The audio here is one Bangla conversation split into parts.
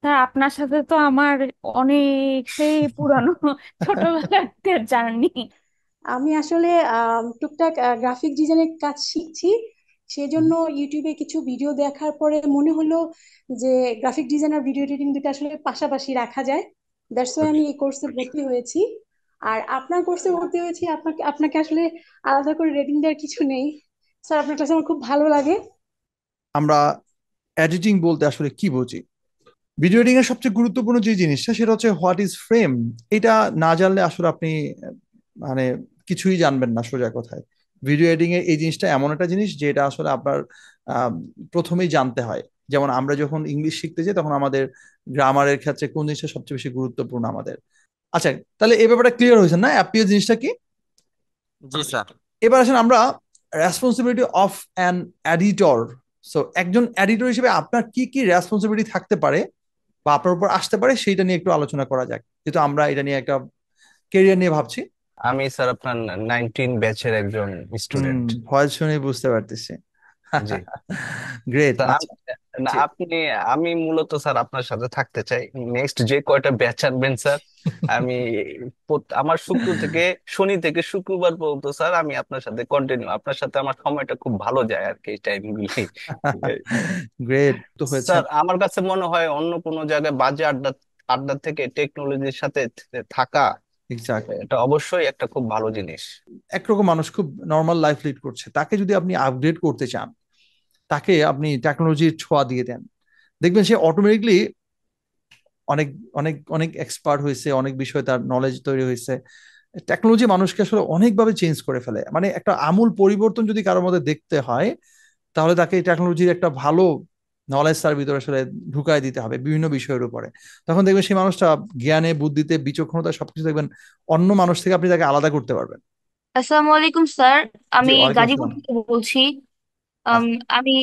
স্যার আপনার সাথে তো আমার অনেক সেই পুরানো ছোটবেলার জার্নি। আমি আসলে টুকটাক গ্রাফিক ডিজাইনের কাজ শিখছি। সেজন্য ইউটিউবে কিছু ভিডিও দেখার পরে মনে হলো যে গ্রাফিক ডিজাইন আর ভিডিও এডিটিং দুটো আসলে পাশাপাশি রাখা যায়। দ্যাটস ওয়াই আমি এই কোর্সে ভর্তি হয়েছি। আর আপনার কোর্সে ভর্তি হয়েছি, আপনাকে আপনাকে আসলে আলাদা করে রেটিং দেওয়ার কিছু নেই। স্যার, আপনার কাছে আমার খুব ভালো লাগে। আমরা এডিটিং বলতে আসলে কি বুঝি? ভিডিও এডিটিং এর সবচেয়ে গুরুত্বপূর্ণ যে জিনিসটা সেটা হচ্ছে হোয়াট ইজ ফ্রেম। এটা না জানলে আসলে আপনি মানে কিছুই জানবেন না সোজা কথায়। ভিডিও এডিটিং এর এই জিনিসটা এমন একটা জিনিস যেটা আসলে আপনার আহ, প্রথমেই জানতে হয়। যেমন আমরা যখন ইংলিশ শিখতে যাই তখন আমাদের গ্রামারের ক্ষেত্রে কোন জিনিসটা সবচেয়ে বেশি গুরুত্বপূর্ণ আমাদের। আচ্ছা, তাহলে এই ব্যাপারটা ক্লিয়ার হয়েছে না অ্যাপিও জিনিসটা কি? জি স্যার। এবার আসেন আমরা responsibility of an editor. So একজন এডিটর হিসেবে আপনার কি কি রেসপন্সিবিলিটি থাকতে পারে বা আপনার উপর আসতে পারে সেইটা নিয়ে একটু আলোচনা করা যাক, যেহেতু আমরা এটা নিয়ে একটা কেরিয়ার নিয়ে ভাবছি। আমি স্যার আপনার 19 ব্যাচের একজন হুম, স্টুডেন্ট। ভয়েস শুনে বুঝতে পারতেছি। জি গ্রেট। স্যার। আচ্ছা, না জি। আপনি, আমি মূলত স্যার আপনার সাথে থাকতে চাই। নেক্সট যে কয়টা ব্যাচ আনবেন স্যার, আমি আমার শুক্র থেকে শনি থেকে শুক্রবার পর্যন্ত স্যার আমি আপনার সাথে কন্টিনিউ, আপনার সাথে আমার সময়টা খুব ভালো যায় আর কি এই টাইমগুলি। গ্রেট তো হয়েছে। স্যার আমার কাছে মনে হয় অন্য কোনো জায়গায় বাজে আড্ডা আড্ডা থেকে টেকনোলজির সাথে থাকা, এক্স্যাক্টলি। এটা অবশ্যই একটা খুব ভালো জিনিস। একরকম মানুষ খুব নর্মাল লাইফ লিড করছে, তাকে যদি আপনি আপগ্রেড করতে চান, তাকে আপনি টেকনোলজির ছোঁয়া দিয়ে দেন, দেখবেন সে অটোমেটিকলি অনেক অনেক অনেক এক্সপার্ট হয়েছে, অনেক বিষয়ে তার নলেজ তৈরি হয়েছে। টেকনোলজি মানুষকে আসলে অনেকভাবে চেঞ্জ করে ফেলে, মানে একটা আমূল পরিবর্তন যদি কারোর মধ্যে দেখতে হয় তাহলে তাকে টেকনোলজির একটা ভালো নলেজ তার ভিতরে আসলে ঢুকাই দিতে হবে বিভিন্ন বিষয়ের উপরে। তখন দেখবেন সেই মানুষটা জ্ঞানে, বুদ্ধিতে, বিচক্ষণতা সবকিছু দেখবেন অন্য মানুষ থেকে আপনি তাকে আলাদা করতে পারবেন। আসসালামু আলাইকুম স্যার। জি, আমি ওয়ালাইকুম গাজীপুর আসসালাম। থেকে বলছি। আম, আচ্ছা। আমি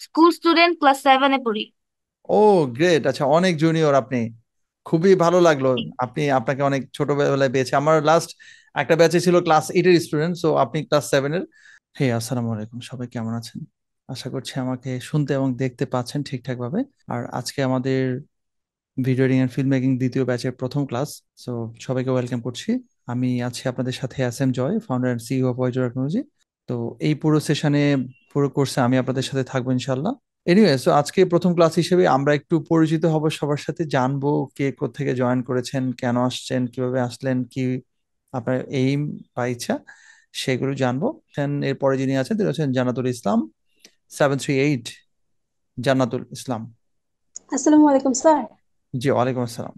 স্কুল স্টুডেন্ট, ক্লাস 7-এ পড়ি। ও, গ্রেট। আচ্ছা, অনেক জুনিয়র আপনি, খুবই ভালো লাগলো। আপনাকে অনেক ছোটবেলায় পেয়েছি। আমার লাস্ট একটা ব্যাচে ছিল ক্লাস 8-এর স্টুডেন্ট, সো আপনি ক্লাস 7-এর। হে, আসসালামু আলাইকুম, সবাই কেমন আছেন? আশা করছি আমাকে শুনতে এবং দেখতে পাচ্ছেন ঠিকঠাক ভাবে। আর আজকে আমাদের video editing and film making দ্বিতীয় ব্যাচের প্রথম ক্লাস। সো সবাইকে ওয়েলকাম করছি। আমি আছি আপনাদের সাথে S M Joy, founder and CEO of voice technology. তো এই পুরো সেশনে, পুরো কোর্সে আমি আপনাদের সাথে থাকবো ইনশাল্লাহ। এনিওয়ে, সো আজকে প্রথম ক্লাস হিসেবে আমরা একটু পরিচিত হব সবার সাথে, জানবো কে কোত্থেকে জয়েন করেছেন, কেন আসছেন, কিভাবে আসলেন, কি আপনার এইম বা ইচ্ছা, সেগুলো জানবো। এরপরে যিনি আছেন তিনি হচ্ছেন জান্নাতুল ইসলাম, 738। জান্নাতুল ইসলাম। আসসালামু আলাইকুম স্যার। জি, ওয়ালাইকুম আসসালাম।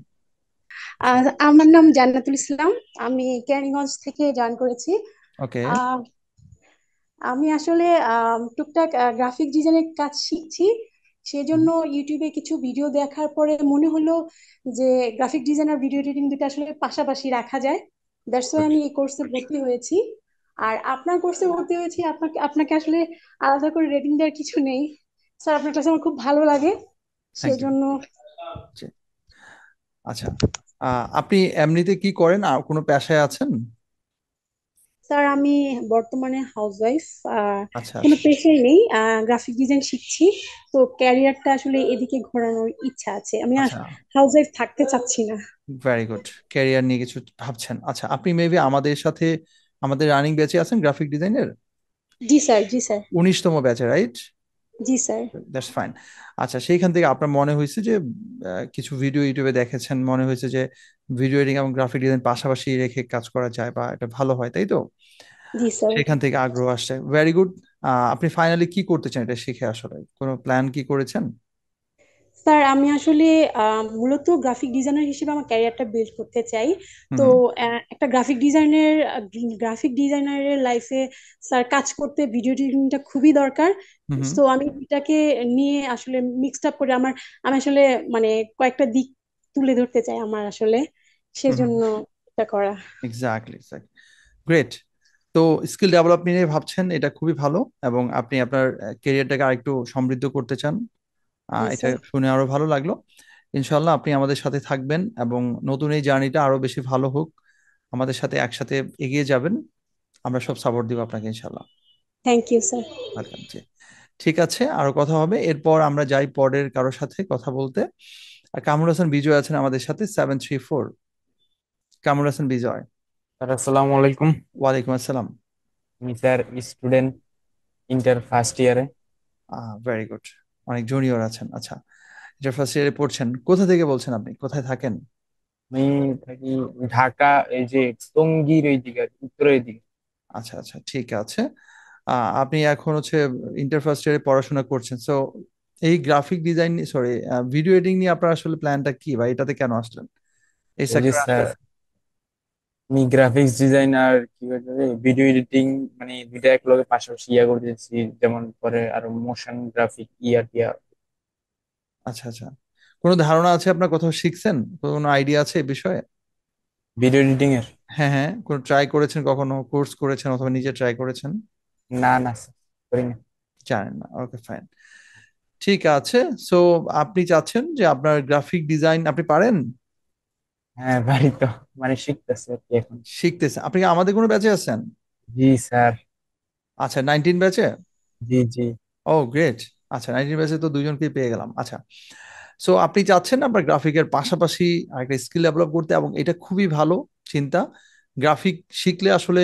আমার নাম জান্নাতুল ইসলাম। আমি কেরানীগঞ্জ থেকে জয়েন করেছি। ওকে। আহ, আমি আসলে টুকটাক গ্রাফিক ডিজাইনের কাজ শিখছি। সেজন্য ইউটিউবে কিছু ভিডিও দেখার পরে মনে হলো যে গ্রাফিক ডিজাইন আর ভিডিও এডিটিং দুটো আসলে পাশাপাশি রাখা যায়। দ্যাটস ওয়াই আমি এই কোর্সে ভর্তি হয়েছি। আর আপনার কোর্সে ভর্তি হয়েছি, আপনাকে আপনাকে আসলে আলাদা করে রেটিং দেওয়ার কিছু নেই। স্যার, আপনার কাছে আমার খুব ভালো লাগে। Thank you. সেজন্য আচ্ছা, আপনি এমনিতে কি করেন, আর কোনো পেশায় আছেন? স্যার, আমি বর্তমানে হাউসওয়াইফ। আচ্ছা। কোনো পেশাই নেই, গ্রাফিক ডিজাইন শিখছি। তো ক্যারিয়ারটা আসলে এদিকে ঘোরানোর ইচ্ছা আছে, আমি আর আচ্ছা, হাউসওয়াইফ থাকতে চাচ্ছি না। Very good. ক্যারিয়ার নিয়ে কিছু ভাবছেন। আচ্ছা, আপনি মেবি আমাদের সাথে আমাদের রানিং ব্যাচে আছেন গ্রাফিক ডিজাইনের জি স্যার, জি স্যার। 19তম ব্যাচে, right? G sir. That's fine. আচ্ছা, সেইখান থেকে আপনার মনে হয়েছে যে কিছু ভিডিও ইউটিউবে দেখেছেন, মনে হয়েছে যে ভিডিও এডিটিং এবং গ্রাফিক ডিজাইন পাশাপাশি রেখে কাজ করা যায় বা এটা ভালো হয়, তাই তো? জি স্যার। সেখান থেকে আগ্রহ আসছে, ভেরি গুড। আপনি ফাইনালি কি করতে চান এটা শিখে? আসলে কোনো প্ল্যান কি করেছেন? স্যার, আমি আসলে মূলত গ্রাফিক ডিজাইনার হিসেবে আমার ক্যারিয়ারটা বিল্ড করতে চাই। তো হুম একটা গ্রাফিক ডিজাইনারের লাইফে স্যার কাজ করতে ভিডিও এডিটিংটা খুবই দরকার। হুম হুম তো আমি এটাকে নিয়ে আসলে মিক্সড আপ করে আমি আসলে মানে কয়েকটা দিক তুলে ধরতে চাই আমার আসলে, হুম। সেজন্য এটা করা। Exactly, exactly. গ্রেট। তো স্কিল ডেভেলপমেন্ট নিয়ে ভাবছেন, এটা খুবই ভালো। এবং আপনি আপনার কেরিয়ারটাকে আরেকটু সমৃদ্ধ করতে চান, জি এটা স্যার। শুনে আরো ভালো লাগলো। ইনশাল্লাহ আপনি আমাদের সাথে থাকবেন এবং নতুন এই জার্নিটা আরো বেশি ভালো হোক, আমাদের সাথে একসাথে এগিয়ে যাবেন। আমরা সব সাপোর্ট দিব আপনাকে ইনশাল্লাহ। Thank you sir. ওয়েলকাম। জি, ঠিক আছে, আরো কথা হবে। এরপর আমরা যাই পরের কারোর সাথে কথা বলতে। আর কামরুল হাসান বিজয় আছেন আমাদের সাথে 734। কামরুল হাসান বিজয়। স্যার আসসালামু আলাইকুম। ওয়ালাইকুম আসসালাম। আমি স্যার স্টুডেন্ট, ইন্টার ফার্স্ট ইয়ারে। Very good. অনেক জুনিয়র আছেন, আচ্ছা। এটা ফার্স্ট ইয়ারে পড়ছেন, কোথা থেকে বলছেন, আপনি কোথায় থাকেন? আমি থাকি ঢাকা, এই যে টঙ্গীর ওই দিকে আর কি, উত্তরের দিকে। আচ্ছা আচ্ছা, ঠিক আছে। আপনি এখন হচ্ছে ইন্টার ফার্স্ট ইয়ারে পড়াশোনা করছেন, সো এই graphic design, sorry, video editing নিয়ে আপনার আসলে প্ল্যানটা কি, বা এটাতে কেন আসলেন, এই ওই যে সেক্টরে স্যার, আসলেন? আমি গ্রাফিক্স ডিজাইনার, কি বলে ভিডিও এডিটিং, মানে দুইটা এক লগে পাশাপাশি ইয়া করতেছি, যেমন পরে আরো মোশন গ্রাফিক ইয়া টিয়া। আচ্ছা আচ্ছা, কোনো ধারণা আছে আপনার, কোথাও শিখছেন, কোনো আইডিয়া আছে এই বিষয়ে? ভিডিও এডিটিং এর? হ্যাঁ হ্যাঁ, কোনো ট্রাই করেছেন, কখনো কোর্স করেছেন অথবা নিজে ট্রাই করেছেন? না না স্যার, করি না। জানেন না, ওকে ফাইন, ঠিক আছে। সো আপনি চাচ্ছেন যে আপনার গ্রাফিক ডিজাইন আপনি পারেন, হ্যাঁ ভাই, তো মানে শিখতেছে আর কি এখন। শিখতেছেন। আপনি কি আমাদের কোনো ব্যাচে আছেন? জি স্যার। আচ্ছা, 19 ব্যাচে। জি জি। ও গ্রেট। আচ্ছা, 19 ব্যাচে তো দুজনকেই পেয়ে গেলাম। আচ্ছা, সো আপনি চাচ্ছেন আপনার গ্রাফিকের পাশাপাশি একটা স্কিল ডেভেলপ করতে, এবং এটা খুবই ভালো চিন্তা। গ্রাফিক শিখলে আসলে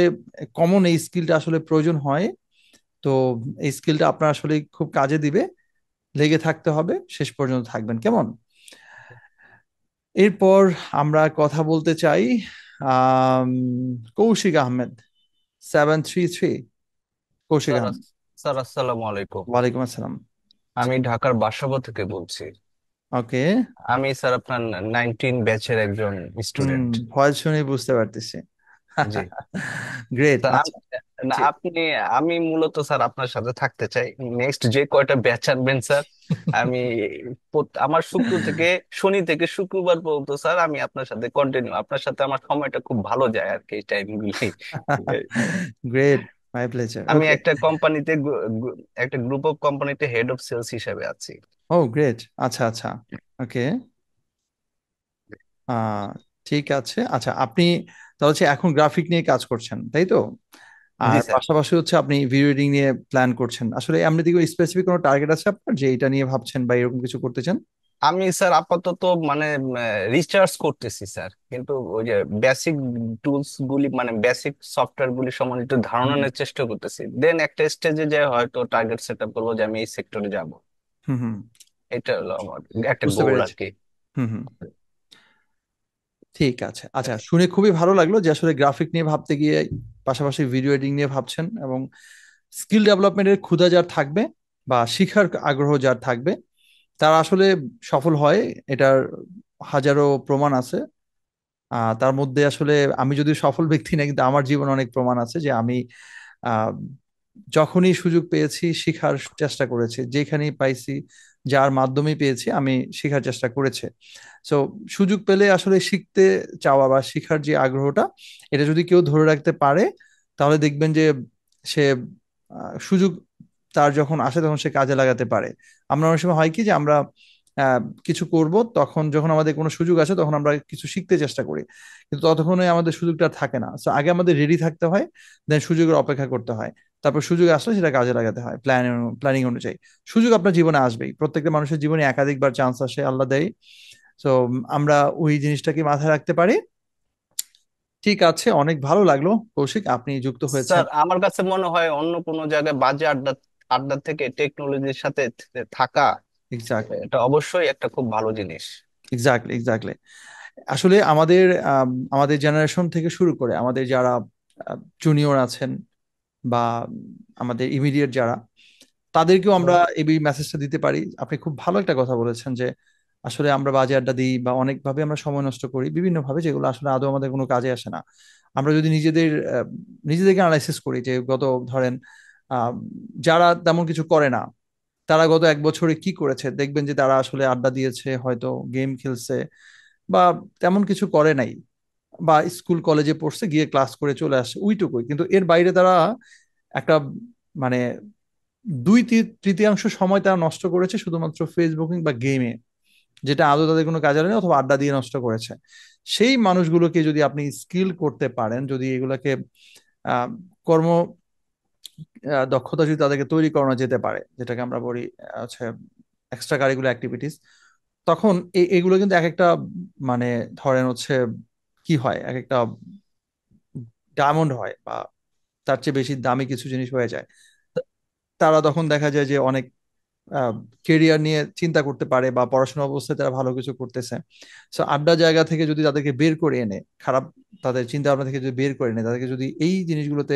কমন এই স্কিলটা আসলে প্রয়োজন হয়। তো এই স্কিলটা আপনার আসলে খুব কাজে দিবে, লেগে থাকতে হবে, শেষ পর্যন্ত থাকবেন, কেমন? এরপর আমরা কথা বলতে চাই আম, কৌশিক আহমেদ, 733। কৌশিক স্যার আহমেদ। স্যার আসসালামু আলাইকুম। ওয়ালাইকুম আসসালাম। আমি ঢাকার বাসাবো থেকে বলছি। ওকে। আমি স্যার আপনার 19 ব্যাচের একজন হুম, স্টুডেন্ট। ভয়েস শুনে বুঝতে পারতেছি। জি গ্রেট, স্যার, আচ্ছা। না ঠিক। আমি মূলত স্যার আপনার সাথে থাকতে চাই। নেক্সট যে কয়টা ব্যাচ আনবেন স্যার, আমি আমার শুক্র থেকে শনি থেকে শুক্রবার পর্যন্ত স্যার আমি আপনার সাথে কন্টিনিউ, আপনার সাথে আমার সময়টা খুব ভালো যায় আর কি এই টাইমগুলি। গ্রেট, মাই প্লেজার, আমি ওকে। একটা কোম্পানিতে, একটা গ্রুপ অফ কোম্পানিতে হেড অফ সেলস হিসেবে আছি। ও গ্রেট, আচ্ছা আচ্ছা, ওকে। আহ ঠিক আছে, আচ্ছা। আপনি তাহলে হচ্ছে এখন গ্রাফিক নিয়ে কাজ করছেন, তাই তো? জি আর স্যার। পাশাপাশি হচ্ছে আপনি ভিডিও এডিটিং নিয়ে প্ল্যান করছেন, আসলে এমনি দিকে স্পেসিফিক কোনো টার্গেট আছে আপনার, যে এটা নিয়ে ভাবছেন বা এরকম কিছু করতে চান? আমি স্যার আপাতত মানে রিসার্চ করতেছি স্যার, কিন্তু ওই যে বেসিক টুলস গুলি মানে বেসিক সফটওয়্যার গুলি সম্বন্ধে একটু ধারণা হুম নেওয়ার চেষ্টা করতেছি, দেন একটা স্টেজে যায় হয়তো টার্গেট সেট আপ করবো যে আমি এই সেক্টরে যাব। হুম হুম, এটা হলো আমার একটা বুঝতে গোল আর পেরেছি। কি। হুম হুম, ঠিক আছে। আচ্ছা, শুনে খুবই ভালো লাগলো যে আসলে গ্রাফিক নিয়ে ভাবতে গিয়ে পাশাপাশি ভিডিও এডিটিং নিয়ে ভাবছেন, এবং স্কিল ডেভেলপমেন্টের ক্ষুধা যার থাকবে বা শিখার আগ্রহ যার থাকবে, তারা আসলে সফল হয়। এটার হাজারো প্রমাণ আছে। তার মধ্যে আসলে আমি যদি সফল ব্যক্তি না, কিন্তু আমার জীবনে অনেক প্রমাণ আছে যে আমি আহ, যখনই সুযোগ পেয়েছি শিখার চেষ্টা করেছি, যেখানেই পাইছি, যার মাধ্যমে পেয়েছি আমি শেখার চেষ্টা করেছি। সো সুযোগ পেলে আসলে শিখতে চাওয়া বা শিখার যে আগ্রহটা, এটা যদি কেউ ধরে রাখতে পারে, তাহলে দেখবেন যে সে সুযোগ তার যখন আসে তখন সে কাজে লাগাতে পারে। আমরা অনেক সময় হয় কি যে আমরা কিছু করব, তখন যখন আমাদের কোনো সুযোগ আসে তখন আমরা কিছু শিখতে চেষ্টা করি, কিন্তু ততক্ষণে আমাদের সুযোগটা থাকে না। সো আগে আমাদের রেডি থাকতে হয়, দেন সুযোগের অপেক্ষা করতে হয়, তারপর সুযোগ আসলে সেটা কাজে লাগাতে হয় প্ল্যানিং অনুযায়ী। সুযোগ আপনার জীবনে আসবেই, প্রত্যেকটা মানুষের জীবনে একাধিকবার চান্স আসে, আল্লাহ দেয়। তো আমরা ওই জিনিসটাকে মাথায় রাখতে পারি। ঠিক আছে, অনেক ভালো লাগলো কৌশিক, আপনি যুক্ত হয়েছেন। স্যার আমার কাছে মনে হয় অন্য কোনো জায়গায় বাজে আড্ডা আড্ডা থেকে টেকনোলজির সাথে থাকা, এক্স্যাক্টলি, এটা অবশ্যই একটা খুব ভালো জিনিস। Exactly, exactly. আসলে আমাদের আমাদের জেনারেশন থেকে শুরু করে আমাদের যারা জুনিয়র আছেন, বা আমাদের ইমিডিয়েট যারা, তাদেরকেও আমরা এই মেসেজটা দিতে পারি। আপনি খুব ভালো একটা কথা বলেছেন যে আসলে আমরা বাজে আড্ডা দিই বা অনেকভাবে আমরা সময় নষ্ট করি বিভিন্ন ভাবে, যেগুলো আসলে আদৌ আমাদের কোনো কাজে আসে না। আমরা যদি নিজেদেরকে অ্যানালাইসিস করি, যে গত ধরেন আহ, যারা তেমন কিছু করে না, তারা গত 1 বছরে কি করেছে, দেখবেন যে তারা আসলে আড্ডা দিয়েছে, হয়তো গেম খেলছে, বা তেমন কিছু করে নাই, বা স্কুল কলেজে পড়ছে, গিয়ে ক্লাস করে চলে আসছে, ওইটুকুই। কিন্তু এর বাইরে তারা একটা মানে তৃতীয়াংশ সময় তারা নষ্ট করেছে শুধুমাত্র ফেসবুকিং বা গেমে, যেটা আদৌ তাদের কোনো কাজে লাগে না, অথবা আড্ডা দিয়ে নষ্ট করেছে। সেই মানুষগুলোকে যদি আপনি স্কিল করতে পারেন, যদি এগুলাকে আহ, কর্ম দক্ষতা যদি তাদেরকে তৈরি করানো যেতে পারে, যেটাকে আমরা বলি হচ্ছে এক্সট্রা কারিকুলার অ্যাক্টিভিটিস, তখন এগুলো কিন্তু এক একটা মানে ধরেন হচ্ছে কি হয়, এক একটা ডায়মন্ড হয় বা তার চেয়ে বেশি দামি কিছু জিনিস হয়ে যায়। তারা তখন দেখা যায় যে অনেক কেরিয়ার নিয়ে চিন্তা করতে পারে বা পড়াশোনা অবস্থায় তারা ভালো কিছু করতেছে। সো আড্ডা জায়গা থেকে যদি তাদেরকে বের করে এনে, খারাপ তাদের চিন্তা ভাবনা থেকে যদি বের করে এনে তাদেরকে যদি এই জিনিসগুলোতে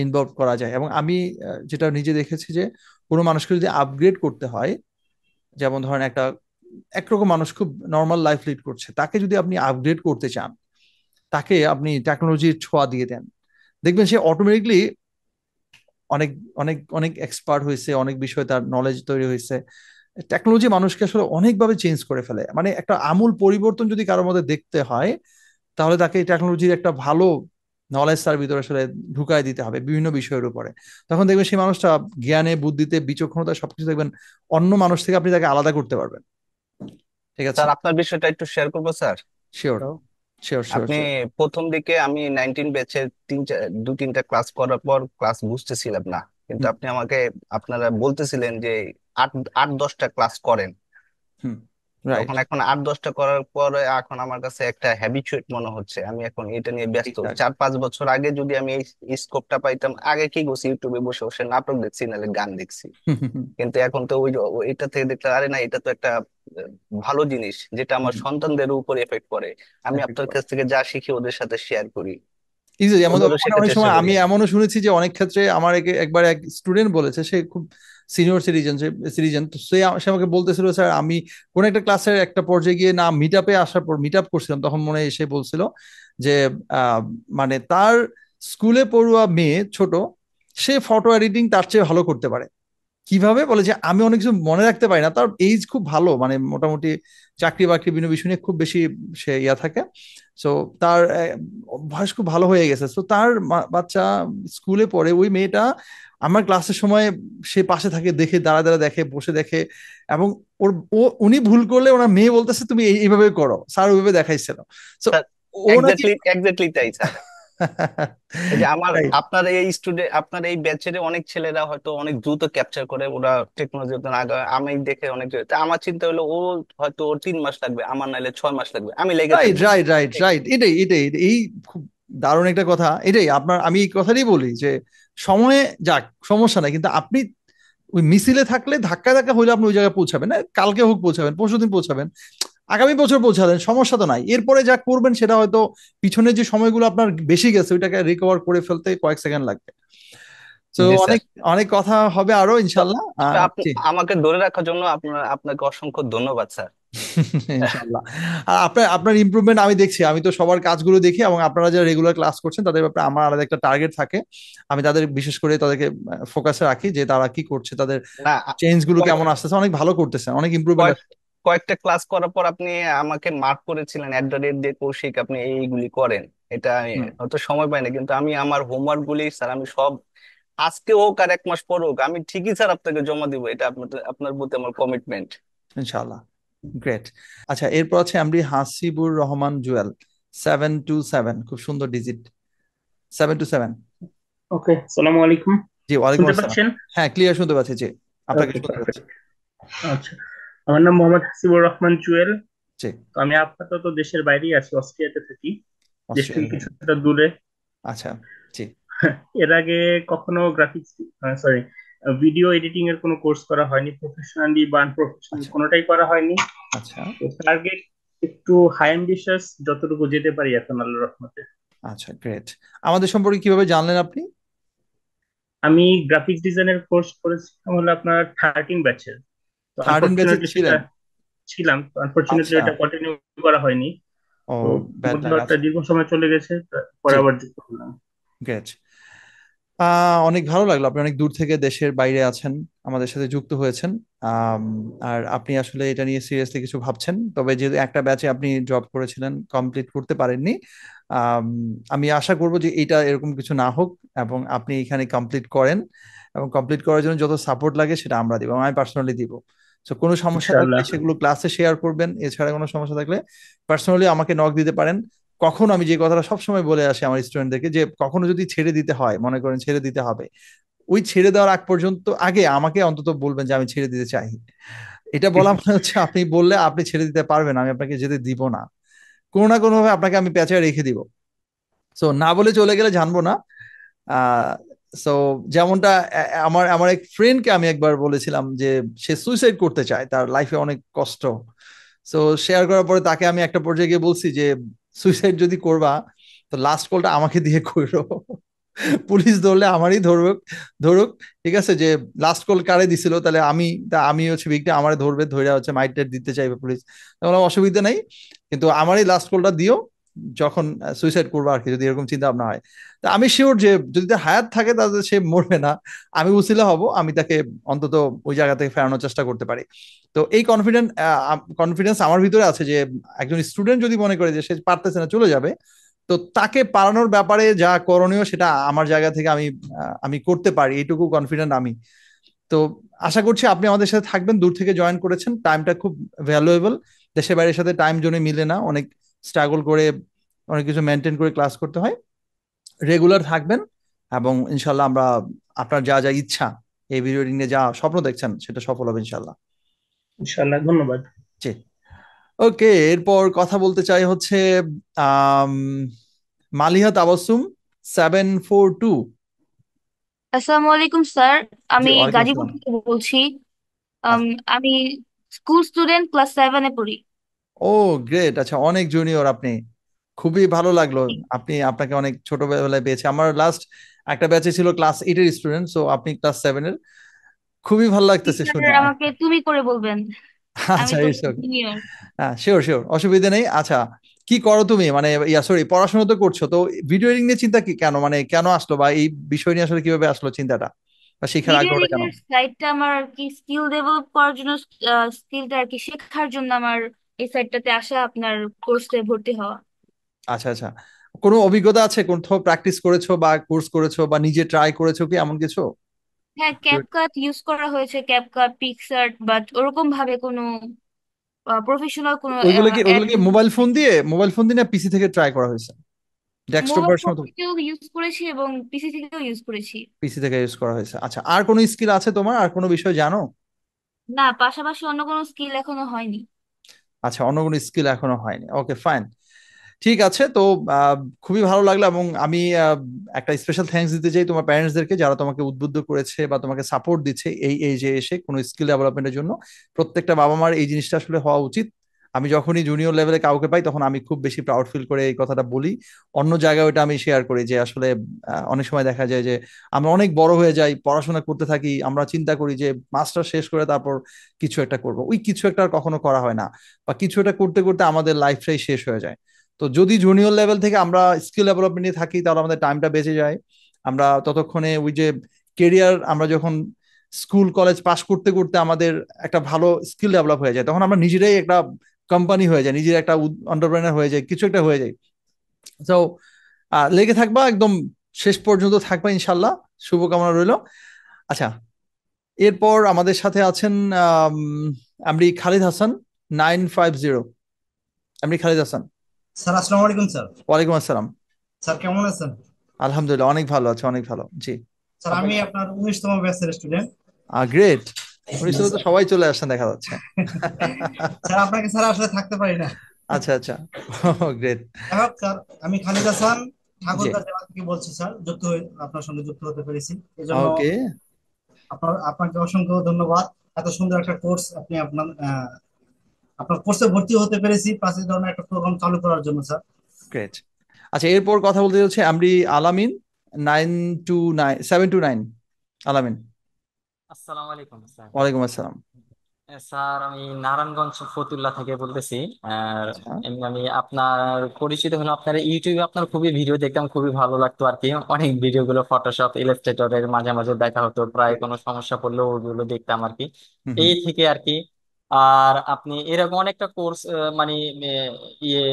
ইনভলভ করা যায়, এবং আমি যেটা নিজে দেখেছি যে কোনো মানুষকে যদি আপগ্রেড করতে হয়, যেমন ধরেন একরকম মানুষ খুব নর্মাল লাইফ লিড করছে, তাকে যদি আপনি আপগ্রেড করতে চান, তাকে আপনি টেকনোলজির ছোঁয়া দিয়ে দেন, দেখবেন সে অটোমেটিকলি অনেক অনেক অনেক এক্সপার্ট হয়েছে, অনেক বিষয়ে তার নলেজ তৈরি হয়েছে। টেকনোলজি মানুষকে আসলে অনেকভাবে চেঞ্জ করে ফেলে, মানে একটা আমূল পরিবর্তন যদি কারোর মধ্যে দেখতে হয়, তাহলে তাকে টেকনোলজির একটা ভালো নলেজ তার ভিতরে আসলে ঢুকাই দিতে হবে বিভিন্ন বিষয়ের উপরে। তখন দেখবেন সেই মানুষটা জ্ঞানে, বুদ্ধিতে, বিচক্ষণতা সবকিছু দেখবেন অন্য মানুষ থেকে আপনি তাকে আলাদা করতে পারবেন। ঠিক আছে? স্যার আপনার বিষয়টা একটু শেয়ার করবো স্যার। শিওর, শিওর, শিওর, আপনি শিওর। প্রথম দিকে আমি 19 ব্যাচের দু তিনটা ক্লাস করার পর ক্লাস বুঝতেছিলাম না, কিন্তু হুম, আপনি আমাকে আপনারা বলতেছিলেন যে আট আট 10টা ক্লাস করেন। হুম, রাইট, তখন এখন 8 10টা করার পরে এখন আমার কাছে একটা হ্যাবিচুয়েট মনে হচ্ছে, আমি এখন এটা নিয়ে ব্যস্ত। এক্স্যাক্ট। 4 5 বছর আগে যদি আমি এই স্কোপটা পাইতাম, আগে কি করছি, ইউটিউবে বসে বসে নাটক দেখছি নাহলে গান দেখছি। কিন্তু এখন তো এটা থেকে দেখলে আরে না, এটা তো একটা আহ, ভালো জিনিস যেটা আমার সন্তানদের উপর এফেক্ট করে। আমি আপনার কাছ থেকে যা শিখি ওদের সাথে শেয়ার করি, ইজি, এমন ওদেরও অনেক শেখার চেষ্টা সময় করি। আমি এমনও শুনেছি যে অনেক ক্ষেত্রে আমার একবার এক স্টুডেন্ট বলেছে, সে খুব সিনিয়র সিটিজেন, তো সে আমাকে বলতেছিল, স্যার আমি কোন একটা ক্লাসের একটা পর্যায়ে গিয়ে না মিট আপে আসার পর, মিট আপ করছিলাম তখন মনে হয়, এসে বলছিল যে মানে তার স্কুলে পড়ুয়া মেয়ে ছোট, সে ফটো এডিটিং তার চেয়ে ভালো করতে পারে। কিভাবে বলে যে আমি অনেক কিছু মনে রাখতে পারি না, তার এইজ খুব ভালো, মানে মোটামুটি চাকরি বাকরি বিভিন্ন বিষয় নিয়ে খুব বেশি সে ইয়া থাকে। সো তার বয়স খুব ভালো হয়ে গেছে। তো তার বাচ্চা স্কুলে পড়ে, ওই মেয়েটা আমার ক্লাসের সময় সে পাশে থাকে, দেখে দাঁড়া দাঁড়া দেখে, বসে দেখে, এবং উনি ভুল করলে ওনার মেয়ে বলতেছে তুমি এইভাবে করো, স্যার ওইভাবে দেখাইছিল। সো স্যার ও নাকি এক্স্যাক্টলি এক্স্যাক্টলি তাই স্যার। এই যে আমার Right. আপনার এই ব্যাচের অনেক ছেলেরা হয়তো অনেক দ্রুত ক্যাপচার করে, ওরা টেকনোলজি আগে, আমি দেখে অনেক তা আমার চিন্তা হলো ও হয়তো ওর 3 মাস লাগবে, আমার নাইলে 6 মাস লাগবে, আমি লেগে রাইট, থাকবো। রাইট, রাইট, রাইট, এটাই এটাই এই খুব দারুণ একটা কথা এটাই। আমি এই কথাটাই বলি যে সময়ে যাক সমস্যা নাই, কিন্তু আপনি ওই মিছিলে থাকলে ধাক্কা ধাক্কা হইলে আপনি ওই জায়গায় পৌঁছাবেন না, কালকে হোক পৌঁছাবেন, পরশুদিন পৌঁছাবেন, আগামী বছর পৌঁছাবেন, সমস্যা তো নাই। এরপরে যা করবেন সেটা হয়তো পিছনে যে সময়গুলো আপনার বেশি গেছে ওইটাকে রিকভার করে ফেলতে কয়েক সেকেন্ড লাগবে। তো জি স্যার। অনেক অনেক কথা হবে আরো তো- ইনশাল্লাহ। তবে জি। আমাকে ধরে রাখার জন্য আপনাকে অসংখ্য ধন্যবাদ স্যার। ইনশাল্লাহ। আর আপনার আপনার ইমপ্রুভমেন্ট আমি দেখছি, আমি তো সবার কাজগুলো দেখি, এবং আপনারা যারা রেগুলার ক্লাস করছেন তাদের ব্যাপারে আমার আলাদা একটা টার্গেট থাকে। আমি তাদের বিশেষ করে তাদেরকে ফোকাসে রাখি যে তারা কি করছে, তাদের না, চেঞ্জ গুলো কয়েক কেমন আসতেছে, অনেক ভালো করতেছে, অনেক ইমপ্রুভমেন্ট কয়েক কয়েকটা ক্লাস করার পর আপনি আমাকে মার্ক করেছিলেন অ্যাট দ্য রেট দিয়ে, কৌশিক আপনি এইগুলি করেন। এটা আমি আসছে। হয়তো সময় পাই না, কিন্তু আমি আমার হোমওয়ার্ক গুলি স্যার আমি সব আজকে হোক আর 1 মাস পর হোক আমি ঠিকই স্যার আপনাকে জমা দিব, এটা আপনার প্রতি আমার কমিটমেন্ট। ইনশাল্লাহ। গ্রেট। আচ্ছা, এরপর আছে এমডি হাসিবুর রহমান জুয়েল, 727, খুব সুন্দর ডিজিট, 727। ওকে, আসসালামু আলাইকুম। জি, ওয়ালাইকুম শুনতে আসসালাম। পাচ্ছেন? হ্যাঁ, ক্লিয়ার শুনতে পাচ্ছি, জি, আপনাকে ওকে, শুনতে পাচ্ছি। পারফেক্ট। আচ্ছা, আমার নাম মোহাম্মদ হাসিবুর রহমান জুয়েল। জি। তো আমি আপাতত দেশের বাইরেই আছি, অস্ট্রিয়াতে থাকি, দেশ থেকে অস্ট্রেলিয়া। কিছুটা দূরে। আচ্ছা। জি। এর আগে কখনো গ্রাফিক্স, সরি, ভিডিও এডিটিং এর কোনো কোর্স করা হয়নি, প্রফেশনালি বা আনপ্রফেশনালি আচ্ছা। কোনোটাই করা হয়নি। আচ্ছা। তো টার্গেট একটু হাই অ্যাম্বিশাস, যতটুকু যেতে পারি এখন আল্লাহর রহমতে। আচ্ছা, গ্রেট। আমাদের সম্পর্কে কিভাবে জানলেন আপনি? আমি গ্রাফিক্স ডিজাইনের কোর্স করেছিলাম হলো আপনার 13 ব্যাচের। তো 13 ব্যাচে আনফরচুনেটলি সেটা ছিলেন? ছিলাম, তো আনফরচুনেটলি আচ্ছা। এটা কন্টিনিউ করা হয়নি। ও, তো ব্যাড মধ্যে লাক। একটা আচ্ছা। দীর্ঘ সময় চলে গেছে, পরে জি। আবার যুক্ত হলাম। গ্রেট। অনেক ভালো লাগলো, আপনি অনেক দূর থেকে দেশের বাইরে আছেন, আমাদের সাথে যুক্ত হয়েছেন। আম, আর আপনি আসলে এটা নিয়ে সিরিয়াসলি কিছু ভাবছেন, তবে যেহেতু একটা ব্যাচে আপনি জব করেছিলেন, কমপ্লিট করতে পারেননি, আম, আমি আশা করব যে এটা এরকম কিছু না হোক, এবং আপনি এখানে কমপ্লিট করেন, এবং কমপ্লিট করার জন্য যত সাপোর্ট লাগে সেটা আমরা দিব, আমি পার্সোনালি দিব। তো কোনো সমস্যা থাকলে ইনশাআল্লাহ। সেগুলো ক্লাসে শেয়ার করবেন, এছাড়া কোনো সমস্যা থাকলে পার্সোনালি আমাকে নক দিতে পারেন। কখনো আমি যে কথাটা সবসময় বলে আসি আমার স্টুডেন্টদেরকে, যে কখনো যদি ছেড়ে দিতে হয়, মনে করেন ছেড়ে দিতে হবে, ওই ছেড়ে দেওয়ার আগ পর্যন্ত আগে আমাকে অন্তত বলবেন যে আমি ছেড়ে দিতে চাই। এটা বলা মানে হচ্ছে আপনি বললে আপনি ছেড়ে দিতে পারবেন, আমি আপনাকে যেতে দিব না, কোনো না কোনো ভাবে আপনাকে আমি পেঁচায় রেখে দিব। সো না বলে চলে গেলে জানবো না। আহ সো যেমনটা আমার আমার এক ফ্রেন্ডকে আমি একবার বলেছিলাম যে সে সুইসাইড করতে চায়, তার লাইফে অনেক কষ্ট। সো শেয়ার করার পরে তাকে আমি একটা পর্যায়ে গিয়ে বলছি যে সুইসাইড যদি করবা তো লাস্ট কলটা আমাকে দিয়ে করো, পুলিশ ধরলে আমারই ধরুক ধরুক, ঠিক আছে, যে লাস্ট কল কারে দিছিল তাহলে আমি হচ্ছে ভিকটিম, আমারে ধরবে, ধরে হচ্ছে মাইট দিতে চাইবে পুলিশ, তাহলে অসুবিধা নাই, কিন্তু আমারই লাস্ট কলটা দিও যখন সুইসাইড করবো আর কি, যদি এরকম চিন্তা ভাবনা হয়। তা আমি শিওর যে যদি তার হায়াত থাকে তাহলে সে মরবে না, আমি উছিলা হব, আমি তাকে অন্তত ওই জায়গা থেকে ফেরানোর চেষ্টা করতে পারি। তো এই কনফিডেন্স আমার ভিতরে আছে যে একজন স্টুডেন্ট যদি মনে করে যে সে পারতেছে না চলে যাবে, তো তাকে পালানোর ব্যাপারে যা করণীয় সেটা আমার জায়গা থেকে আমি করতে পারি, এইটুকু কনফিডেন্ট আমি। তো আশা করছি আপনি আমাদের সাথে থাকবেন, দূর থেকে জয়েন করেছেন, টাইমটা খুব ভ্যালুয়েবল, দেশের বাইরের সাথে টাইম জোনে মিলে না, অনেক স্ট্রাগল করে অনেক কিছু মেনটেন করে ক্লাস করতে হয়, রেগুলার থাকবেন, এবং ইনশাল্লাহ আমরা আপনার যা যা ইচ্ছা, এই ভিডিও নিয়ে যা স্বপ্ন দেখছেন সেটা সফল হবে ইনশাল্লাহ। ইনশাআল্লাহ, ধন্যবাদ। জি, ওকে। এরপর কথা বলতে চাই হচ্ছে আম, মালিহা তাবাসসুম 742। আসসালামু আলাইকুম স্যার। জি, আমি ওয়ালাইকুম গাজীপুর আসসালাম। থেকে বলছি। আচ্ছা। আমি স্কুল স্টুডেন্ট, ক্লাস 7-এ পড়ি। ও, গ্রেট। আচ্ছা, অনেক জুনিয়র আপনি, খুবই ভালো লাগলো। আপনাকে অনেক ছোটবেলায় পেয়েছি, আমার লাস্ট একটা ব্যাচে ছিল ক্লাস 8-এর স্টুডেন্ট, সো আপনি ক্লাস 7-এর, খুবই ভালো লাগতেছে স্যার শুনে। আমাকে তুমি করে বলবেন, আমি আচ্ছা, তো ইটস ওকে। জুনিয়র। হ্যাঁ, শিওর শিওর, অসুবিধা নেই। আচ্ছা, কি করো তুমি, মানে সরি, পড়াশোনা তো করছো, তো ভিডিও এডিটিং নিয়ে চিন্তা কি, কেন, মানে কেন আসলো, বা এই বিষয় নিয়ে আসলে কিভাবে আসলো চিন্তাটা, বা শিখার ভিডিও আগ্রহটা এডিটিং কেন? এর সাইটটা আমার আর কি স্কিল ডেভেলপ করার জন্য, স্কিলটা আর কি শেখার জন্য আমার এই সাইটটাতে আসা, আপনার কোর্সে ভর্তি হওয়া। আচ্ছা আচ্ছা, কোনো অভিজ্ঞতা আছে, কোথাও প্র্যাকটিস করেছো বা কোর্স করেছো বা নিজে ট্রাই করেছো কি এমন কিছু? হ্যাঁ, ক্যাপকাট ইউজ করা হয়েছে, ক্যাপকাট, পিক্সআর্ট, বাট ওরকম ভাবে কোনো প্রফেশনাল কোনো ওইগুলো কি মোবাইল ফোন দিয়ে পিসি থেকে ট্রাই করা হয়েছে? ডেস্কটপ মোবাইল ভার্সন ফোন তো থেকেও ইউজ করেছি এবং পিসি থেকেও ইউজ করেছি। পিসি থেকে ইউজ করা হয়েছে। আচ্ছা, আর কোনো স্কিল আছে তোমার, আর কোনো বিষয় জানো? না, পাশাপাশি অন্য কোনো স্কিল এখনো হয়নি। আচ্ছা, অন্য কোনো স্কিল এখনো হয়নি, ওকে ফাইন, ঠিক আছে। তো আহ, খুবই ভালো লাগলো, এবং আমি একটা স্পেশাল থ্যাঙ্কস দিতে চাই তোমার প্যারেন্টসদেরকে, যারা তোমাকে উদ্বুদ্ধ করেছে বা তোমাকে সাপোর্ট দিচ্ছে এই এজে এসে কোনো স্কিল ডেভেলপমেন্টের জন্য। প্রত্যেকটা বাবা মার এই জিনিসটা আসলে হওয়া উচিত। আমি যখনই জুনিয়র লেভেলে কাউকে পাই তখন আমি খুব বেশি প্রাউড ফিল করে এই কথাটা বলি, অন্য জায়গায় ওটা আমি শেয়ার করি যে আসলে অনেক সময় দেখা যায় যে আমরা অনেক বড় হয়ে যাই, পড়াশোনা করতে থাকি, আমরা চিন্তা করি যে মাস্টার শেষ করে তারপর কিছু একটা করব, ওই কিছু একটা আর কখনো করা হয় না, বা কিছু একটা করতে করতে আমাদের লাইফটাই শেষ হয়ে যায়। তো যদি জুনিয়র লেভেল থেকে আমরা স্কিল ডেভেলপমেন্টে থাকি তাহলে আমাদের টাইমটা বেঁচে যায়, আমরা ততক্ষণে ওই যে কেরিয়ার, আমরা যখন স্কুল কলেজ পাশ করতে করতে আমাদের একটা ভালো স্কিল ডেভেলপ হয়ে যায়, তখন আমরা নিজেরাই একটা কোম্পানি হয়ে যায়, নিজের একটা এন্টারপ্রেনার হয়ে যায়, কিছু একটা হয়ে যায়। তো লেগে থাকবা একদম শেষ পর্যন্ত থাকবা ইনশাল্লাহ, শুভকামনা রইলো। আচ্ছা, এরপর আমাদের সাথে আছেন আমরি খালিদ হাসান 950। আমরি খালিদ হাসান। স্যার আসসালামু আলাইকুম স্যার। ওয়ালাইকুম আসসালাম। স্যার কেমন আছেন? আলহামদুলিল্লাহ, অনেক ভালো আছে, অনেক ভালো, জি। স্যার আমি আপনার 19তম ব্যাচের স্টুডেন্ট। গ্রেট, 19 তো সবাই চলে আসছেন দেখা যাচ্ছে। স্যার আপনাকে স্যার আসলে থাকতে পারি না। আচ্ছা আচ্ছা, গ্রেট। যাই হোক স্যার, আমি খালিদ হাসান জি, ঠাকুরগাঁও জেলা থেকে বলছি স্যার, আপনার সঙ্গে যুক্ত হতে পেরেছি এজন্য ওকে। আপনাকে অসংখ্য ধন্যবাদ। এত সুন্দর একটা কোর্স আপনি আপনার কোর্সে ভর্তি হতে পেরেছি, প্লাস এই ধরনের একটা প্রোগ্রাম চালু করার জন্য স্যার। গ্রেট। আচ্ছা, এরপর কথা বলতে হচ্ছে আমরি আলামিন 729। আলামিন। আসসালামু আলাইকুম স্যার। ওয়ালাইকুম আসসালাম। স্যার আমি নারায়ণগঞ্জ ফতুল্লা থেকে বলতেছি। আর আচ্ছা। আমি আপনার পরিচিত হলো, আপনার ইউটিউবে আপনার খুবই ভিডিও দেখতাম, খুবই ভালো লাগতো আর কি। অনেক ভিডিও গুলো ফটোশপ ইলাস্ট্রেটরের মাঝে মাঝে দেখা হতো, প্রায় কোনো সমস্যা পড়লেও ওগুলো দেখতাম আর কি, হুম এই হুম থেকে আর কি। আর আপনি এরকম অনেকটা কোর্স মানে ইয়ে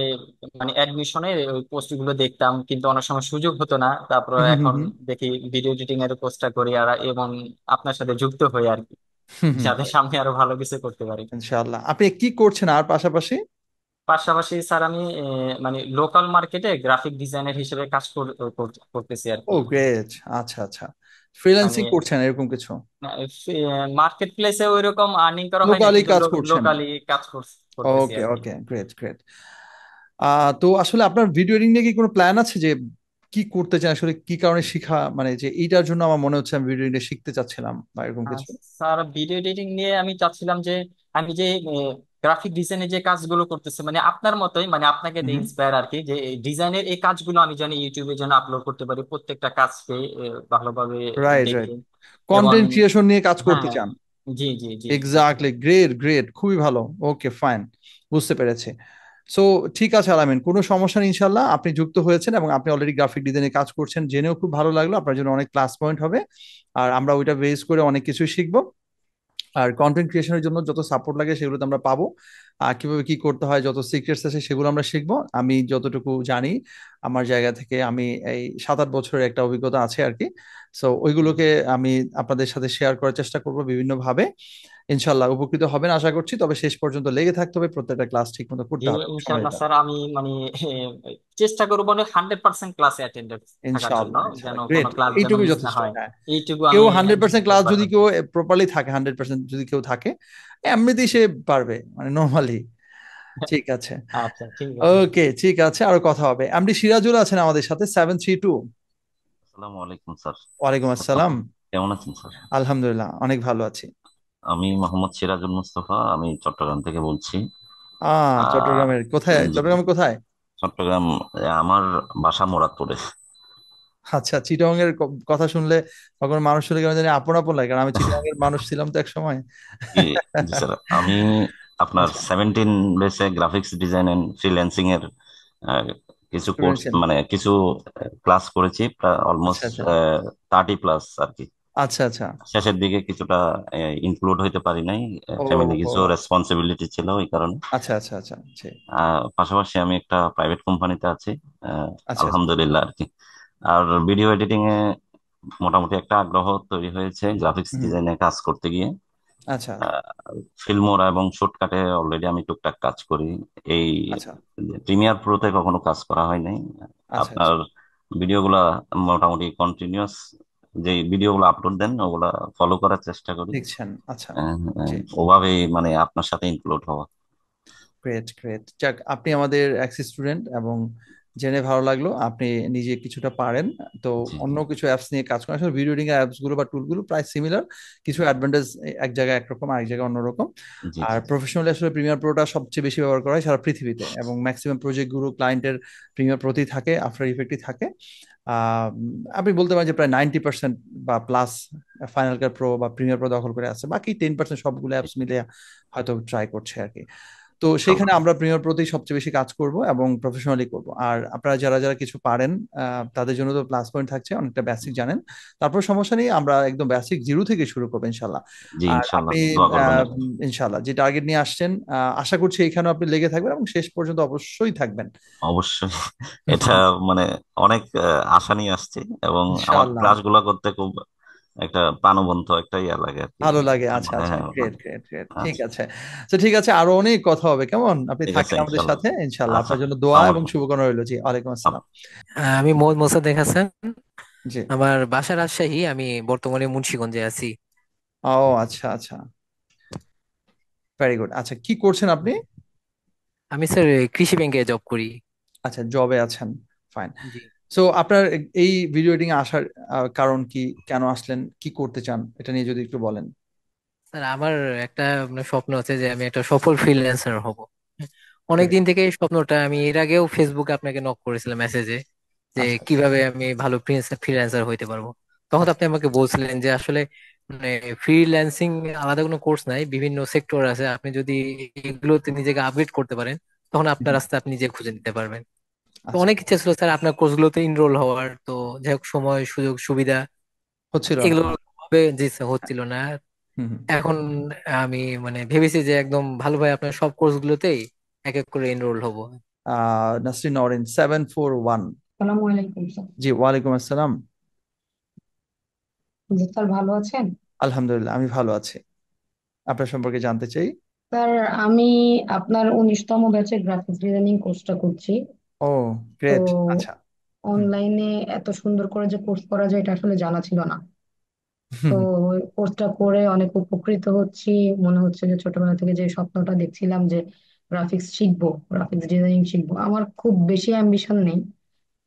মানে অ্যাডমিশনের ওই পোস্ট গুলো দেখতাম, কিন্তু অনেক সময় সুযোগ হতো না। তারপর হুম হুম এখন হুম দেখি ভিডিও এডিটিং এর কোর্সটা করি, আর এবং আপনার সাথে যুক্ত হই আর কি, হুম হুম। যাতে সামনে আরো ভালো কিছু করতে পারি। ইনশাআল্লাহ। আপনি কি করছেন আর পাশাপাশি? পাশাপাশি স্যার আমি মানে লোকাল মার্কেটে গ্রাফিক ডিজাইনার হিসেবে কাজ করতেছি আর ও কি। গ্রেট, আচ্ছা আচ্ছা, ফ্রিল্যান্সিং মানে করছেন এরকম কিছু? মার্কেট প্লেসে ওইরকম আর্নিং করা হয় না, লোকালি কিন্তু কাজ করছেন? লোকালি কাজ করতেছি ওকে আর কি। ওকে, গ্রেট গ্রেট। তো আসলে আপনার ভিডিও এডিটিং নিয়ে কি কোনো প্ল্যান আছে যে কি করতে চান আসলে, কি কারণে শিখা, মানে যে এইটার জন্য আমার মনে হচ্ছে আমি ভিডিও এডিটিং শিখতে চাচ্ছিলাম বা এরকম আর কিছু? স্যার ভিডিও এডিটিং নিয়ে আমি চাচ্ছিলাম যে আমি যে গ্রাফিক ডিজাইনের যে কাজগুলো করতেছি, মানে আপনার মতোই, মানে আপনাকে দিয়ে হুম। ইন্সপায়ার আর কি, যে ডিজাইনের এই কাজগুলো আমি যেন ইউটিউবে যেন আপলোড করতে পারি, প্রত্যেকটা কাজকে ভালোভাবে রাইট দেখে। রাইট, এবং কন্টেন্ট ক্রিয়েশন নিয়ে কাজ করতে হ্যাঁ, চান? জি জি জি। এক্স্যাক্টলি, গ্রেট গ্রেট, খুবই ভালো। ওকে ফাইন, বুঝতে পেরেছি। সো ঠিক আছে আলামিন, কোনো সমস্যা নেই, ইনশাল্লাহ আপনি যুক্ত হয়েছেন এবং আপনি অলরেডি গ্রাফিক ডিজাইনে কাজ করছেন জেনেও খুব ভালো লাগলো। আপনার জন্য অনেক প্লাস পয়েন্ট হবে, আর আমরা ওইটা বেস করে অনেক কিছু শিখবো। আর কন্টেন্ট ক্রিয়েশনের জন্য যত সাপোর্ট লাগে সেগুলো তো আমরা পাবো। আর কিভাবে কি করতে হয়, যত সিক্রেটস আছে সেগুলো আমরা শিখবো। আমি যতটুকু জানি আমার জায়গা থেকে, আমি এই 7-8 বছরের একটা অভিজ্ঞতা আছে আর কি। সো ওইগুলোকে আমি আপনাদের সাথে শেয়ার করার চেষ্টা করব বিভিন্ন ভাবে। ইনশাল্লাহ উপকৃত হবেন আশা করছি, তবে শেষ পর্যন্ত লেগে থাকতে হবে, প্রত্যেকটা ক্লাস ঠিক মতো জি করতে হবে ইনশাল্লাহ সময়টা। স্যার, আমি মানে চেষ্টা করবো মানে 100% ক্লাসে অ্যাটেন্ডেন্স থাকার জন্য, ইনশাআল্লাহ যেন ইনশাআল্লাহ, কোনো গ্রেট। ক্লাস যেন এইটুকুই মিস না যথেষ্ট, হয়। হ্যাঁ। এইটুকু কেউ আমি 100% ক্লাস চেষ্টা যদি করবো। কেউ প্রপারলি থাকে, 100% যদি কেউ থাকে, এমনিতেই সে পারবে, মানে নর্মালি। ঠিক আছে। আচ্ছা ঠিক আছে। ওকে ঠিক আছে, আরো কথা হবে। এমডি সিরাজুল আছেন আমাদের সাথে, 732। আসসালামু আলাইকুম স্যার। ওয়ালাইকুম আসসালাম। কেমন আছেন স্যার? আলহামদুলিল্লাহ, অনেক ভালো আছি। আমি মোহাম্মদ সিরাজুল মুস্তফা, আমি চট্টগ্রাম থেকে বলছি। আহ চট্টগ্রামের কোথায়, জি, চট্টগ্রামে কোথায়? চট্টগ্রাম। আমার বাসা মুরাদপুরে। আচ্ছা, চিটাগং এর কথা শুনলে তখন মানুষ শুনলে কেন জানি আপন আপন লাগে, কারণ আমি চিটাগং এর মানুষ ছিলাম তো এক সময়। জি জি স্যার, আমি আপনার আচ্ছা, 17 বেসে গ্রাফিক্স ডিজাইন এন্ড ফ্রিল্যান্সিং এর আহ, কিছু কোর্স, শুনেছেন? মানে কিছু ক্লাস করেছি, আচ্ছা অলমোস্ট আচ্ছা 30+ আর কি। আচ্ছা আচ্ছা। শেষের দিকে কিছুটা ইনক্লুড হইতে পারি নাই, ও ফ্যামিলি ও, কিছু রেসপন্সিবিলিটি ছিল ওই কারণে। আচ্ছা আচ্ছা আচ্ছা, জি। পাশাপাশি আমি একটা প্রাইভেট কোম্পানিতে আছি, আচ্ছা আচ্ছা। আলহামদুলিল্লাহ আর কি। আর ভিডিও এডিটিং এ মোটামুটি একটা আগ্রহ তৈরি হয়েছে গ্রাফিক্স হুম, ডিজাইনে কাজ করতে গিয়ে। আচ্ছা ফিল্মোরা এবং শুটকাটে অলরেডি আমি টুকটাক কাজ করি। এই আচ্ছা প্রিমিয়ার প্রোতে কখনো কাজ করা হয় নাই। আচ্ছা আপনার আচ্ছা। ভিডিওগুলা মোটামুটি কন্টিনিউয়াস, যে ভিডিওগুলো আপলোড দেন ওগুলা ফলো করার চেষ্টা করি। দেখছেন, আচ্ছা। জি, ওভাবেই মানে আপনার সাথে ইনক্লুড হওয়া। Great great. যাক, আপনি আমাদের এক্স স্টুডেন্ট এবং জেনে ভালো লাগলো আপনি নিজে কিছুটা পারেন। তো জি জি অন্য কিছু অ্যাপস নিয়ে কাজ করেন, আসলে ভিডিও এডিটিং অ্যাপস গুলো বা টুল গুলো প্রায় সিমিলার, কিছু অ্যাডভান্টেজ এক জায়গায় একরকম, আরেক জায়গায় অন্যরকম। জি আর জি প্রফেশনালি আসলে প্রিমিয়ার প্রোটা সবচেয়ে বেশি ব্যবহার করা হয় সারা পৃথিবীতে, এবং ম্যাক্সিমাম প্রজেক্ট গুলো ক্লায়েন্টের প্রিমিয়ার প্রোতেই থাকে, আফটার ইফেক্টই থাকে। আহ আপনি বলতে পারেন যে প্রায় 90% বা প্লাস ফাইনাল কাট প্রো বা প্রিমিয়ার প্রো দখল করে আছে, বাকি 10% সবগুলো জি, অ্যাপস মিলে হয়তো ট্রাই করছে আর কি। তো সেইখানে ইনশাল্লাহ। আমরা প্রিমিয়ার প্রতি সবচেয়ে বেশি কাজ করব এবং প্রফেশনালি করব। আর আপনারা যারা যারা কিছু পারেন তাদের জন্য তো প্লাস পয়েন্ট থাকছে, অনেকটা বেসিক জানেন, তারপর সমস্যা নেই, আমরা একদম বেসিক জিরো থেকে শুরু করবো ইনশাল্লাহ। জি আর ইনশাল্লাহ, আপনি দোয়া করবেন আহ, আর কি। ইনশাল্লাহ যে টার্গেট নিয়ে আসছেন, আশা করছি এখানেও আপনি লেগে থাকবেন এবং শেষ পর্যন্ত অবশ্যই থাকবেন। অবশ্যই। এটা মানে অনেক আশা নিয়ে আসছি, এবং আমার ইনশাল্লাহ, ক্লাসগুলো করতে খুব একটা প্রাণবন্ত একটা ইয়া লাগে আর কি। ভালো লাগে। আচ্ছা মানে আচ্ছা, হ্যাঁ, গ্রেট গ্রেট গ্রেট, ঠিক আচ্ছা, আছে। তো ঠিক আছে, আরো অনেক কথা হবে, কেমন? আপনি ঠিক আছে থাকেন আমাদের ইনশাল্লাহ। সাথে ইনশাল্লাহ। আচ্ছা, আপনার জন্য দোয়া আসসালামু এবং আলাইকুম। শুভকামনা রইলো। জি, ওয়ালাইকুম আসসালাম। আমি মোহাম্মদ মোসাদ্দেক হাসান। জি। আমার বাসা রাজশাহী, আমি বর্তমানে মুন্সিগঞ্জে আছি। ও আচ্ছা আচ্ছা, ভেরি গুড। আচ্ছা, কি করছেন আপনি? আমি স্যার কৃষি ব্যাংকে জব করি। আচ্ছা, জবে আছেন, ফাইন। জি সো আপনার এই ভিডিও এডিটিং আসার কারণ কি, কেন আসলেন, কি করতে চান, এটা নিয়ে যদি একটু বলেন। স্যার, আমার একটা স্বপ্ন আছে যে আমি একটা সফল ফ্রিল্যান্সার হব। অনেক Great. দিন থেকে এই স্বপ্নটা, আমি এর আগেও ফেসবুকে আপনাকে নক করেছিলাম মেসেজে, যে আচ্ছা আচ্ছা কিভাবে আমি ভালো ফ্রিল্যান্সার হইতে পারবো। তখন তো আচ্ছা। আপনি আমাকে বলছিলেন যে আসলে মানে ফ্রিল্যান্সিং আলাদা কোনো কোর্স নাই, বিভিন্ন সেক্টর আছে, আপনি যদি এগুলোতে নিজেকে আপগ্রেড করতে পারেন তখন আপনার হুম, রাস্তা আপনি নিজে খুঁজে নিতে পারবেন। তো আচ্ছা, অনেক ইচ্ছা ছিল স্যার আপনার কোর্সগুলোতে ইনরোল হওয়ার, তো যাই হোক সময় সুযোগ সুবিধা হচ্ছিল না। এগুলো হবে যে হচ্ছিল না। হুম হুম। এখন আমি ভেবেছি যে একদম ভালোভাবে আপনার সব কোর্সগুলোতেই এক এক করে এনরোল হব। নাসরিন নরিন 741। আসসালামু আলাইকুম স্যার। জি, ওয়ালাইকুম আসসালাম। জি স্যার, ভালো আছেন? আলহামদুলিল্লাহ, আমি ভালো আছি। আপনার সম্পর্কে জানতে চাই। স্যার, আমি আপনার 19তম ব্যাচের গ্রাফিক্স ডিজাইনিং কোর্সটা করছি। ও, তো গ্রেট। আচ্ছা। হুম। অনলাইনে এত সুন্দর করে যে কোর্স করা যায় এটা আসলে জানা ছিল না। তো কোর্সটা করে অনেক উপকৃত হচ্ছি। মনে হচ্ছে যে ছোটবেলা থেকে যে স্বপ্নটা দেখছিলাম যে গ্রাফিক্স শিখবো, গ্রাফিক্স ডিজাইনিং শিখবো, আমার খুব বেশি অ্যাম্বিশন নেই।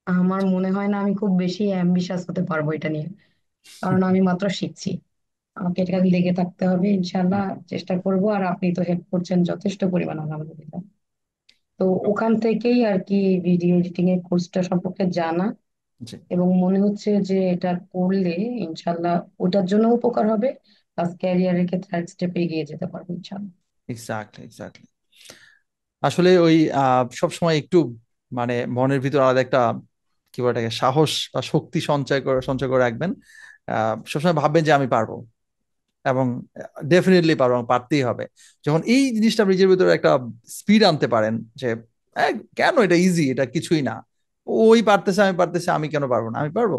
আমার মনে হয় না আমি খুব বেশি অ্যাম্বিশাস হতে পারবো এটা নিয়ে, কারণ আমি মাত্র শিখছি। আমাকে এটা লেগে থাকতে হবে, ইনশাল্লাহ চেষ্টা করব। আর আপনি তো হেল্প করছেন যথেষ্ট পরিমাণ, আলহামদুলিল্লাহ। তো ওখান থেকেই আর কি ভিডিও এডিটিং এর কোর্সটা সম্পর্কে জানা, জি, এবং মনে হচ্ছে যে এটা করলে ইনশাল্লাহ ওটার জন্য উপকার হবে, প্লাস ক্যারিয়ারের ক্ষেত্রে আরেক স্টেপে এগিয়ে যেতে পারবো ইনশাল্লাহ। Exactly exactly. আসলে ওই সব সময় একটু মানে মনের ভিতর আলাদা একটা কি বলে এটাকে সাহস বা শক্তি সঞ্চয় করে রাখবেন। সবসময় ভাববেন যে আমি পারবো, এবং ডেফিনেটলি পারবো, এবং পারতেই হবে। যখন এই জিনিসটা আপনি নিজের ভিতরে একটা স্পিড আনতে পারেন যে কেন এটা ইজি, এটা কিছুই না, ওই পারতেছে আমি পারতেছে, আমি কেন পারবো না, আমি পারবো।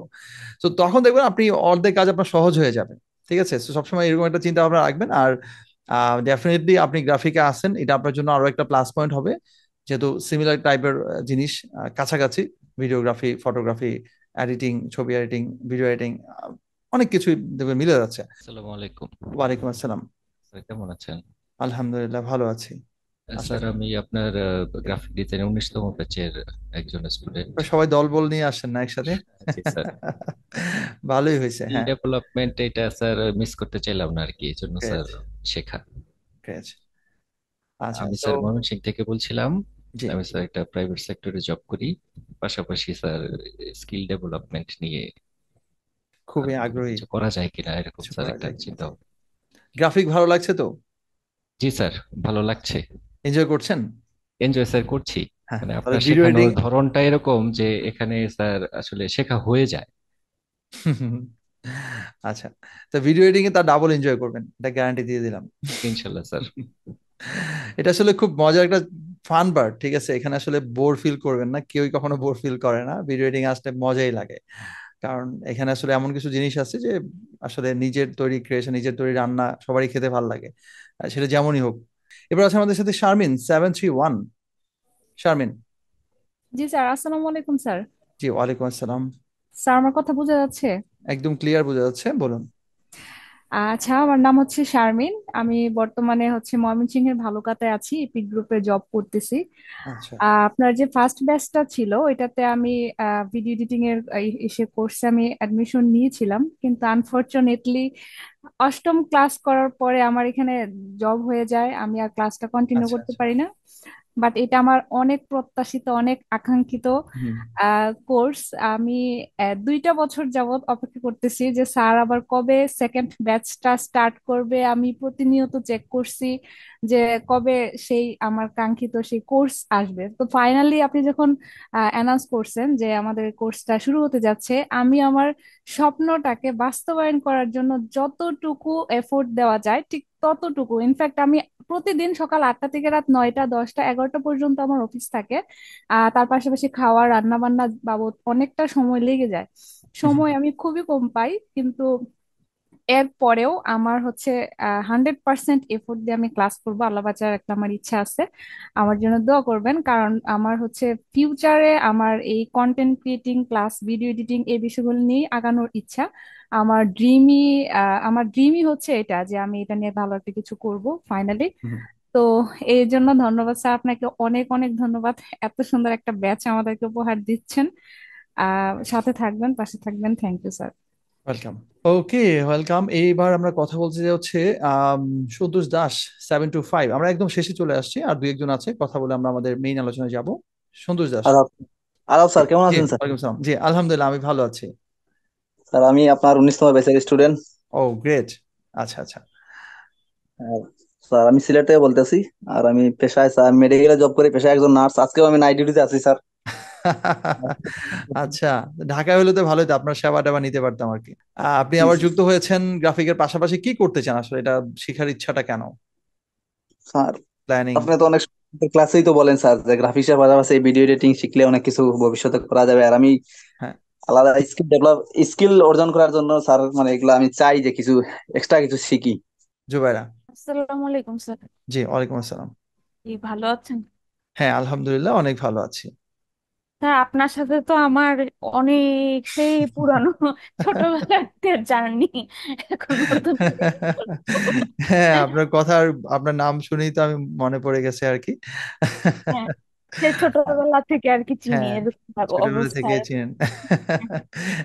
তো তখন দেখবেন আপনি অর্ধেক কাজ আপনার সহজ হয়ে যাবে। ঠিক আছে, তো সবসময় এরকম একটা চিন্তা ভাবনা রাখবেন। আর ডেফিনেটলি আপনি গ্রাফিকে আসেন, এটা আপনার জন্য আরো একটা প্লাস পয়েন্ট হবে, যেহেতু সিমিলার টাইপের জিনিস, কাছাকাছি ভিডিওগ্রাফি, ফটোগ্রাফি, এডিটিং, ছবি এডিটিং, ভিডিও এডিটিং, অনেক কিছুই দেখবেন মিলে যাচ্ছে। আসসালামু আলাইকুম। ওয়ালাইকুম আসসালাম। স্যার কেমন আছেন? আলহামদুলিল্লাহ ভালো আছি। আশা স্যার করি আমি আপনার গ্রাফিক ডিজাইনের 19তম ব্যাচের একজন স্টুডেন্ট। সবাই দল বল নিয়ে আসেন না একসাথে। জি স্যার। ভালোই হয়েছে, স্কিল হ্যাঁ। ডেভেলপমেন্ট এটা স্যার মিস করতে চাইলাম না আর কি, এই জন্য গ্রেট স্যার শেখা। গ্রেট। আচ্ছা আমি তো স্যার ময়মনসিংহ থেকে বলছিলাম। জি, আমি স্যার একটা প্রাইভেট সেক্টরে জব করি, পাশাপাশি স্যার স্কিল ডেভেলপমেন্ট নিয়ে খুবই আগ্রহী। কিছু করা যায় কিনা এরকম কিছু স্যার করা একটা যায় কিনা, চিন্তা। গ্রাফিক ভালো লাগছে তো? জি স্যার, ভালো লাগছে। এনজয় করছেন? এনজয় স্যার করছি। হ্যাঁ, মানে তাহলে আপনার ভিডিও এডিটিং। শেখানোর ধরনটা এরকম যে এখানে স্যার আসলে শেখা হয়ে যায়। আচ্ছা, তো ভিডিও এডিটিং এ তার ডাবল এনজয় করবেন, এটা গ্যারান্টি দিয়ে দিলাম। ইনশাল্লাহ স্যার। এটা আসলে খুব মজার একটা ফান পার্ট। ঠিক আছে, এখানে আসলে বোর ফিল করবেন না, কেউই কখনো বোর ফিল করে না, ভিডিও এডিটিং আসলে মজাই লাগে। কারণ এখানে আসলে এমন কিছু জিনিস আছে যে আসলে নিজের তৈরি ক্রিয়েশন, নিজের তৈরি রান্না সবারই খেতে ভালো লাগে, সেটা যেমনই হোক। এবার আছে আমাদের সাথে শারমিন 731। শারমিন। জি স্যার, আসসালামু আলাইকুম স্যার। জি, ওয়ালাইকুম আসসালাম। স্যার আমার কথা বোঝা যাচ্ছে? একদম ক্লিয়ার বোঝা যাচ্ছে, বলুন। আচ্ছা, আমার নাম হচ্ছে শারমিন। আমি বর্তমানে হচ্ছে ময়মনসিংহের ভালুকাতে আছি, ইপিক গ্রুপে জব করতেছি। আচ্ছা আপনার যে ফার্স্ট ব্যাচটা ছিল এটাতে আমি ভিডিও এডিটিং এর এসে কোর্সে আমি অ্যাডমিশন নিয়েছিলাম, কিন্তু আনফরচুনেটলি অষ্টম ক্লাস করার পরে আমার এখানে জব হয়ে যায়, আমি আর ক্লাসটা কন্টিনিউ আচ্ছা করতে আচ্ছা। পারি না। বাট এটা আমার অনেক প্রত্যাশিত, অনেক আকাঙ্ক্ষিত হুম। কোর্স। আমি 2টা বছর যাবত অপেক্ষা করতেছি যে স্যার আবার কবে সেকেন্ড ব্যাচটা স্টার্ট করবে। আমি প্রতিনিয়ত চেক করছি যে কবে সেই আমার কাঙ্ক্ষিত সেই কোর্স আসবে। তো ফাইনালি আপনি যখন অ্যানাউন্স করছেন যে আমাদের কোর্সটা শুরু হতে যাচ্ছে, আমি আমার স্বপ্নটাকে বাস্তবায়ন করার জন্য যতটুকু এফোর্ট দেওয়া যায় ঠিক ততটুকু, ইনফ্যাক্ট আমি প্রতিদিন সকাল 8টা থেকে রাত 9টা 10টা 11টা পর্যন্ত আমার অফিস থাকে। তার পাশাপাশি খাওয়া রান্না বান্না বাবদ অনেকটা সময় লেগে যায়, সময় আমি খুবই কম পাই। কিন্তু এর পরেও আমার হচ্ছে 100% এফোর্ট দিয়ে আমি ক্লাস করবো, আল্লাহ বাঁচার একটা আমার ইচ্ছা আছে। আমার জন্য দোয়া করবেন, কারণ আমার হচ্ছে ফিউচারে আমার এই content creating plus video editing এই বিষয়গুলো নিয়ে আগানোর ইচ্ছা। আমার ড্রিমই আমার ড্রিমই হচ্ছে এটা যে আমি এটা নিয়ে ভালো একটা কিছু করব ফাইনালি। হুম। তো এই জন্য ধন্যবাদ স্যার, আপনাকে অনেক অনেক ধন্যবাদ। এত সুন্দর একটা ব্যাচ আমাদেরকে উপহার দিচ্ছেন। সাথে থাকবেন, পাশে থাকবেন। Thank you sir. Welcome. Okay, welcome. এইবার আমরা কথা বলতে যে হচ্ছে আম, সন্তোষ দাস 725। আমরা একদম শেষে চলে আসছি, আর দুই একজন আছে, কথা বলে আমরা আমাদের মেইন আলোচনায় যাব। সন্তোষ দাস। আরব আরব জি স্যার কেমন জি, আছেন স্যার? ওয়ালাইকুম সালাম। জি আলহামদুলিল্লাহ, আমি ভালো আছি। স্যার আমি আপনার 19তম ব্যাচের স্টুডেন্ট। ও গ্রেট। আচ্ছা আচ্ছা। স্যার আমি সিলেট থেকে বলতেছি। আর আমি পেশায় স্যার মেডিকেলে জব করি, পেশায় একজন নার্স। আজকেও আমি নাইট ডিউটিতে আছি স্যার। আচ্ছা, ঢাকায় হলে তো ভালোই, তো আপনার সেবা টেবা নিতে পারতাম আর কি। আপনি আবার যুক্ত হয়েছেন গ্রাফিকের পাশাপাশি, কি করতে চান আসলে, এটা শেখার ইচ্ছাটা কেন, স্যার প্ল্যানিং? আপনি তো অনেক ক্লাসেই তো বলেন স্যার যে গ্রাফিক্সের পাশাপাশি ভিডিও এডিটিং শিখলে অনেক কিছু ভবিষ্যতে করা যাবে। আর আমি হ্যাঁ। আলাদা স্কিল অর্জন করার জন্য স্যার মানে এগুলো আমি চাই যে কিছু এক্সট্রা কিছু শিখি। জুবাইরা। আসসালামু আলাইকুম স্যার। জি ওয়ালাইকুম আসসালাম। কি ভালো আছেন? হ্যাঁ আলহামদুলিল্লাহ, অনেক ভালো আছি। হ্যাঁ, আপনার সাথে তো আমার অনেক সেই পুরানো ছোটবেলার জার্নি, এখন নতুন করে কি বলবো। হ্যাঁ, আপনার কথা আর আপনার নাম শুনেই তো আমি মনে পড়ে গেছে আর কি। হ্যাঁ, সেই ছোটবেলা থেকে আর কি চিনি, হ্যাঁ, এরকম ছোটবেলা থেকে অবস্থায়। চিনেন।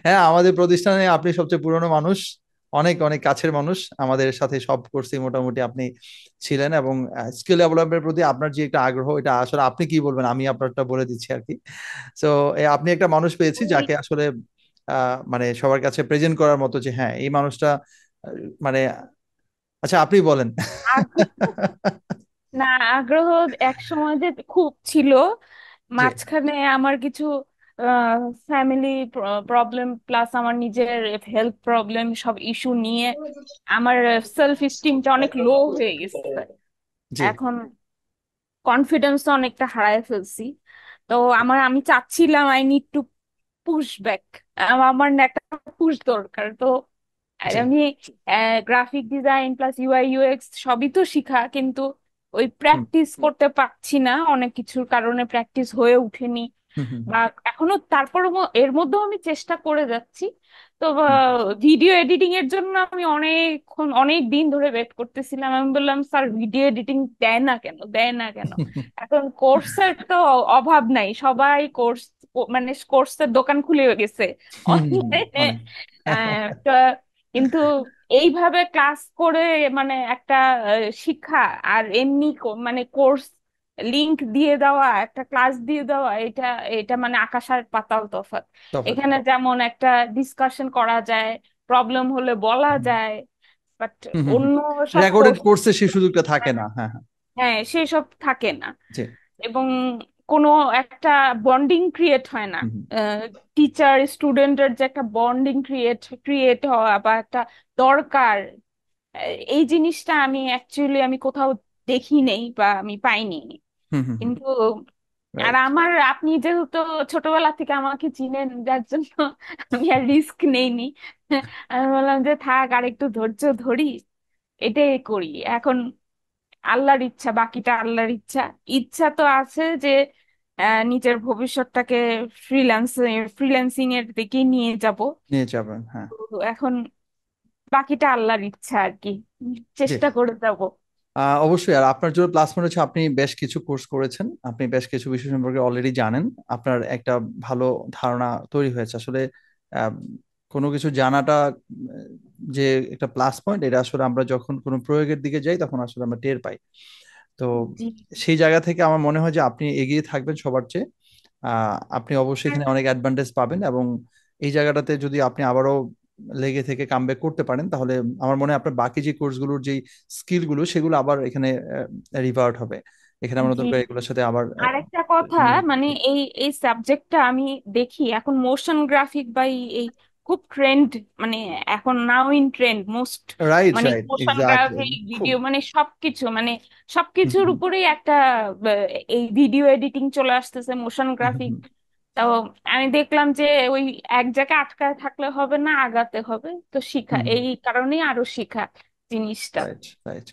হ্যাঁ, আমাদের প্রতিষ্ঠানে আপনি সবচেয়ে পুরনো মানুষ, অনেক অনেক কাছের মানুষ। আমাদের সাথে সব কোর্সে মোটামুটি আপনি ছিলেন, এবং স্কিল ডেভেলপমেন্টের প্রতি আপনার যে একটা আগ্রহ, এটা আসলে আপনি কি বলবেন, আমি আপনারটা বলে দিচ্ছি আর কি। তো আপনি একটা মানুষ পেয়েছি যাকে আসলে মানে সবার কাছে প্রেজেন্ট করার মতো, যে হ্যাঁ এই মানুষটা আহ, মানে আচ্ছা আপনি বলেন। না, আগ্রহ এক সময় যে খুব ছিল, জি। মাঝখানে আমার কিছু ফ্যামিলি প্রবলেম প্লাস আমার নিজের হেলথ প্রবলেম সব ইস্যু নিয়ে আমার সেলফ স্টিমটা অনেক লো হয়ে গেছে। জি। এখন কনফিডেন্স অনেকটা হারায় ফেলছি। তো আমি চাচ্ছিলাম I need to push back, আমার না একটা পুশ দরকার। তো আর জি। আমি graphic design plus UI UX সবই তো শিখা, কিন্তু ওই হুম প্র্যাকটিস করতে পারছি না, অনেক কিছুর কারণে প্র্যাকটিস হয়ে ওঠেনি। হুম হুম বা এখনো তারপর এর মধ্যেও আমি চেষ্টা করে যাচ্ছি। তো হুম ভিডিও এডিটিং এর জন্য আমি অনেক দিন ধরে ওয়েট করতেছিলাম। আমি বললাম, স্যার ভিডিও এডিটিং দেয় না কেন, দেয় না কেন? এখন কোর্সের তো অভাব নাই, সবাই কোর্স, মানে কোর্সের দোকান খুলে গেছে হুম হুম হুম, অনলাইনে। অনেক। তো কিন্তু এইভাবে ক্লাস করে মানে একটা শিক্ষা, আর এমনি মানে কোর্স লিংক দিয়ে দেওয়া, একটা ক্লাস দিয়ে দেওয়া, এটা এটা মানে আকাশ আর পাতাল তফাৎ। তফাৎ। এখানে যেমন একটা ডিসকাশন করা যায়, প্রবলেম হলে বলা যায়, বাট হুম হুম হুম অন্য সব রেকর্ডেড কোর্স, কোর্সে সেই সুযোগটা থাকে না। হ্যাঁ হ্যাঁ। হ্যাঁ সেসব থাকে না। জি। এবং কোনো একটা বন্ডিং ক্রিয়েট হয় না, হুম হুম টিচার স্টুডেন্টের যে একটা বন্ডিং ক্রিয়েট হওয়া বা একটা দরকার, এই জিনিসটা আমি কোথাও দেখি নেই বা আমি পাইনি। হুম হুম হুম কিন্তু আর রাইট। আপনি যেহেতু ছোটবেলা থেকে আমাকে চিনেন, যার জন্য আমি আর রিস্ক নেইনি। আমি বললাম যে থাক, আর একটু ধৈর্য ধরি, এটাই করি এখন। আল্লাহর ইচ্ছা, বাকিটা আল্লাহর ইচ্ছা। ইচ্ছা তো আছে যে নিজের ভবিষ্যৎটাকে ফ্রিল্যান্সিং এর দিকে নিয়ে যাব। নিয়ে যাবেন, হ্যাঁ। তো এখন বাকিটা আল্লাহর ইচ্ছা আর কি, জি। চেষ্টা করে যাব। অবশ্যই। আর আপনার জন্য প্লাস পয়েন্ট হচ্ছে আপনি বেশ কিছু কোর্স করেছেন, আপনি বেশ কিছু বিষয় সম্পর্কে অলরেডি জানেন, আপনার একটা ভালো ধারণা তৈরি হয়েছে আসলে। আহ, কোনো কিছু জানাটা যে একটা প্লাস পয়েন্ট, এটা আসলে আমরা যখন কোনো প্রয়োগের দিকে যাই তখন আসলে আমরা টের পাই। তো জি। সেই জায়গা থেকে আমার মনে হয় যে আপনি এগিয়ে থাকবেন সবার চেয়ে। আপনি অবশ্যই এখানে অনেক অ্যাডভান্টেজ পাবেন, এবং এই জায়গাটাতে যদি আপনি আবারও লেগে থেকে কামব্যাক করতে পারেন, তাহলে আমার মনে হয় আপনার বাকি যে কোর্সগুলোর যে স্কিলগুলো সেগুলো আবার এখানে রিভার্ট হবে। এখানে আমরা নতুন জি, করে এগুলোর সাথে আবার আরেকটা কথা, মানে এই এই সাবজেক্টটা আমি দেখি এখন মোশন গ্রাফিক বা এই খুব ট্রেন্ড, মানে এখন নাও ইন ট্রেন্ড মোস্ট, রাইট মানে রাইট মোশন এক্স্যাক্টলি। গ্রাফিক খুব। ভিডিও মানে সবকিছু, মানে হুম সবকিছুর হুম উপরেই একটা এই ভিডিও এডিটিং চলে আসতেছে, মোশন হুম গ্রাফিক। হুম তো আমি দেখলাম যে ওই এক জায়গায় আটকায় থাকলে হবে না, আগাতে হবে। তো শিখা, হুম এই কারণেই আরো শিখা জিনিসটা। Right right.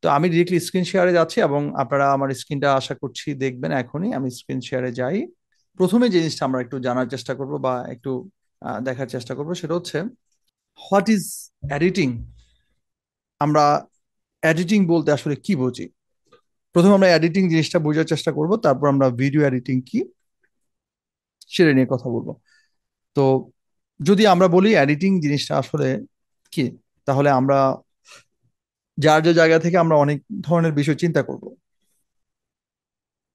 তো আমি ডিরেক্টলি স্ক্রিন শেয়ারে যাচ্ছি, এবং আপনারা আমার স্ক্রিনটা আশা করছি দেখবেন এখনই। আমি স্ক্রিন শেয়ারে যাই। প্রথমে যে জিনিসটা আমরা একটু জানার চেষ্টা করব বা একটু দেখার চেষ্টা করব, সেটা হচ্ছে হোয়াট ইজ এডিটিং। আমরা এডিটিং বলতে আসলে কি বুঝি? প্রথমে আমরা এডিটিং জিনিসটা বোঝার চেষ্টা করব, তারপর আমরা ভিডিও এডিটিং কি সেটা নিয়ে কথা বলবো। তো যদি আমরা বলি এডিটিং জিনিসটা আসলে কি, তাহলে আমরা যার যে জায়গা থেকে আমরা অনেক ধরনের বিষয় চিন্তা করব।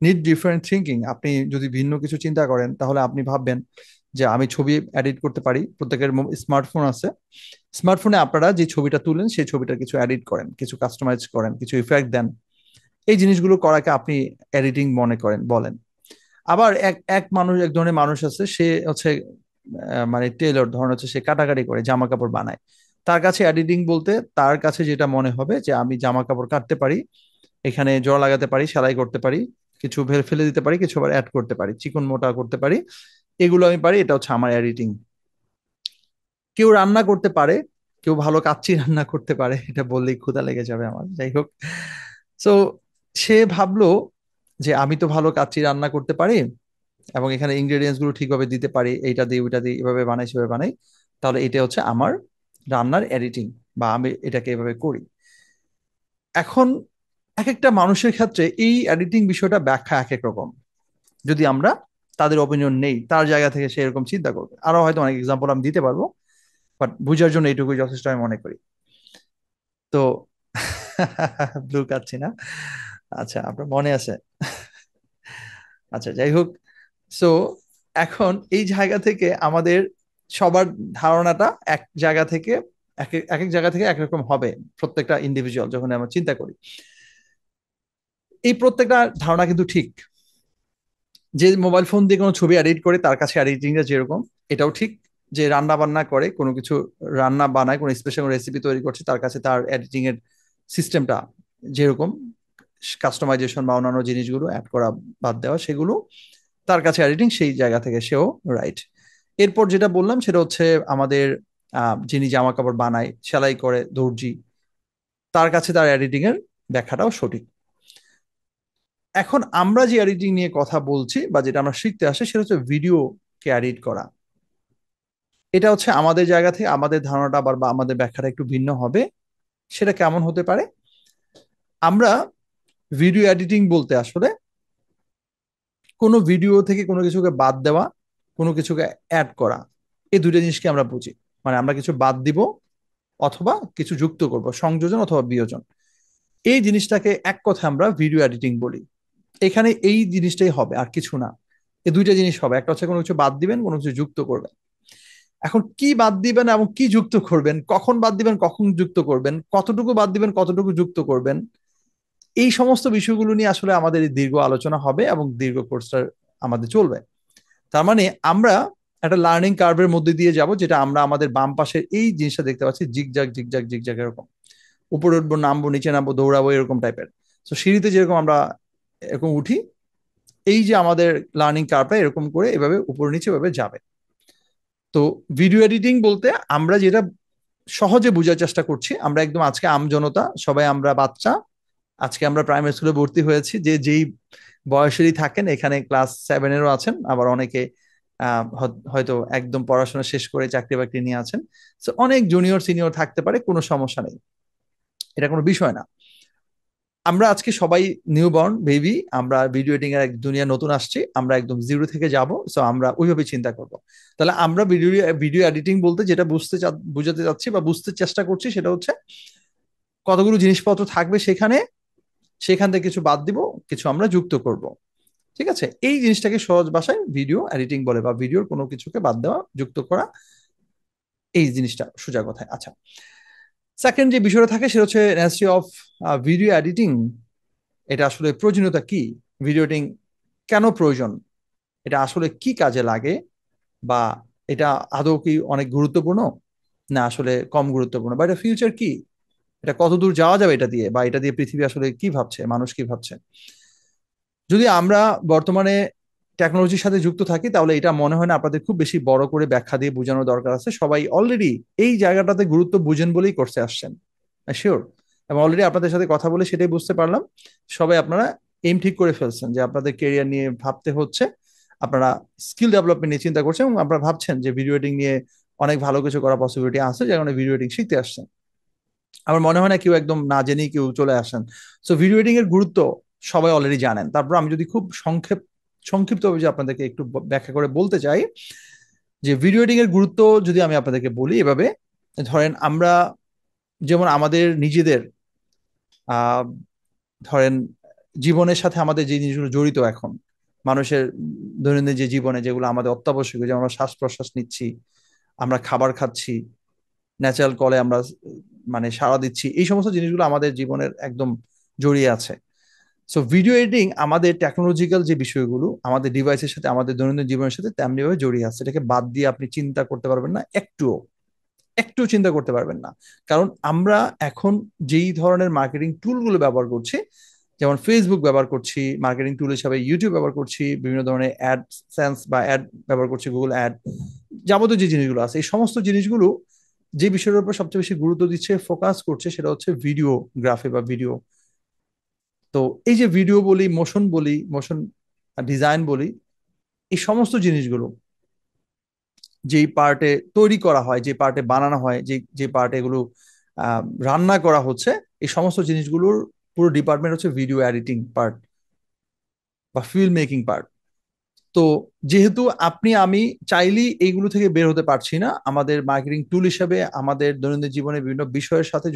Need different thinking. আপনি যদি ভিন্ন কিছু চিন্তা করেন, তাহলে আপনি ভাববেন যে আমি ছবি এডিট করতে পারি। প্রত্যেকের স্মার্টফোন আছে, স্মার্টফোনে আপনারা যে ছবিটা তুলেন সেই ছবিটা কিছু এডিট করেন, কিছু কাস্টমাইজ করেন, কিছু ইফেক্ট দেন। এই জিনিসগুলো করাকে আপনি এডিটিং মনে করেন, বলেন। আবার এক এক মানুষ, এক ধরনের মানুষ আছে, সে হচ্ছে মানে টেলর, ধরন হচ্ছে সে কাটাকাটি করে, জামা কাপড় বানায়। তার কাছে এডিটিং বলতে তার কাছে যেটা মনে হবে যে আমি জামা কাপড় কাটতে পারি, এখানে জোড়া লাগাতে পারি, সেলাই করতে পারি, কিছু ফেলে দিতে পারি, কিছু আবার অ্যাড করতে পারি, চিকন মোটা করতে পারি, এগুলো আমি পারি, এটা হচ্ছে আমার এডিটিং। কেউ রান্না করতে পারে, কেউ ভালো কাচ্চি রান্না করতে পারে, এটা বললেই ক্ষুধা লেগে যাবে আমার, যাই হোক। সো সে ভাবলো যে আমি তো ভালো কাচ্চি রান্না করতে পারি, এবং এখানে ইনগ্রেডিয়েন্টস গুলো ঠিকভাবে দিতে পারি, এইটা দিই ওইটা দিই, এভাবে বানাই সেভাবে বানাই, তাহলে এটা হচ্ছে আমার রান্নার এডিটিং, বা আমি এটাকে এভাবে করি। এখন এক একটা মানুষের ক্ষেত্রে এই এডিটিং বিষয়টা ব্যাখ্যা এক এক রকম। যদি আমরা তাদের অপিনিয়ন নেই, তার জায়গা থেকে সে এরকম চিন্তা করবে। আরো হয়তো অনেক এক্সাম্পল আমি দিতে পারবো, বাট বুঝার জন্য এইটুকুই যথেষ্ট আমি মনে করি। তো ব্লু কাটছি না, আচ্ছা আপনার মনে আছে। আচ্ছা যাই হোক, সো এখন এই জায়গা থেকে আমাদের সবার ধারণাটা এক জায়গা থেকে এক এক এক জায়গা থেকে একরকম হবে, প্রত্যেকটা ইন্ডিভিজুয়াল যখন আমরা চিন্তা করি। এই প্রত্যেকটা ধারণা কিন্তু ঠিক। যে মোবাইল ফোন দিয়ে কোনো ছবি এডিট করে তার কাছে এডিটিংটা যেরকম, এটাও ঠিক। যে রান্না বান্না করে কোনো কিছু রান্না বানায়, কোনো স্পেশাল রেসিপি তৈরি করছে, তার কাছে তার এডিটিং এর সিস্টেমটা যেরকম, কাস্টমাইজেশন বা অন্যান্য জিনিসগুলো অ্যাড করা বাদ দেওয়া, সেগুলো তার কাছে এডিটিং, সেই জায়গা থেকে সেও রাইট। এরপর যেটা বললাম সেটা হচ্ছে আমাদের যিনি জামা কাপড় বানায়, সেলাই করে, দর্জি, তার কাছে তার এডিটিং এর ব্যাখ্যাটাও সঠিক। এখন আমরা যে এডিটিং নিয়ে কথা বলছি বা যেটা আমরা শিখতে আসে, সেটা হচ্ছে ভিডিওকে এডিট করা। এটা হচ্ছে আমাদের জায়গা থেকে আমাদের ধারণাটা বা আমাদের ব্যাখ্যাটা একটু ভিন্ন হবে। সেটা কেমন হতে পারে? আমরা ভিডিও এডিটিং বলতে আসলে কোনো ভিডিও থেকে কোনো কিছুকে বাদ দেওয়া, কোনো কিছুকে অ্যাড করা, এই দুইটা জিনিসকে আমরা বুঝি। মানে আমরা কিছু বাদ দিব অথবা কিছু যুক্ত করব, সংযোজন অথবা বিয়োজন। এই জিনিসটাকে এক কথায় আমরা ভিডিও এডিটিং বলি। এখানে এই জিনিসটাই হবে, আর কিছু না। এই দুইটা জিনিস হবে, একটা হচ্ছে কোনো কিছু বাদ দিবেন, কোনো কিছু যুক্ত করবেন। এখন কি বাদ দিবেন এবং কি যুক্ত করবেন, কখন বাদ দিবেন কখন যুক্ত করবেন, কতটুকু বাদ দিবেন কতটুকু যুক্ত করবেন, এই সমস্ত বিষয়গুলো নিয়ে আসলে আমাদের এই দীর্ঘ আলোচনা হবে এবং দীর্ঘ কোর্সটা আমাদের চলবে। তার মানে আমরা একটা লার্নিং কার্ভের মধ্যে দিয়ে যাব, যেটা আমরা আমাদের বাম পাশের এই জিনিসটা দেখতে পাচ্ছি, জিগজাগ জিগজাগ জিগজাগ এরকম, উপরে উঠবো, নামবো, নিচে নামবো, দৌড়াবো, এরকম টাইপের। তো সিঁড়িতে যেরকম আমরা এরকম উঠি, এই যে আমাদের লার্নিং কার্ভটা এরকম করে এভাবে উপর নিচে এভাবে যাবে। তো ভিডিও এডিটিং বলতে আমরা যেটা সহজে বোঝার চেষ্টা করছি, আমরা একদম আজকে আমজনতা সবাই, আমরা বাচ্চা, আজকে আমরা প্রাইমারি স্কুলে ভর্তি হয়েছি, যে যেই বয়সেরই থাকেন, এখানে ক্লাস 7-এরও আছেন, আবার অনেকে হয়তো একদম পড়াশোনা শেষ করে চাকরি বাকরি নিয়ে আছেন। তো অনেক জুনিয়র সিনিয়র থাকতে পারে, কোনো সমস্যা নেই, এটা কোনো বিষয় না। আমরা আজকে সবাই নিউবর্ন বেবি, আমরা ভিডিও এডিটিং এর এক দুনিয়া নতুন আসছি, আমরা একদম জিরো থেকে যাব। সো আমরা ওইভাবে চিন্তা করব। তাহলে আমরা ভিডিও এডিটিং বলতে যেটা বুঝাতে চাচ্ছি বা বুঝতে চেষ্টা করছি, সেটা হচ্ছে কতগুলো জিনিসপত্র থাকবে সেখানে, সেখান থেকে কিছু বাদ দিব, কিছু আমরা যুক্ত করব। ঠিক আছে, এই জিনিসটাকে সহজ ভাষায় ভিডিও এডিটিং বলে, বা ভিডিওর কোনো কিছুকে বাদ দেওয়া, যুক্ত করা, এই জিনিসটা সোজা কথায়। আচ্ছা, সেকেন্ড যে বিষয়টা থাকে সেটা হচ্ছে নেসেসিটি অফ ভিডিও এডিটিং। এটা আসলে প্রয়োজনীয়তা কি, ভিডিও এডিটিং কেন প্রয়োজন, এটা আসলে কি কাজে লাগে, বা এটা আদৌ কি অনেক গুরুত্বপূর্ণ, না আসলে কম গুরুত্বপূর্ণ, বা এটা ফিউচার কি, এটা কত দূর যাওয়া যাবে এটা দিয়ে, বা এটা দিয়ে পৃথিবী আসলে কি ভাবছে, মানুষ কি ভাবছে। যদি আমরা বর্তমানে টেকনোলজির সাথে যুক্ত থাকি, তাহলে এটা মনে হয় না আপনাদের খুব বেশি বড় করে ব্যাখ্যা দিয়ে বোঝানোর দরকার আছে। সবাই অলরেডি এই জায়গাটাতে গুরুত্ব বুঝেন বলেই করতে আসছেন, শিওর। এবং অলরেডি আপনাদের সাথে কথা বলে সেটাই বুঝতে পারলাম, সবাই আপনারা এম ঠিক করে ফেলছেন যে আপনাদের কেরিয়ার নিয়ে ভাবতে হচ্ছে, আপনারা স্কিল ডেভেলপমেন্ট নিয়ে চিন্তা করছেন, এবং আপনারা ভাবছেন যে ভিডিও এডিটিং নিয়ে অনেক ভালো কিছু করার পসিবিলিটি আছে, যে কারণে ভিডিও এডিটিং শিখতে আসছেন। আমার মনে হয় না কেউ একদম না জেনেই কেউ চলে আসেন। সো ভিডিও এডিটিং এর গুরুত্ব সবাই অলরেডি জানেন। তারপর আমি যদি খুব সংক্ষিপ্তভাবে যে আপনাদেরকে একটু ব্যাখ্যা করে বলতে চাই, যে ভিডিও এডিটিং এর গুরুত্ব যদি আমি আপনাদেরকে বলি এভাবে, ধরেন আমরা যেমন আমাদের নিজেদের আহ ধরেন জীবনের সাথে আমাদের যে জিনিসগুলো জড়িত এখন, মানুষের দৈনন্দিন যে জীবনে যেগুলো আমাদের অত্যাবশ্যকীয়, যেমন আমরা শ্বাস প্রশ্বাস নিচ্ছি, আমরা খাবার খাচ্ছি, ন্যাচারাল কলে আমরা মানে সাড়া দিচ্ছি, এই সমস্ত জিনিসগুলো আমাদের জীবনের একদম জড়িয়ে আছে। সো ভিডিও এডিটিং আমাদের টেকনোলজিক্যাল যে বিষয়গুলো আমাদের ডিভাইসের সাথে, আমাদের দৈনন্দিন জীবনের সাথে তেমনিভাবে জড়িয়ে আছে। এটাকে বাদ দিয়ে আপনি চিন্তা করতে পারবেন না, একটু চিন্তা করতে পারবেন না। কারণ আমরা এখন যেই ধরনের মার্কেটিং টুলগুলো ব্যবহার করছি, যেমন ফেসবুক ব্যবহার করছি মার্কেটিং টুল হিসাবে, ইউটিউব ব্যবহার করছি, বিভিন্ন ধরনের অ্যাড সেন্স বা অ্যাড ব্যবহার করছি, গুগল অ্যাড, যাবতীয় যে জিনিসগুলো আছে, এই সমস্ত জিনিসগুলো যে বিষয়ের উপর সবচেয়ে বেশি গুরুত্ব দিচ্ছে, ফোকাস করছে, সেটা হচ্ছে ভিডিওগ্রাফি বা ভিডিও। তো এই যে ভিডিও বলি, মোশন বলি, মোশন ডিজাইন বলি, এই সমস্ত জিনিসগুলো যেই পার্টে তৈরি করা হয়, যে পার্টে বানানো হয়, যে যে পার্টে এগুলো রান্না করা হচ্ছে, এই সমস্ত জিনিসগুলোর পুরো ডিপার্টমেন্ট হচ্ছে ভিডিও এডিটিং পার্ট বা ফিল্ম মেকিং পার্ট। তো যেহেতু আপনি আমি চাইলেই এইগুলো থেকে বের হতে পারছি না, আমাদের মার্কেটিং টুল হিসেবে আমাদের দৈনন্দিন জীবনে বিভিন্ন বিষয়ের সাথে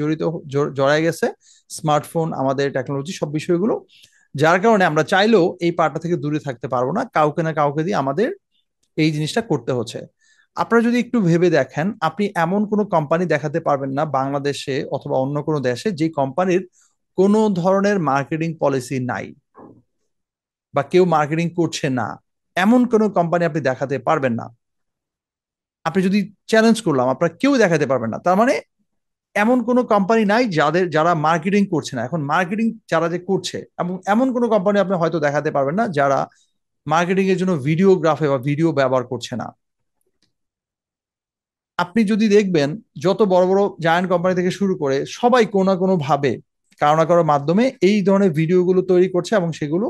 জড়ায় গেছে স্মার্টফোন, আমাদের টেকনোলজি, সব বিষয়গুলো, যার কারণে আমরা চাইলেও এই পার্টটা থেকে দূরে থাকতে পারবো না, কাউকে না কাউকে দিয়ে আমাদের এই জিনিসটা করতে হচ্ছে। আপনারা যদি একটু ভেবে দেখেন, আপনি এমন কোনো কোম্পানি দেখাতে পারবেন না বাংলাদেশে অথবা অন্য কোনো দেশে যে কোম্পানির কোনো ধরনের মার্কেটিং পলিসি নাই বা কেউ মার্কেটিং করছে না, এমন কোনো কোম্পানি আপনি দেখাতে পারবেন না। আপনি যদি চ্যালেঞ্জ করলাম, আপনারা কেউ দেখাতে পারবেন না। তার মানে এমন কোনো কোম্পানি নাই যারা মার্কেটিং করছে না। এখন মার্কেটিং যারা যে করছে, এবং এমন কোনো কোম্পানি আপনি হয়তো দেখাতে পারবেন না যারা মার্কেটিং এর জন্য ভিডিওগ্রাফি বা ভিডিও ব্যবহার করছে না। আপনি যদি দেখবেন যত বড় বড় জায়ান্ট কোম্পানি থেকে শুরু করে সবাই কোনো না কোনো ভাবে, কারো না কারোর মাধ্যমে এই ধরনের ভিডিওগুলো তৈরি করছে এবং সেগুলো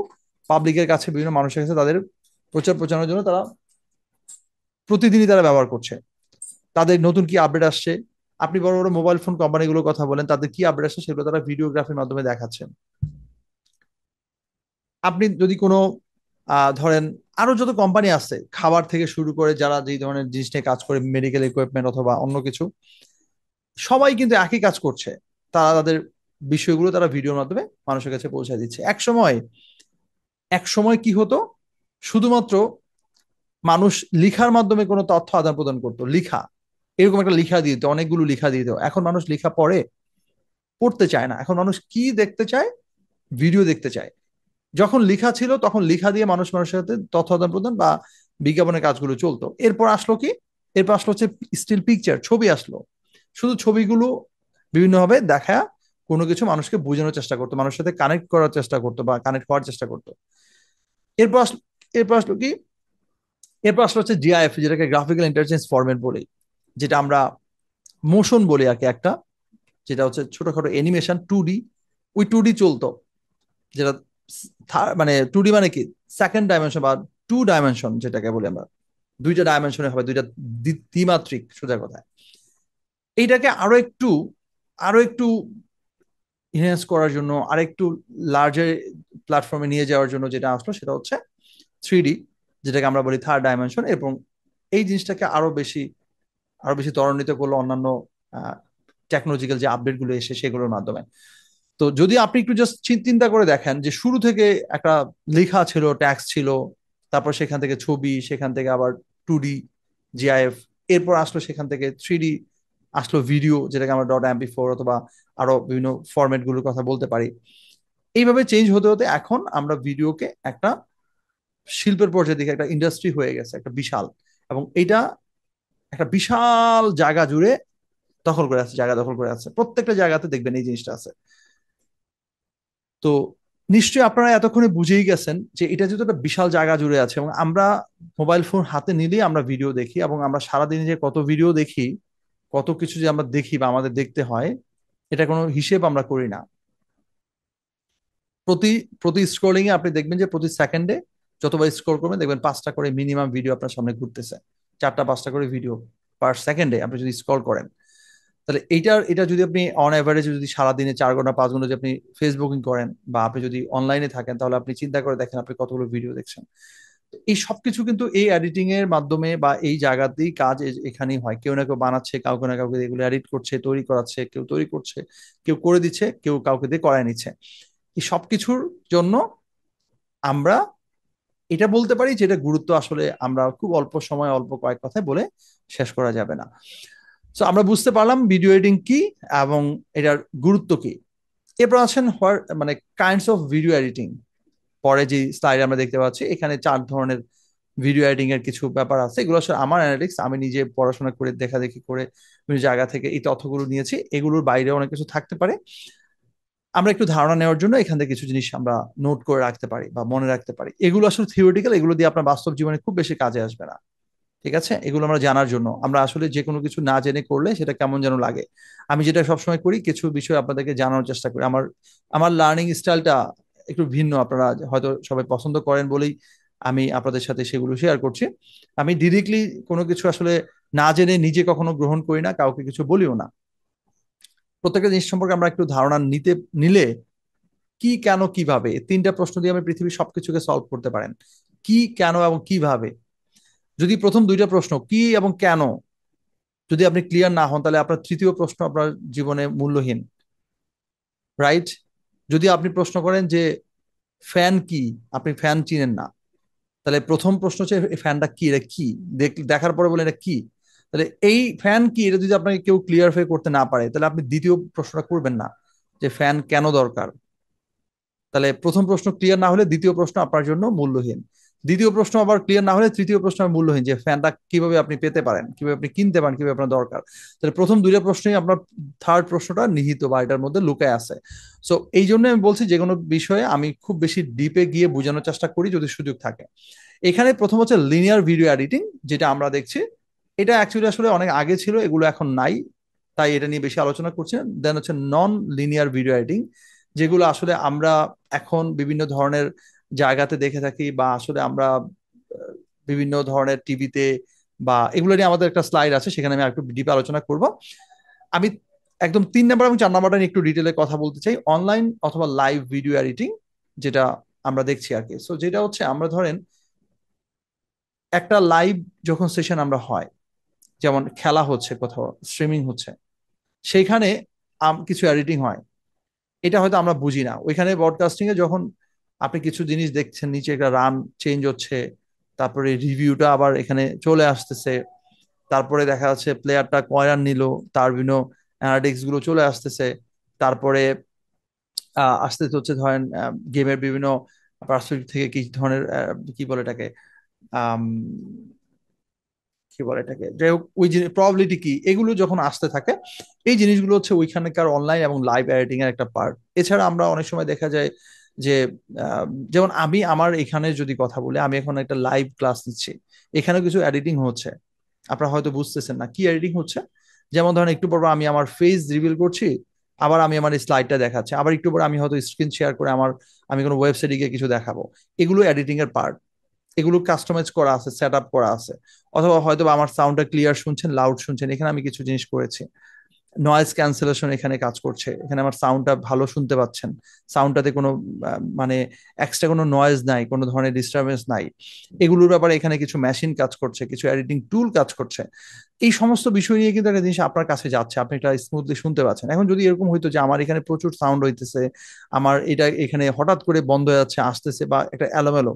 পাবলিকের কাছে, বিভিন্ন মানুষের কাছে তাদের প্রচার প্রচারের জন্য তারা প্রতিদিনই তারা ব্যবহার করছে। তাদের নতুন কি আপডেট আসছে, আপনি বড় বড় মোবাইল ফোন কোম্পানিগুলোর কথা বলেন, তাদের কি আপডেট আসছে সেগুলো তারা ভিডিওগ্রাফির মাধ্যমে দেখাচ্ছেন। আপনি যদি কোনো ধরেন আরো যত কোম্পানি আছে খাবার থেকে শুরু করে যারা যেই ধরনের জিনিস নিয়ে কাজ করে, মেডিকেল ইকুইপমেন্ট অথবা অন্য কিছু, সবাই কিন্তু একই কাজ করছে। তারা তাদের বিষয়গুলো তারা ভিডিওর মাধ্যমে মানুষের কাছে পৌঁছে দিচ্ছে। এক সময় কি হতো, শুধুমাত্র মানুষ লিখার মাধ্যমে কোনো তথ্য আদান প্রদান করতো, এরকম একটা লিখা দিয়ে দিত, অনেকগুলো লিখা দিয়ে দিত। এখন মানুষ লিখা পড়তে চায় না, এখন মানুষ কি দেখতে চায়, ভিডিও দেখতে চায়। যখন লিখা ছিল তখন লিখা দিয়ে মানুষের সাথে তথ্য আদান প্রদান বা বিজ্ঞাপনের কাজগুলো চলতো। এরপর আসলো কি, এরপর আসলো হচ্ছে স্টিল পিকচার, ছবি আসলো। শুধু ছবিগুলো বিভিন্নভাবে দেখা কোনো কিছু মানুষকে বোঝানোর চেষ্টা করতো, মানুষের সাথে কানেক্ট করার চেষ্টা করতো বা কানেক্ট হওয়ার চেষ্টা করতো। এরপর আসলো এরপর আসলো কি, এরপর আসলো হচ্ছে জিআইএফ, যেটাকে গ্রাফিক্যাল ইন্টারচেঞ্জ ফরম্যাট বলি, যেটা আমরা মোশন বলি আর কি, একটা যেটা হচ্ছে ছোটখাটো অ্যানিমেশন 2D। ওই 2D চলতো, যেটা মানে 2D মানে কি, সেকেন্ড ডাইমেনশন বা 2 ডাইমেনশন যেটাকে বলি আমরা, দুইটা ডাইমেনশনে হবে, দুইটা দ্বিমাত্রিক সোজা কথা। এইটাকে আরো একটু ইনহ্যান্স করার জন্য, আরেকটু লার্জার প্ল্যাটফর্মে নিয়ে যাওয়ার জন্য যেটা আসলো সেটা হচ্ছে 3D, যেটাকে আমরা বলি থার্ড ডাইমেনশন। এবং এই জিনিসটাকে আরো বেশি ত্বরান্বিত করলো অন্যান্য টেকনোলজিক্যাল যে আপডেট গুলো এসে সেগুলোর মাধ্যমে। তো যদি আপনি একটু জাস্ট চিন্তা করে দেখেন যে শুরু থেকে একটা লেখা ছিল, ট্যাক্স ছিল, তারপর সেখান থেকে ছবি, সেখান থেকে আবার 2D জিআইএফ, এরপর আসলো সেখান থেকে 3D, আসলো ভিডিও যেটাকে আমরা .mp4 অথবা আরো বিভিন্ন ফরম্যাট গুলোর কথা বলতে পারি। এইভাবে চেঞ্জ হতে হতে এখন আমরা ভিডিওকে একটা শিল্পের পর্যায়ে দিকে, একটা ইন্ডাস্ট্রি হয়ে গেছে, একটা বিশাল, এবং এটা একটা বিশাল জায়গা জুড়ে জায়গা দখল করে আছে। প্রত্যেকটা জায়গাতে দেখবেন এই জিনিসটা আছে। তো নিশ্চয়ই আপনারা এতক্ষণে বুঝেই গেছেন যে এটা যেহেতু একটা বিশাল জায়গা জুড়ে আছে, এবং আমরা মোবাইল ফোন হাতে নিলেই আমরা ভিডিও দেখি, এবং আমরা সারাদিনে যে কত ভিডিও দেখি, কত কিছু যে আমরা দেখি বা আমাদের দেখতে হয়, এটা কোনো হিসেব আমরা করি না। প্রতি প্রতি স্ক্রলিং এ আপনি দেখবেন যে প্রতি সেকেন্ডে যতবার স্ক্রল করবেন দেখবেন 5টা করে মিনিমাম ভিডিও আপনার সামনে ঘুরতেছে, 4টা 5টা করে ভিডিও পার সেকেন্ডে আপনি যদি স্ক্রল করেন। তাহলে এটা যদি আপনি অন অ্যাভারেজ যদি সারাদিনে 4 ঘন্টা 5 ঘন্টা যদি আপনি ফেসবুকিং করেন বা আপনি যদি অনলাইনে থাকেন, তাহলে আপনি চিন্তা করে দেখেন আপনি কতগুলো ভিডিও দেখছেন। এই সবকিছু কিন্তু এই এডিটিং এর মাধ্যমে বা এই জায়গাতেই কাজ এখানেই হয়। কেউ না কেউ বানাচ্ছে, কাউকে না কাউকে এগুলো এডিট করছে, তৈরি করাচ্ছে, কেউ তৈরি করছে, কেউ করে দিচ্ছে, কেউ কাউকে দিয়ে করায় নিচ্ছে। এই সবকিছুর জন্য আমরা এটা বলতে পারি যে এটা গুরুত্ব আসলে আমরা খুব অল্প সময় অল্প কয়েক কথায় বলে শেষ করা যাবে না। সো আমরা বুঝতে পারলাম ভিডিও এডিটিং কি এবং এটার গুরুত্ব কি। এরপর আছেন মানে কাইন্ডস অফ ভিডিও এডিটিং। পরে যে স্লাইড আমরা দেখতে পাচ্ছি এখানে 4 ধরনের ভিডিও এডিটিং এর কিছু ব্যাপার আছে। এগুলো আসলে আমার অ্যানালিটিক্স, আমি নিজে পড়াশোনা করে দেখাদেখি করে বিভিন্ন জায়গা থেকে এই তথ্যগুলো নিয়েছি। এগুলোর বাইরে অনেক কিছু থাকতে পারে, আমরা একটু ধারণা নেওয়ার জন্য এখান থেকে কিছু জিনিস আমরা নোট করে রাখতে পারি বা মনে রাখতে পারি। এগুলো আসলে থিওরিটিক্যাল, এগুলো দিয়ে আপনার বাস্তব জীবনে খুব বেশি কাজে আসবে না। ঠিক আছে, এগুলো আমরা জানার জন্য, আমরা আসলে যে কোনো কিছু না জেনে করলে সেটা কেমন যেন লাগে। আমি যেটা সবসময় করি, কিছু বিষয় আপনাদেরকে জানানোর চেষ্টা করি। আমার লার্নিং স্টাইলটা একটু ভিন্ন, আপনারা হয়তো সবাই পছন্দ করেন বলেই আমি আপনাদের সাথে সেগুলো শেয়ার করছি। আমি ডিরেক্টলি কোনো কিছু আসলে না জেনে নিজে কখনো গ্রহণ করি না, কাউকে কিছু বলিও না। প্রত্যেকটা জিনিস সম্পর্কে আমরা একটু ধারণা নিলে কি কেন কিভাবে এই তিনটা প্রশ্ন দিয়ে আমি পৃথিবীর সবকিছুকে সলভ করতে পারেন। কি কেন এবং কিভাবে, যদি প্রথম দুইটা প্রশ্ন কি এবং কেন যদি আপনি ক্লিয়ার না হন, তাহলে আপনার তৃতীয় প্রশ্ন আপনার জীবনে মূল্যহীন, রাইট? যদি আপনি প্রশ্ন করেন যে ফ্যান কি, আপনি ফ্যান চিনেন না, তাহলে প্রথম প্রশ্ন হচ্ছে এই ফ্যানটা কি, এটা কি, দেখার পরে বলে এটা কি। তাহলে এই ফ্যান কি এটা যদি আপনাকে কেউ ক্লিয়ারফাই করতে না পারে, তাহলে আপনি দ্বিতীয় প্রশ্নটা করবেন না যে ফ্যান কেন দরকার। তাহলে প্রথম প্রশ্ন ক্লিয়ার না হলে দ্বিতীয় প্রশ্ন আপনার জন্য মূল্যহীন, দ্বিতীয় প্রশ্ন আবার ক্লিয়ার না হলে তৃতীয় প্রশ্ন মূল্যহীন, যে ফ্যানটা কিভাবে আপনি পেতে পারেন, কিভাবে আপনি কিনতে পারেন, কিভাবে আপনার দরকার। তাহলে প্রথম দুইটা প্রশ্নই আপনার থার্ড প্রশ্নটা নিহিত বা এটার মধ্যে লুকায় আছে। সো এই জন্য আমি বলছি যে কোনো বিষয়ে আমি খুব বেশি ডিপে গিয়ে বোঝানোর চেষ্টা করি যদি সুযোগ থাকে। এখানে প্রথম হচ্ছে লিনিয়ার ভিডিও এডিটিং, যেটা আমরা দেখছি এটা অ্যাকচুয়ালি আসলে অনেক আগে ছিল, এগুলো এখন নাই, তাই এটা নিয়ে বেশি আলোচনা করছি। দেন হচ্ছে নন লিনিয়ার ভিডিও এডিটিং, যেগুলো আসলে আমরা এখন বিভিন্ন ধরনের জায়গাতে দেখে থাকি, বা আসলে আমরা বিভিন্ন ধরনের টিভিতে, বা এগুলো নিয়ে আমাদের একটা স্লাইড আছে, সেখানে আমি একটু ডিপে আলোচনা করব। আমি একদম 3 নাম্বার এবং 4 নাম্বারটা নিয়ে একটু ডিটেলে কথা বলতে চাই, অনলাইন অথবা লাইভ ভিডিও এডিটিং, যেটা আমরা দেখছি আর কি। সো যেটা হচ্ছে আমরা ধরেন একটা লাইভ যখন সেশন আমরা হয়, যেমন খেলা হচ্ছে কোথাও, স্ট্রিমিং হচ্ছে, সেইখানে কিছু এডিটিং হয়, এটা হয়তো আমরা বুঝি না। ওইখানে ব্রডকাস্টিং এ যখন আপনি কিছু জিনিস দেখছেন, নিচে একটা রান চেঞ্জ হচ্ছে, তারপরে রিভিউটা আবার এখানে চলে আসতেছে, তারপরে দেখা যাচ্ছে প্লেয়ারটা কয় রান নিল, তার বিভিন্ন অ্যানালিটিক্স গুলো চলে আসতেছে, তারপরে আসতে হচ্ছে ধরেন গেমের বিভিন্ন পার্সপেক্টিভ থেকে কি ধরনের কি বলে এটাকে, আম, কি বলে এটাকে, যাই হোক ওই প্রবাবিলিটি কি, এগুলো যখন আসতে থাকে, এই জিনিসগুলো হচ্ছে ওইখানকার অনলাইন এবং লাইভ এডিটিং এর একটা পার্ট। এছাড়া আমরা অনেক সময় দেখা যায় যে যেমন আমি আমার এখানে যদি কথা বলি, আমি এখন একটা লাইভ ক্লাস নিচ্ছি, এখানে কিছু এডিটিং হচ্ছে, আপনারা হয়তো বুঝতেছেন না কি এডিটিং হচ্ছে। যেমন ধরেন একটু পর আমি আমার ফেস রিভিল করছি, আবার আমি আমার স্লাইডটা দেখাচ্ছি, আবার একটু পর আমি হয়তো স্ক্রিন শেয়ার করে আমি কোনো ওয়েবসাইটে গিয়ে কিছু দেখাবো, এগুলো এডিটিং এর পার্ট। এগুলো কাস্টমাইজ করা আছে, সেট আপ করা আছে। অথবা হয়তো আমার সাউন্ডটা ক্লিয়ার শুনছেন, লাউড শুনছেন, এখানে আমি কিছু জিনিস করেছি। নয়েজ ক্যান্সেলেশন এখানে কাজ করছে, এখানে আমার সাউন্ডটা ভালো শুনতে পাচ্ছেন, সাউন্ডটাতে কোনো মানে এক্সট্রা কোনো নয়েজ নাই, কোনো ধরনের ডিস্টারবেন্স নাই। এগুলোর ব্যাপারে এখানে কিছু মেশিন কাজ করছে, কিছু এডিটিং টুল কাজ করছে। এই সমস্ত বিষয় নিয়ে কিন্তু একটা জিনিস আপনার কাছে যাচ্ছে, আপনি এটা স্মুথলি শুনতে পাচ্ছেন। এখন যদি এরকম হইতো যে আমার এখানে প্রচুর সাউন্ড হইতেছে, আমার এটা এখানে হঠাৎ করে বন্ধ হয়ে যাচ্ছে, আসতেছে, বা একটা এলোমেলো,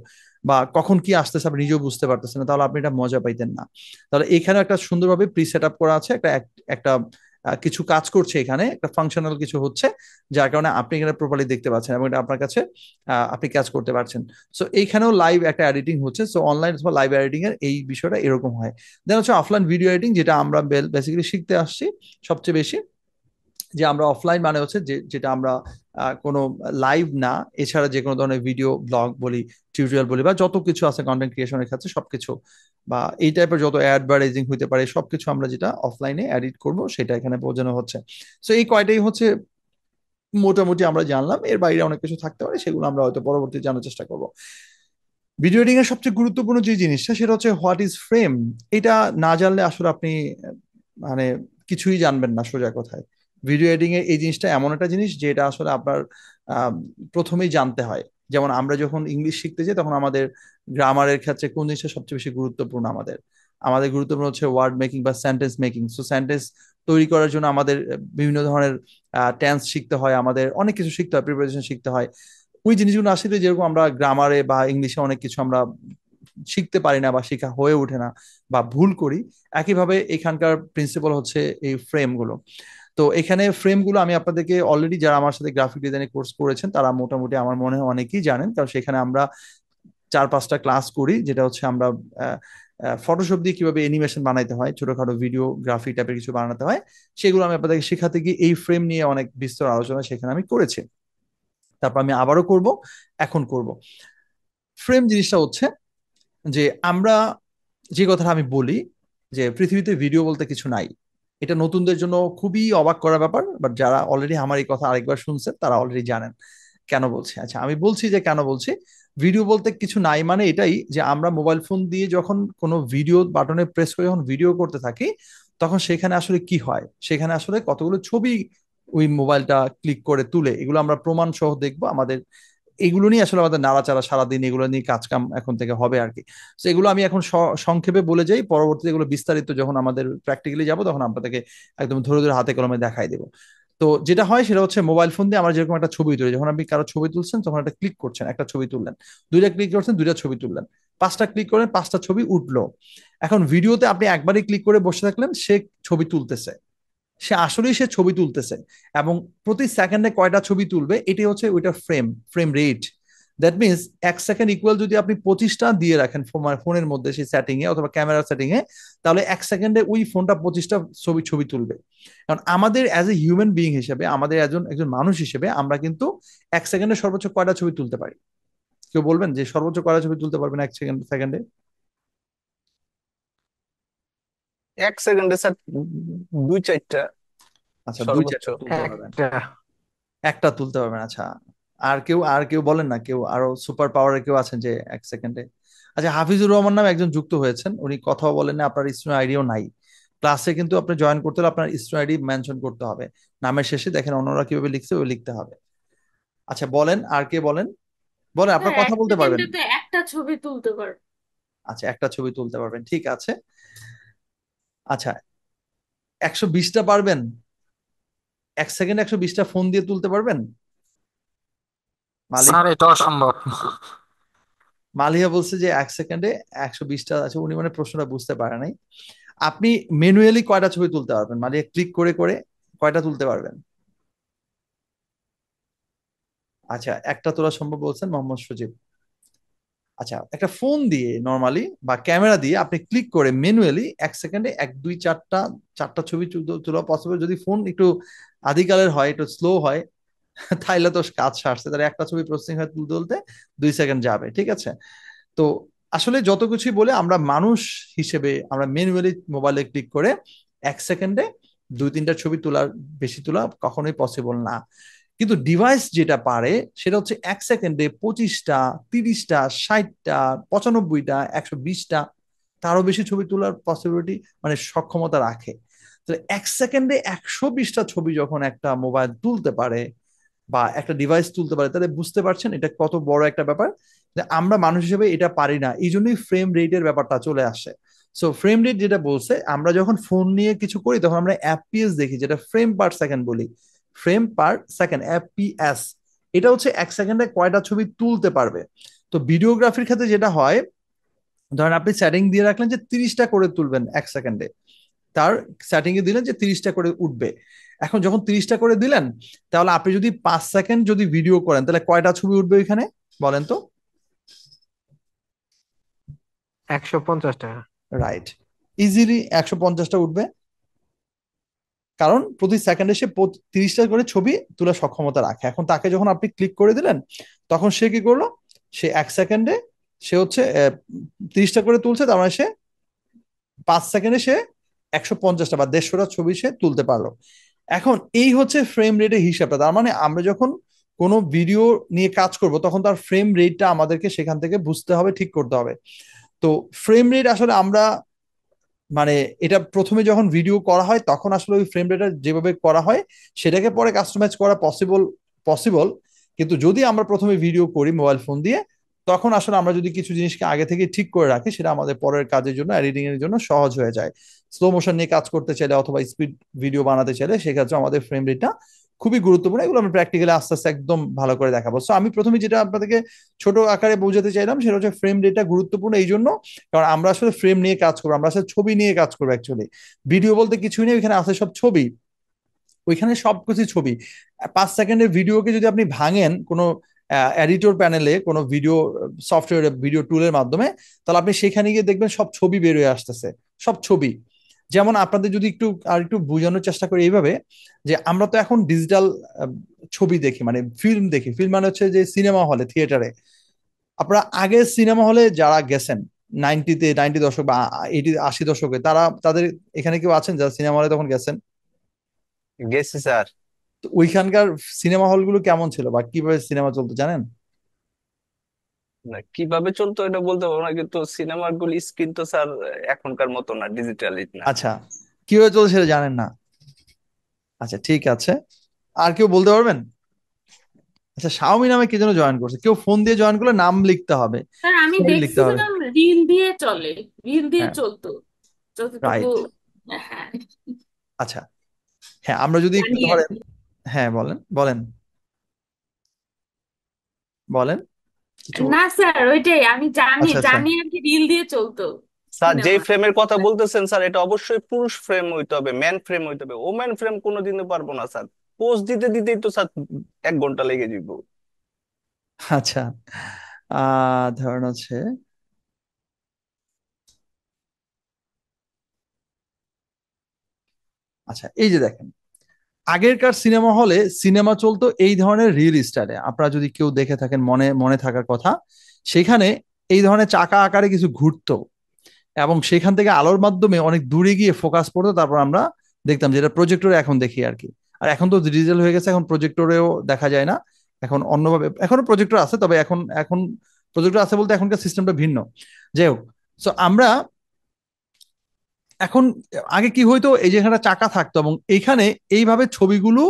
বা কখন কি আসতেছে আপনি নিজেও বুঝতে পারতেছেন না, তাহলে আপনি এটা মজা পাইতেন না। তাহলে এখানে একটা সুন্দরভাবে প্রি সেট আপ করা আছে, একটা একটা কিছু কাজ করছে, এখানে একটা ফাংশনাল কিছু হচ্ছে, যার কারণে আপনি এখানে প্রপারলি দেখতে পাচ্ছেন এবং এটা আপনার কাছে আপনি কাজ করতে পারছেন। সো এইখানেও লাইভ একটা এডিটিং হচ্ছে। সো অনলাইন অথবা লাইভ এডিটিং এর এই বিষয়টা এরকম হয়। দেন হচ্ছে অফলাইন ভিডিও এডিটিং, যেটা আমরা বেসিক্যালি শিখতে আসছি সবচেয়ে বেশি, যে আমরা অফলাইন মানে হচ্ছে যেটা আমরা কোনো লাইভ না, এছাড়া যে কোনো ধরনের ভিডিও ব্লগ বলি, টিউটোরিয়াল বলি, বা যত কিছু আছে কন্টেন্ট ক্রিয়েশনের ক্ষেত্রে সবকিছু, বা এই টাইপের যত অ্যাডভার্টাইজিং হইতে পারে সবকিছু আমরা যেটা অফলাইনে এডিট করব সেটা এখানে বোঝানো হচ্ছে। সো এই কয়টাই হচ্ছে মোটামুটি আমরা জানলাম, এর বাইরে অনেক কিছু থাকতে পারে, সেগুলো আমরা হয়তো পরবর্তী জানার চেষ্টা করব। ভিডিও এডিটিং এর সবচেয়ে গুরুত্বপূর্ণ যে জিনিসটা সেটা হচ্ছে হোয়াট ইজ ফ্রেম। এটা না জানলে আসলে আপনি মানে কিছুই জানবেন না সোজা কথায়। ভিডিও এডিটিং এর এই জিনিসটা এমন একটা জিনিস যেটা আসলে আপনার প্রথমেই জানতে হয়। যেমন আমরা যখন ইংলিশ শিখতে যাই তখন আমাদের গ্রামারের ক্ষেত্রে কোন জিনিসটা সবচেয়ে বেশি গুরুত্বপূর্ণ, আমাদের আমাদের গুরুত্বপূর্ণ হচ্ছে ওয়ার্ড মেকিং বা সেন্টেন্স মেকিং। সো সেন্টেন্স তৈরি করার জন্য আমাদের বিভিন্ন ধরনের টেন্স শিখতে হয়, আমাদের অনেক কিছু শিখতে হয়, প্রিপারেশন শিখতে হয়। ওই জিনিসগুলো আসলে যেরকম আমরা গ্রামারে বা ইংলিশে অনেক কিছু আমরা শিখতে পারি না বা শেখা হয়ে ওঠে না বা ভুল করি, একইভাবে এখানকার প্রিন্সিপাল হচ্ছে এই ফ্রেমগুলো। তো এখানে ফ্রেমগুলো আমি আপনাদেরকে অলরেডি, যারা আমার সাথে গ্রাফিক ডিজাইনের কোর্স করেছেন তারা মোটামুটি আমার মনে হয় অনেকেই জানেন, কারণ সেখানে আমরা 4-5টা ক্লাস করি, যেটা হচ্ছে আমরা ফটোশপ দিয়ে কিভাবে অ্যানিমেশন বানাইতে হয়, ছোটখাটো ভিডিও গ্রাফিক টাইপের কিছু বানাতে হয়, সেগুলো আমি আপনাদেরকে শেখাতে গিয়ে এই ফ্রেম নিয়ে অনেক বিস্তর আলোচনা সেখানে আমি করেছি। তারপর আমি আবারও করব, এখন করব। ফ্রেম জিনিসটা হচ্ছে যে আমরা যে কথাটা আমি বলি যে পৃথিবীতে ভিডিও বলতে কিছু নাই, এটা নতুনদের জন্য খুবই অবাক করার ব্যাপার, বাট যারা অলরেডি আমার এই কথা আরেকবার শুনছেন তারা অলরেডি জানেন কেন বলছি। আচ্ছা, আমি বলছি যে কেন বলছি। ভিডিও বলতে কিছু নাই, মানে এটাই যে আমরা মোবাইল ফোন দিয়ে যখন কোনো ভিডিও বাটনে প্রেস করে যখন ভিডিও করতে থাকি, তখন সেখানে আসলে কি হয়, সেখানে আসলে কতগুলো ছবি ওই মোবাইলটা ক্লিক করে তুলে, এগুলো আমরা প্রমাণ সহ দেখবো। আমাদের এগুলো নিয়ে আসলে আমাদের নাড়াচাড়া সারাদিন এগুলো নিয়ে কাজ কাম এখন থেকে হবে আর কি। তো এগুলো আমি এখন সংক্ষেপে বলে যাই, পরবর্তীতে এগুলো বিস্তারিত যখন আমাদের প্র্যাকটিক্যালি যাব তখন আপনাদেরকে একদম ধরে ধরে হাতে কলমে দেখাই দেবো। তো যেটা হয় সেটা হচ্ছে মোবাইল ফোন দিয়ে আমরা যেরকম একটা ছবি তুলি, যখন আপনি কারো ছবি তুলছেন তখন একটা ক্লিক করছেন, একটা ছবি তুললেন, দুইটা ক্লিক করছেন, দুইটা ছবি তুললেন, পাঁচটা ক্লিক করেন, পাঁচটা ছবি উঠলো। এখন ভিডিওতে আপনি একবারই ক্লিক করে বসে থাকলেন, সে ছবি তুলতেছে, সে আসলেই সে ছবি তুলতেছে, এবং প্রতি সেকেন্ডে কয়টা ছবি তুলবে এটাই হচ্ছে ওইটা frame, frame rate. That means 1 second equal যদি আপনি 25টা দিয়ে রাখেন ফোনের মধ্যে সেই সেটিং এ অথবা ক্যামেরার সেটিং এ, তাহলে 1 সেকেন্ডে ওই ফোনটা 25টা ছবি ছবি তুলবে। কারণ আমাদের অ্যাজ এ হিউম্যান বিইং হিসেবে, আমাদের একজন একজন মানুষ হিসেবে আমরা কিন্তু 1 সেকেন্ডে সর্বোচ্চ কয়টা ছবি তুলতে পারি? কেউ বলবেন যে সর্বোচ্চ কয়টা ছবি তুলতে পারবেন 1 সেকেন্ডে? 1 সেকেন্ডে স্যার 2-4টা আচ্ছা, দুই সর্বোচ্চ। চারটা তুলতে পারবেন, একটা। একটা তুলতে পারবেন। আচ্ছা, আর কেউ বলেন না, কেউ আরো সুপার পাওয়ারে কেউ আছেন যে 1 সেকেন্ডে? আচ্ছা, হাফিজুর রহমান নামে একজন যুক্ত হয়েছেন, উনি কথাও বলেন না, আপনার স্টুডেন্ট আইডিও নাই। ক্লাসে কিন্তু আপনি জয়েন করতে হলে আপনার স্টুডেন্ট আইডি মেনশন করতে হবে, নামের শেষে দেখেন অন্যরা কিভাবে লিখছে ওই লিখতে হবে। আচ্ছা বলেন, আর কে বলেন, বলেন আপনার স্যার কথা এক বলতে পারবেন। সেকেন্ডে তো একটা ছবি তুলতে পারবো। আচ্ছা, একটা ছবি তুলতে পারবেন, ঠিক আছে। আচ্ছা, 120টা পারবেন? 1 সেকেন্ডে 120টা ফোন দিয়ে তুলতে পারবেন? মালিক, স্যার এটা অসম্ভব। মালিহা বলছে যে 1 সেকেন্ডে 120টা। আছে, উনি মানে প্রশ্নটা বুঝতে পারে নাই। আপনি ম্যানুয়ালি কয়টা ছবি তুলতে পারবেন, মানে ক্লিক করে করে কয়টা তুলতে পারবেন? আচ্ছা, একটা তোলা সম্ভব বলছেন মোহাম্মদ সজিব। আচ্ছা, একটা ফোন দিয়ে নর্মালি বা ক্যামেরা দিয়ে আপনি ক্লিক করে ম্যানুয়ালি 1 সেকেন্ডে 1 2 4টা, চারটা ছবি তোলা পসিবল। যদি ফোন একটু আদিকালের হয়, একটু স্লো হয়, তাইলে তো কাজ সারছে, তাহলে একটা ছবি প্রসেসিং হয় তুলতে তুলতে 2 সেকেন্ড যাবে, ঠিক আছে। তো আসলে যত কিছুই বলে, আমরা মানুষ হিসেবে আমরা ম্যানুয়ালি মোবাইলে ক্লিক করে 1 সেকেন্ডে 2 3টা ছবি তোলার বেশি তোলা কখনোই পসিবল না। কিন্তু ডিভাইস যেটা পারে সেটা হচ্ছে 1 সেকেন্ডে 25টা, 30টা, 60টা, 95টা, 120টা, তারও বেশি ছবি তোলার পসিবিলিটি মানে সক্ষমতা রাখে। তো 1 সেকেন্ডে 120টা ছবি যখন একটা মোবাইল তুলতে পারে বা একটা ডিভাইস তুলতে পারে, তাহলে বুঝতে পারছেন এটা কত বড় একটা ব্যাপার। যে আমরা মানুষ হিসেবে এটা পারি না, এই জন্যই ফ্রেম রেটের ব্যাপারটা চলে আসে। সো ফ্রেম রেট যেটা বলছে, আমরা যখন ফোন নিয়ে কিছু করি তখন আমরা এফপিএস দেখি, যেটা ফ্রেম পার সেকেন্ড বলি, ফ্রেম পার সেকেন্ড, এফপিএস। এটা হচ্ছে 1 সেকেন্ডে কয়টা ছবি তুলতে পারবে। তো ভিডিওগ্রাফির ক্ষেত্রে যেটা হয়, ধরেন আপনি সেটিং দিয়ে রাখলেন যে 30টা করে তুলবেন 1 সেকেন্ডে, তার সেটিং এ দিলেন যে 30টা করে উঠবে। এখন যখন 30টা করে দিলেন, তাহলে আপনি যদি 5 সেকেন্ড যদি ভিডিও করেন, তাহলে কয়টা ছবি উঠবে ওইখানে বলেন তো? 150 টাকা। রাইট, ইজিলি 150টা উঠবে, কারণ প্রতি সেকেন্ডে সে 30টা করে ছবি তোলার সক্ষমতা রাখে। এখন তাকে যখন আপনি ক্লিক করে দিলেন, তখন সে কি করলো, সে 1 সেকেন্ডে সে হচ্ছে 30টা করে তুলছে, তার মানে সে 5 সেকেন্ডে সে 150টা বা 150টা ছবি সে তুলতে পারলো। এখন এই হচ্ছে ফ্রেম রেটের হিসাবটা। তার মানে আমরা যখন কোনো ভিডিও নিয়ে কাজ করব, তখন তার ফ্রেম রেটটা আমাদেরকে সেখান থেকে বুঝতে হবে, ঠিক করতে হবে। তো ফ্রেম রেট আসলে আমরা মানে এটা প্রথমে যখন ভিডিও করা হয় তখন আসলে ওই ফ্রেম রেটটা যেভাবে করা হয় সেটাকে পরে কাস্টমাইজ করা পসিবল। কিন্তু যদি আমরা প্রথমে ভিডিও করি মোবাইল ফোন দিয়ে, তখন আসলে আমরা যদি কিছু জিনিসকে আগে থেকে ঠিক করে রাখি, সেটা আমাদের পরের কাজের জন্য, এডিটিং এর জন্য সহজ হয়ে যায়। স্লো মোশন নিয়ে কাজ করতে চাইলে অথবা স্পিড ভিডিও বানাতে চাইলে সেক্ষেত্রে আমাদের ফ্রেম রেটটা খুবই গুরুত্বপূর্ণ। এগুলো আমি প্র্যাকটিক্যালি আস্তে আস্তে একদম ভালো করে দেখাবো। সো আমি প্রথমে যেটা আপনাদেরকে ছোট আকারে বোঝাতে চাইলাম সেটা হচ্ছে ফ্রেম রেটটা গুরুত্বপূর্ণ এই জন্য, কারণ আমরা আসলে ফ্রেম নিয়ে কাজ করবো, আমরা আসলে ছবি নিয়ে কাজ করবো অ্যাকচুয়ালি। ভিডিও বলতে কিছুই নেই, ওইখানে আছে সব ছবি, ওইখানে সবকিছু ছবি। 5 সেকেন্ডের ভিডিওকে যদি আপনি ভাঙেন কোনো এডিটর প্যানেলে, কোনো ভিডিও সফটওয়্যার, ভিডিও টুলের মাধ্যমে, তাহলে আপনি সেখানে গিয়ে দেখবেন সব ছবি বের হয়ে আসতেছে, সব ছবি। যেমন আপনাদের যদি একটু বোঝানোর চেষ্টা করি এইভাবে, যে আমরা তো এখন ডিজিটাল ছবি দেখি, মানে ফিল্ম দেখি। ফিল্ম মানে হচ্ছে যে সিনেমা হলে, থিয়েটারে। আপনারা আগে সিনেমা হলে যারা গেছেন 90 দশক বা 80 দশকে, তাদের এখানে কেউ আছেন যারা সিনেমা হলে তখন গেছেন? গেছি স্যার। তো ওইখানকার সিনেমা হলগুলো কেমন ছিল বা কিভাবে সিনেমা চলতো জানেন? না কিভাবে চলতো এটা বলতে পারবো না, কিন্তু সিনেমার গুলি স্ক্রিন তো স্যার এখনকার মতো না, ডিজিটালি না। আচ্ছা, কিভাবে চলছে সেটা জানেন না? আচ্ছা ঠিক আছে, আর কেউ বলতে পারবেন? আচ্ছা, শাওমি নামে কে যেন জয়েন করছে, কেউ ফোন দিয়ে জয়েন করলে নাম লিখতে হবে, স্যার আমি ছবি লিখতে হবে। দেখছিলাম রিল দিয়ে চলে, রিল দিয়ে হ্যাঁ, চলতো যতটুকু। রাইট। হ্যাঁ, আচ্ছা, হ্যাঁ আমরা যদি একটু জানি আর ধরেন, কি। হ্যাঁ বলেন বলেন বলেন কিছু। না স্যার ওইটাই আমি জানি আচ্ছা আচ্ছা, জানি আর কি, রিল দিয়ে চলতো স্যার যেই সিনেমা। ফ্রেমের কথা বলতেছেন স্যার, এটা অবশ্যই পুরুষ ফ্রেম হইতে হবে, ম্যান ফ্রেম হইতে হবে, ওম্যান ফ্রেম কোনোদিনও পারবো না স্যার। পোজ দিতে দিতেই তো স্যার 1 ঘন্টা লেগে যাব। আচ্ছা, ধরেন হচ্ছে, আচ্ছা এই যে দেখেন, আগেরকার সিনেমা হলে সিনেমা চলতো এই ধরনের রিল স্টাইলে, আপনারা যদি কেউ দেখে থাকেন, মনে মনে থাকার কথা, সেখানে এই ধরনের চাকা আকারে কিছু ঘুরতো এবং সেখান থেকে আলোর মাধ্যমে অনেক দূরে গিয়ে ফোকাস পড়তো, তারপর আমরা দেখতাম, যেটা প্রজেক্টরে এখন দেখি আর কি। আর এখন তো ডিজিটাল হয়ে গেছে, এখন প্রজেক্টরেও দেখা যায় না, এখন অন্যভাবে, এখনো প্রজেক্টর আছে, তবে এখন এখন প্রজেক্টর আছে বলতে এখনকার সিস্টেমটা ভিন্ন। যাই হোক, সো আমরা এখন, আগে কি হইতো, এই যে এখানে চাকা থাকতো এবং এইখানে এইভাবে ছবিগুলো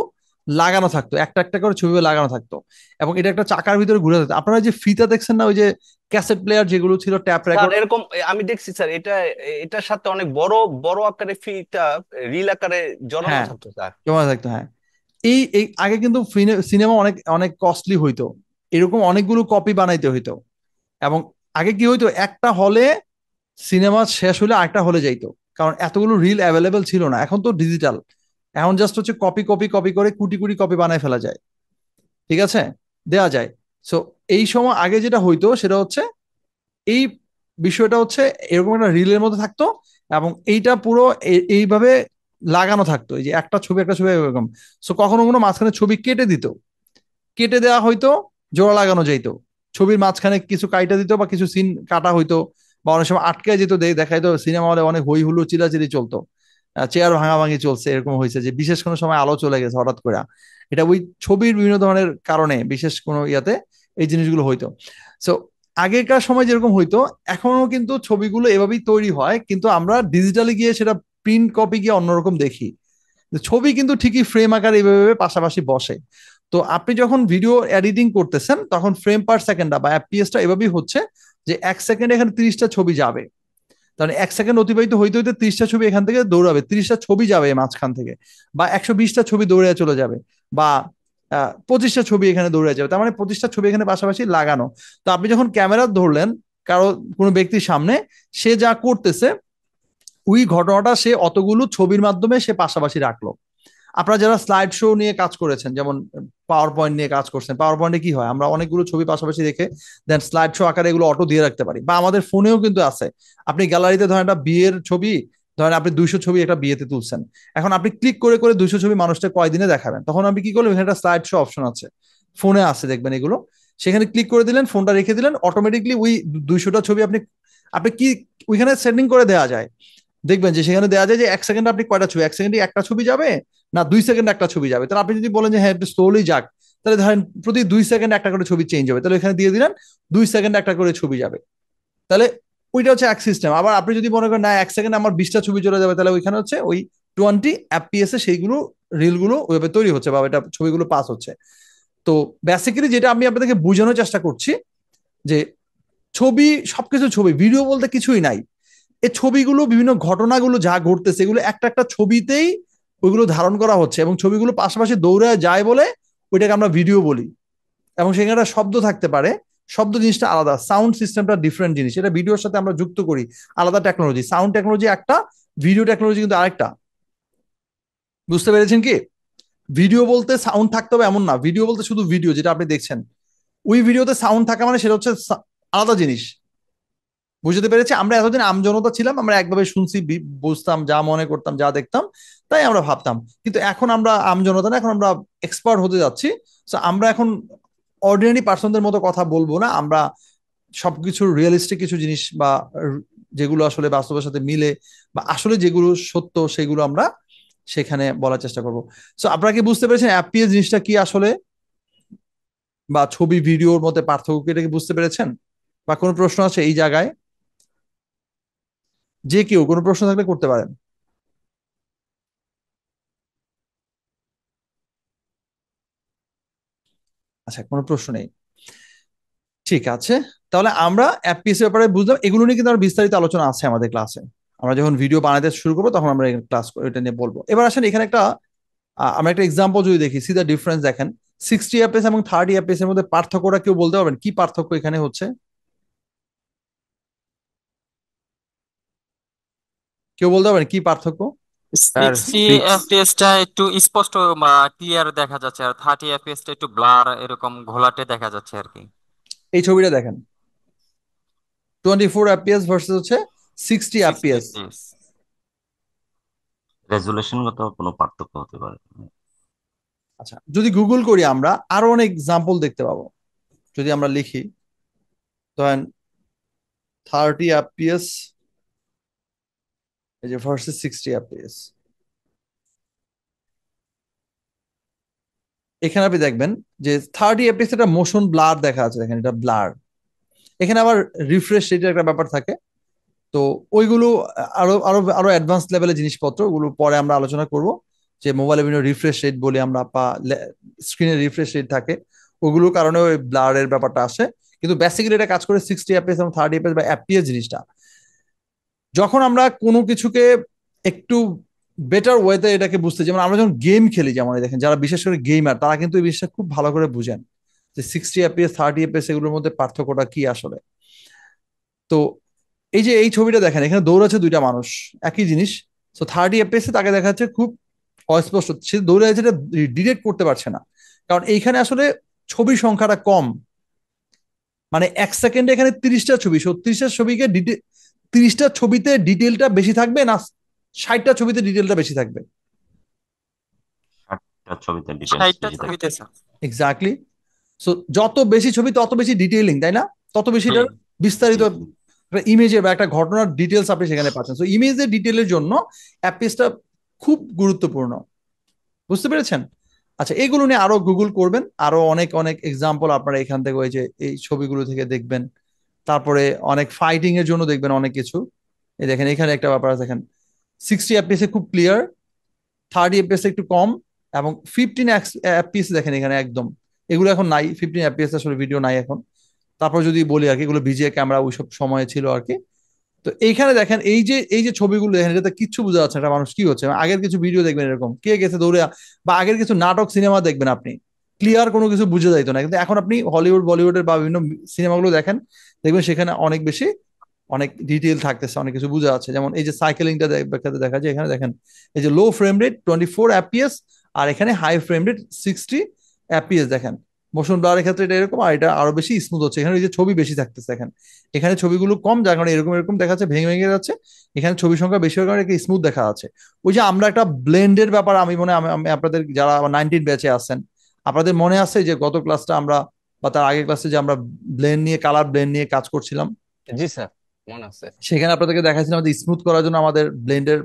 লাগানো থাকতো, একটা একটা করে ছবি লাগানো থাকতো, এবং এটা একটা চাকার ভিতরে ঘুরে থাকতো। আপনারা যে ফিতা দেখছেন না, ওই যে ক্যাসেট প্লেয়ার যেগুলো ছিল, ট্যাপ স্যার রেকর্ড। এরকম আমি দেখছি স্যার, এটার সাথে অনেক বড় বড় আকারে ফিটা রিল আকারে জড়ানো হ্যাঁ, থাকতো স্যার। জমা থাকতো, হ্যাঁ। এই এই আগে কিন্তু সিনেমা অনেক অনেক কস্টলি হইতো, এরকম অনেকগুলো কপি বানাইতে হইতো, এবং আগে কি হইতো, একটা হলে সিনেমা শেষ হলে আরেকটা হলে যাইতো, কারণ এতগুলো রিল অ্যাভেলেবেল ছিল না। এখন তো ডিজিটাল, এখন জাস্ট হচ্ছে কপি কপি কপি করে কুটি কুটি কপি বানায় ফেলা যায়, ঠিক আছে, দেয়া যায়। সো এই সময় আগে যেটা হইতো সেটা হচ্ছে, এই বিষয়টা হচ্ছে এরকম একটা রিলের মধ্যে থাকতো, এবং এইটা পুরো এইভাবে লাগানো থাকতো, এই যে একটা ছবি একটা ছবি এরকম। সো কখনো কখনো মাঝখানে ছবি কেটে দিত, কেটে দেওয়া হয়তো, জোড়া লাগানো যাইতো, ছবির মাঝখানে কিছু কাইটা দিত বা কিছু সিন কাটা হইতো, বা অনেক সময় আটকে যেত, দেখাইতো সিনেমা হলে অনেক হই হুল্লোড় চিল্লাচিল্লি চলতো, চেয়ার ভাঙাভাঙি চলছে, এরকম হয়েছে যে বিশেষ কোনো সময় আলো চলে গেছে হঠাৎ করে, এটা ওই ছবির বিভিন্ন ধরনের কারণে বিশেষ কোনো ইয়াতে এই জিনিসগুলো হইতো। সো আগেকার সময় যেরকম হইতো, এখনো কিন্তু ছবিগুলো এভাবেই তৈরি হয়, কিন্তু আমরা ডিজিটালি গিয়ে সেটা প্রিন্ট কপি গিয়ে অন্যরকম দেখি। ছবি কিন্তু ঠিকই ফ্রেম আকারে এইভাবে পাশাপাশি বসে। তো আপনি যখন ভিডিও এডিটিং করতেছেন, তখন ফ্রেম পার সেকেন্ডটা বা এফপিএসটা এভাবেই হচ্ছে, যে 1 সেকেন্ডে এখানে 30টা ছবি যাবে, তাহলে 1 সেকেন্ড অতিবাহিত হইতে হইতে 30টা ছবি এখান থেকে দৌড়াবে, 30টা ছবি যাবে মাঝখান থেকে, বা 120টা ছবি দৌড়ে চলে যাবে, বা 25টা ছবি এখানে দৌড়ে যাবে, তার মানে 25টা ছবি এখানে পাশাপাশি লাগানো। তো আপনি যখন ক্যামেরা ধরলেন কারো, কোনো ব্যক্তির সামনে, সে যা করতেছে ওই ঘটনাটা সে অতগুলো ছবির মাধ্যমে সে পাশাপাশি রাখলো। আপনারা যারা স্লাইড শো নিয়ে কাজ করেছেন, যেমন পাওয়ার পয়েন্ট নিয়ে কাজ করছেন, পাওয়ার পয়েন্টে কি হয়, আমরা অনেকগুলো ছবি পাশাপাশি রেখে দেন স্লাইড শো আকারে এগুলো অটো দিয়ে রাখতে পারি, বা আমাদের ফোনেও কিন্তু আছে। আপনি গ্যালারিতে ধরেন একটা বিয়ের ছবি, ধরেন আপনি 200 ছবি একটা বিয়েতে তুলছেন, এখন আপনি ক্লিক করে করে 200 ছবি মানুষটা কয়দিনে দেখাবেন, তখন আপনি কি করলেন, এখানে একটা স্লাইড শো অপশন আছে, ফোনে আছে দেখবেন এগুলো, সেখানে ক্লিক করে দিলেন, ফোনটা রেখে দিলেন, অটোমেটিকলি ওই 200টা ছবি আপনি আপনি কি ওইখানে সেটিং করে দেওয়া যায়, দেখবেন যে সেখানে দেওয়া যায় যে 1 সেকেন্ডে আপনি কয়টা ছবি, 1 সেকেন্ডে একটা ছবি যাবে, না 2 সেকেন্ডে একটা ছবি যাবে। তাহলে আপনি যদি বলেন যে হ্যাঁ একটু স্লোলি যাক, তাহলে ধরেন প্রতি 2 সেকেন্ডে একটা করে ছবি চেঞ্জ হবে, তাহলে এখানে দিয়ে দিলেন 2 সেকেন্ডে একটা করে ছবি যাবে, তাহলে ওইটা হচ্ছে এক সিস্টেম। আবার আপনি যদি মনে করেন না 1 সেকেন্ডে আমার 20টা ছবি চলে যাবে, তাহলে ওইখানে হচ্ছে ওই 20 FPS এ সেইগুলো রিলগুলো ওইভাবে তৈরি হচ্ছে, বা এটা ছবিগুলো পাস হচ্ছে। তো বেসিক্যালি যেটা আমি আপনাদেরকে বোঝানোর চেষ্টা করছি, যে ছবি, সবকিছু ছবি, ভিডিও বলতে কিছুই নাই, এই ছবিগুলো বিভিন্ন ঘটনাগুলো যা ঘটতেছে এগুলো একটা একটা ছবিতেই ওইগুলো ধারণ করা হচ্ছে, এবং ছবিগুলো পাশাপাশি দৌড়ে যায় বলে ওইটাকে আমরা ভিডিও বলি, এবং সেখানে একটা শব্দ থাকতে পারে, শব্দ জিনিসটা আলাদা, সাউন্ড সিস্টেমটা ডিফারেন্ট জিনিস, এটা ভিডিওর সাথে আমরা যুক্ত করি, আলাদা টেকনোলজি, সাউন্ড টেকনোলজি একটা, ভিডিও টেকনোলজি কিন্তু আরেকটা। বুঝতে পেরেছেন কি? ভিডিও বলতে সাউন্ড থাকতে হবে এমন না, ভিডিও বলতে শুধু ভিডিও যেটা আপনি দেখছেন, ওই ভিডিওতে সাউন্ড থাকা মানে সেটা হচ্ছে আলাদা জিনিস। বুঝতে পেরেছি? আমরা এতদিন আমজনতা ছিলাম, আমরা একভাবে শুনছি, বুঝতাম, যা মনে করতাম, যা দেখতাম তাই আমরা ভাবতাম, কিন্তু এখন আমরা আমজনতা না, এখন আমরা এক্সপার্ট হতে যাচ্ছি। তো আমরা এখন অর্ডিনারি পার্সনদের মতো কথা বলবো না, আমরা সবকিছু রিয়েলিস্টিক কিছু জিনিস, বা যেগুলো আসলে বাস্তবের সাথে মিলে, বা আসলে যেগুলো সত্য সেগুলো আমরা সেখানে বলার চেষ্টা করব। সো আপনারা কি বুঝতে পেরেছেন অ্যাপিএস জিনিসটা কি আসলে, বা ছবি ভিডিওর মধ্যে পার্থক্য কি, এটা কি বুঝতে পেরেছেন? বা কোনো প্রশ্ন আছে এই জায়গায়? যে কেউ কোনো প্রশ্ন থাকলে করতে পারেন। আচ্ছা, কোনো প্রশ্ন নেই, ঠিক আছে। তাহলে আমরা অ্যাপিএস এর ব্যাপারে বুঝলাম, এগুলো নিয়ে কিন্তু আরো বিস্তারিত আলোচনা আছে আমাদের ক্লাসে। আমরা যখন ভিডিও বানাতে শুরু করবো তখন আমরা ক্লাস এটা নিয়ে বলবো। এবার আসেন এখানে একটা আমরা একটা এক্সাম্পল যদি দেখি, সি দ্য ডিফারেন্স। দেখেন 60 এফপিএস এবং 30 এফপিএস এর মধ্যে পার্থক্যটা কেউ বলতে পারবেন কি পার্থক্য এখানে হচ্ছে? কেউ বলতে পারবেন কি পার্থক্য? স্যার 60 পিক্স এফপিএস টা একটু স্পষ্ট ক্লিয়ার দেখা যাচ্ছে, আর 30 এফপিএস টা একটু ব্লার এরকম ঘোলাটে দেখা যাচ্ছে আর কি। এই ছবিটা দেখেন, 24 এফপিএস ভার্সেস হচ্ছে 60 60 এফপিএস। এফপিএস। রেজুলেশনগত কোনো পার্থক্য হতে পারে। আচ্ছা, যদি গুগল করি আমরা আরো অনেক এক্সাম্পল দেখতে পাবো। যদি আমরা লিখি ধরেন 30 এফপিএস এই যে ভার্সেস 60 এফপিএস, এখানে আপনি দেখবেন যে 30 এফপিএস একটা মোশন ব্লার দেখা আছে, দেখেন এটা ব্লার। এখানে আবার রিফ্রেশ রেটের একটা ব্যাপার থাকে। তো ওইগুলো আরো আরো আরো অ্যাডভান্স লেভেলের জিনিসপত্র, ওগুলো পরে আমরা আলোচনা করব। যে মোবাইলে বিভিন্ন রিফ্রেশ রেট বলি আমরা, বা স্ক্রিনের রিফ্রেশ রেট থাকে, ওগুলোর কারণে ওই ব্লারের ব্যাপারটা আসে। কিন্তু বেসিক্যালি এটা কাজ করে 60 এফপিএস এবং 30 এফপিএস বা এফপিএস জিনিসটা। যখন আমরা কোনো কিছুকে একটু বেটার ওয়েতে এটাকে বুঝতে, যেমন আমরা যখন গেম খেলি, যেমন এই দেখেন যারা বিশেষ করে গেমার তারা কিন্তু এই জিনিসটা খুব ভালো করে বুঝেন যে 60 এফপিএস 30 এফপিএস এগুলোর মধ্যে পার্থক্যটা কি আসলে। তো এই যে এই ছবিটা দেখেন, এখানে দৌড়াচ্ছে দুইটা মানুষ, একই জিনিস। তো 30 এফপিএস তাকে দেখা যাচ্ছে খুব অস্পষ্ট, সে দৌড়ে যাচ্ছে, এটা ডিটেক্ট করতে পারছে না, কারণ এইখানে আসলে ছবির সংখ্যাটা কম। মানে এক সেকেন্ডে এখানে 30টা ছবি, 36টা ছবিকে 30টা ছবিতে ডিটেলটা বেশি থাকবে না 60টা ছবিতে ডিটেলটা বেশি থাকবে? 60টা ছবিতে ডিটেলস 60টা বেশি থাকে। ছবিতে স্যার। এক্স্যাক্টলি। সো যত বেশি ছবি তত বেশি ডিটেইলিং, তাই না? তত বেশি জি এটার বিস্তারিত জি একটা ইমেজের বা একটা ঘটনার ডিটেলস আপনি সেখানে পাচ্ছেন। সো ইমেজের ডিটেলের জন্য অ্যাপিসটা খুব গুরুত্বপূর্ণ। বুঝতে পেরেছেন? আচ্ছা, এগুলো নিয়ে আরো গুগল করবেন, আরো অনেক অনেক এক্সাম্পল আপনারা এখান থেকে ওই যে এই ছবিগুলো থেকে দেখবেন। তারপরে অনেক ফাইটিং এর জন্য দেখবেন অনেক কিছু। এই দেখেন এখানে একটা ব্যাপার আছে, দেখেন 60 এফপিএস এ খুব ক্লিয়ার, 30 এফপিএস একটু কম, এবং 15 এফপিএস দেখেন এখানে একদম। এগুলো এখন নাই, 15 এফপিএস আসলে ভিডিও নাই এখন। তারপর যদি বলি আর কি, এগুলো ভিজিএ ক্যামেরা ওইসব সময়ে ছিল আর কি। তো এইখানে দেখেন এই যে ছবিগুলো দেখেন, এটাতে কিচ্ছু বোঝা যাচ্ছে না একটা মানুষ কি হচ্ছে। আগের কিছু ভিডিও দেখবেন এরকম কে গেছে দৌড়ে, বা আগের কিছু নাটক সিনেমা দেখবেন আপনি, ক্লিয়ার কোনো কিছু বুঝে যাইতো না। কিন্তু এখন আপনি হলিউড বলিউডের বা বিভিন্ন সিনেমাগুলো দেখেন, দেখবেন সেখানে অনেক বেশি অনেক ডিটেইল থাকতেছে, অনেক কিছু বোঝা যাচ্ছে। যেমন এই যে সাইকেলিংটা দেখা যায়, এখানে দেখেন এই যে লো ফ্রেম রেট 24 এফপিএস, আর এখানে হাই ফ্রেম রেট 60 এফপিএস। দেখেন মোশন ব্লারের ক্ষেত্রে এটা এরকম, আর এটা আরো বেশি স্মুথ হচ্ছে। এখানে এই যে ছবি বেশি থাকতেছে, দেখেন এখানে ছবিগুলো কম, যার কারণে এরকম এরকম দেখা যাচ্ছে, ভেঙে ভেঙে যাচ্ছে। এখানে ছবির সংখ্যা বেশি হওয়ার কারণে স্মুথ দেখা যাচ্ছে। ওই যে আমরা একটা ব্লেন্ডের ব্যাপার, আমি মনে হয় আমি আপনাদের যারা 19 ব্যাচে আছেন, আপনাদের মনে আছে যে গত ক্লাসটা আমরা বা তার আগের ক্লাসে যে আমরা ব্লেন্ড নিয়ে, কালার ব্লেন্ড নিয়ে কাজ করছিলাম, জি স্যার, মনে আছে। সেখানে আপনাদেরকে দেখাচ্ছিলাম আমাদের স্মুথ করার জন্য আমাদের ব্লেন্ডের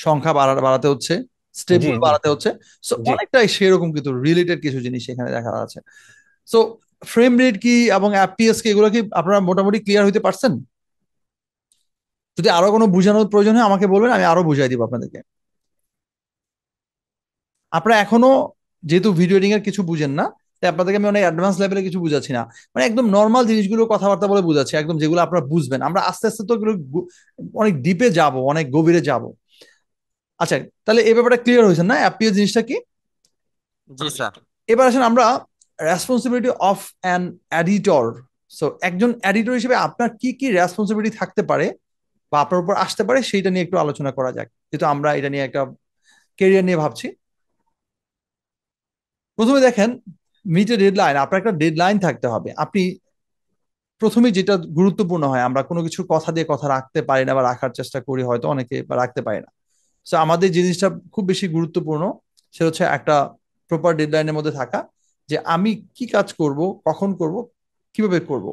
সংখ্যা বাড়াতে হচ্ছে, স্টেপ জি গুলো জি বাড়াতে হচ্ছে। সো জি অনেকটাই সেরকম কিন্তু রিলেটেড কিছু জিনিস এখানে দেখা যাচ্ছে। সো ফ্রেম রেট কি এবং এফপিএস কি, এগুলো কি আপনারা মোটামুটি ক্লিয়ার হইতে পারছেন? যদি আরো কোনো বোঝানোর প্রয়োজন হয় আমাকে বলবেন, আমি আরো বুঝাই দিব আপনাদেরকে। আপনারা এখনো যেহেতু ভিডিও এডিটিং এর কিছু বুঝেন না, তাই আপনাদেরকে আমি অনেক অ্যাডভান্স লেভেলে কিছু বুঝাচ্ছি না, মানে একদম নর্মাল জিনিসগুলো কথাবার্তা বলে বুঝাচ্ছি, একদম যেগুলো আপনারা বুঝবেন। আমরা আস্তে আস্তে তো এগুলো অনেক ডিপে যাব, অনেক গভীরে যাব। আচ্ছা, তাহলে এই ব্যাপারটা ক্লিয়ার হয়েছে না এফপিএস জিনিসটা কি? জি স্যার। এবার আসেন আমরা responsibility of an editor. So একজন এডিটর হিসেবে আপনার কি কি রেসপন্সিবিলিটি থাকতে পারে বা আপনার উপর আসতে পারে, সেইটা নিয়ে একটু আলোচনা করা যাক, যেহেতু আমরা এটা নিয়ে একটা কেরিয়ার নিয়ে ভাবছি। প্রথমে দেখেন মিট এ ডেডলাইন, আপনার একটা ডেডলাইন থাকতে হবে। আপনি প্রথমে যেটা গুরুত্বপূর্ণ হয়, আমরা কোনো কিছুর কথা দিয়ে কথা রাখতে পারি না বা রাখার চেষ্টা করি হয়তো অনেকে, বা রাখতে পারি না। সো আমাদের জিনিসটা খুব বেশি গুরুত্বপূর্ণ, সেটা হচ্ছে একটা প্রপার ডেডলাইনের মধ্যে থাকা, যে আমি কি কাজ করব, কখন করব, কিভাবে করব,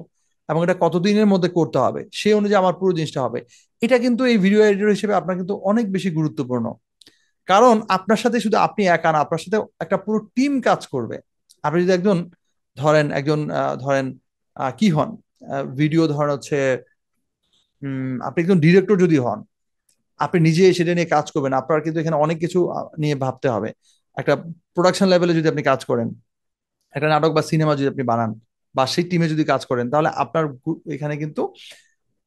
এবং এটা কতদিনের মধ্যে করতে হবে, সেই অনুযায়ী আমার পুরো জিনিসটা হবে। এটা কিন্তু এই ভিডিও এডিটর হিসেবে আপনার কিন্তু অনেক বেশি গুরুত্বপূর্ণ, কারণ আপনার সাথে শুধু আপনি একা না, আপনার সাথে একটা পুরো টিম কাজ করবে। আপনি যদি একজন ধরেন কি হন, ভিডিও ধরেন হচ্ছে আপনি একজন ডিরেক্টর যদি হন, আপনি নিজে সেটা নিয়ে কাজ করবেন, আপনার কিন্তু এখানে অনেক কিছু নিয়ে ভাবতে হবে। একটা প্রোডাকশন লেভেলে যদি আপনি কাজ করেন, একটা নাটক বা সিনেমা যদি আপনি বানান বা সেই টিমে যদি কাজ করেন, তাহলে আপনার এখানে কিন্তু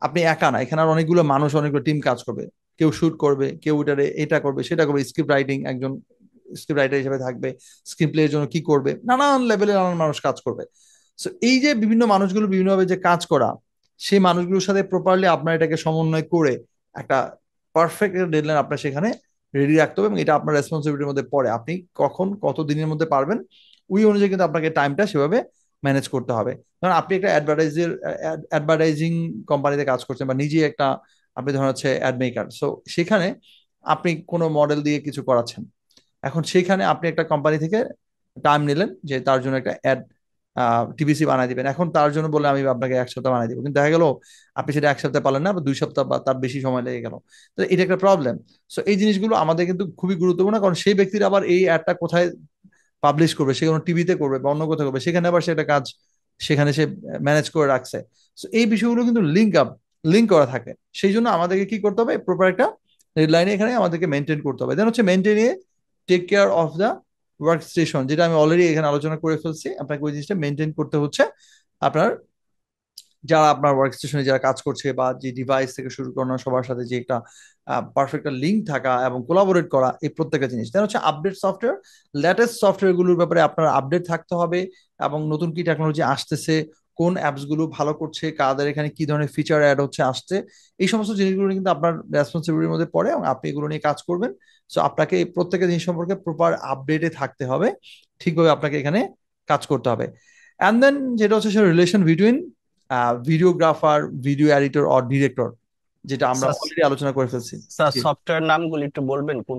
আপনি একা না, এখানে আর অনেকগুলো মানুষ, অনেকগুলো টিম কাজ করবে। কেউ শুট করবে, কেউ এটা করবে সেটা করবে, স্ক্রিপ্ট রাইটিং একজন স্ক্রিপ্ট রাইটার হিসেবে থাকবে, স্ক্রিপ্ট প্লে এর জন্য কি করবে, নানান লেভেলে নানান মানুষ কাজ করবে। সো এই যে বিভিন্ন মানুষগুলো বিভিন্নভাবে যে কাজ করা, সেই মানুষগুলোর সাথে প্রপারলি আপনার এটাকে সমন্বয় করে একটা পারফেক্ট ডেডলাইন আপনার সেখানে রেডি রাখতে হবে, এবং এটা আপনার রেসপন্সিবিলিটির মধ্যে পড়ে। আপনি কখন কত দিনের মধ্যে পারবেন ওই অনুযায়ী কিন্তু আপনাকে টাইমটা সেভাবে ম্যানেজ করতে হবে। ধরুন আপনি একটা অ্যাডভার্টাইজিং কোম্পানিতে কাজ করছেন, বা নিজে একটা আপনি ধরেন হচ্ছে অ্যাড মেকার, সো সেখানে আপনি কোনো মডেল দিয়ে কিছু করাচ্ছেন। এখন সেখানে আপনি একটা কোম্পানি থেকে টাইম নিলেন যে তার জন্য একটা অ্যাড টিভিসি বানাই দিবেন। এখন তার জন্য বলে আমি আপনাকে 1 সপ্তাহ বানাই দিব, কিন্তু দেখা গেল আপনি সেটা 1 সপ্তাহ পারলেন না, বা 2 সপ্তাহ বা তার বেশি সময় লেগে গেল। তো এটা একটা প্রবলেম। সো এই জিনিসগুলো আমাদের কিন্তু খুবই গুরুত্বপূর্ণ, কারণ সেই ব্যক্তির আবার এই অ্যাডটা কোথায় পাবলিশ করবে, সে কোনো টিভিতে করবে বা অন্য কোথাও করবে, সেখানে আবার সে একটা কাজ সেখানে সে ম্যানেজ করে রাখছে। সো এই বিষয়গুলো কিন্তু লিঙ্ক করা থাকে। সেই জন্য আমাদেরকে কি করতে হবে, প্রপার একটা ডেডলাইনে এখানে আমাদেরকে মেনটেন করতে হবে। দেন হচ্ছে মেনটেনে take care of the work station, যেটা আমি অলরেডি এখানে আলোচনা করে ফেলছি। আপনাকে ওই জিনিসটা মেনটেন করতে হচ্ছে। আপনার যারা আপনার ওয়ার্ক স্টেশনে যারা কাজ করছে, বা যে ডিভাইস থেকে শুরু করানো সবার সাথে যে একটা পারফেক্ট লিঙ্ক থাকা এবং কোলাবোরেট করা, এই প্রত্যেকটা জিনিস। দেন হচ্ছে আপডেট সফটওয়্যার, লেটেস্ট সফটওয়্যার গুলোর ব্যাপারে আপনার আপডেট থাকতে হবে, এবং নতুন কি টেকনোলজি আসতেছে, কোন অ্যাপস গুলো ভালো করছে, কাদের এখানে কি ধরনের ফিচার অ্যাড হচ্ছে আসছে, এই সমস্ত জিনিসগুলো কিন্তু আপনার রেসপন্সিবিলিটির মধ্যে পড়ে, এবং আপনি এগুলো নিয়ে কাজ করবেন। সো আপনাকে এই প্রত্যেকটা জিনিস সম্পর্কে প্রপার আপডেটে থাকতে হবে, ঠিকভাবে আপনাকে এখানে কাজ করতে হবে। অ্যান্ড দেন যেটা হচ্ছে relation between videographer, video editor or director, যেটা আমরা স্যার অলরেডি আলোচনা করে ফেলছি। স্যার জি, সফটওয়্যার নামগুলো একটু বলবেন, কোন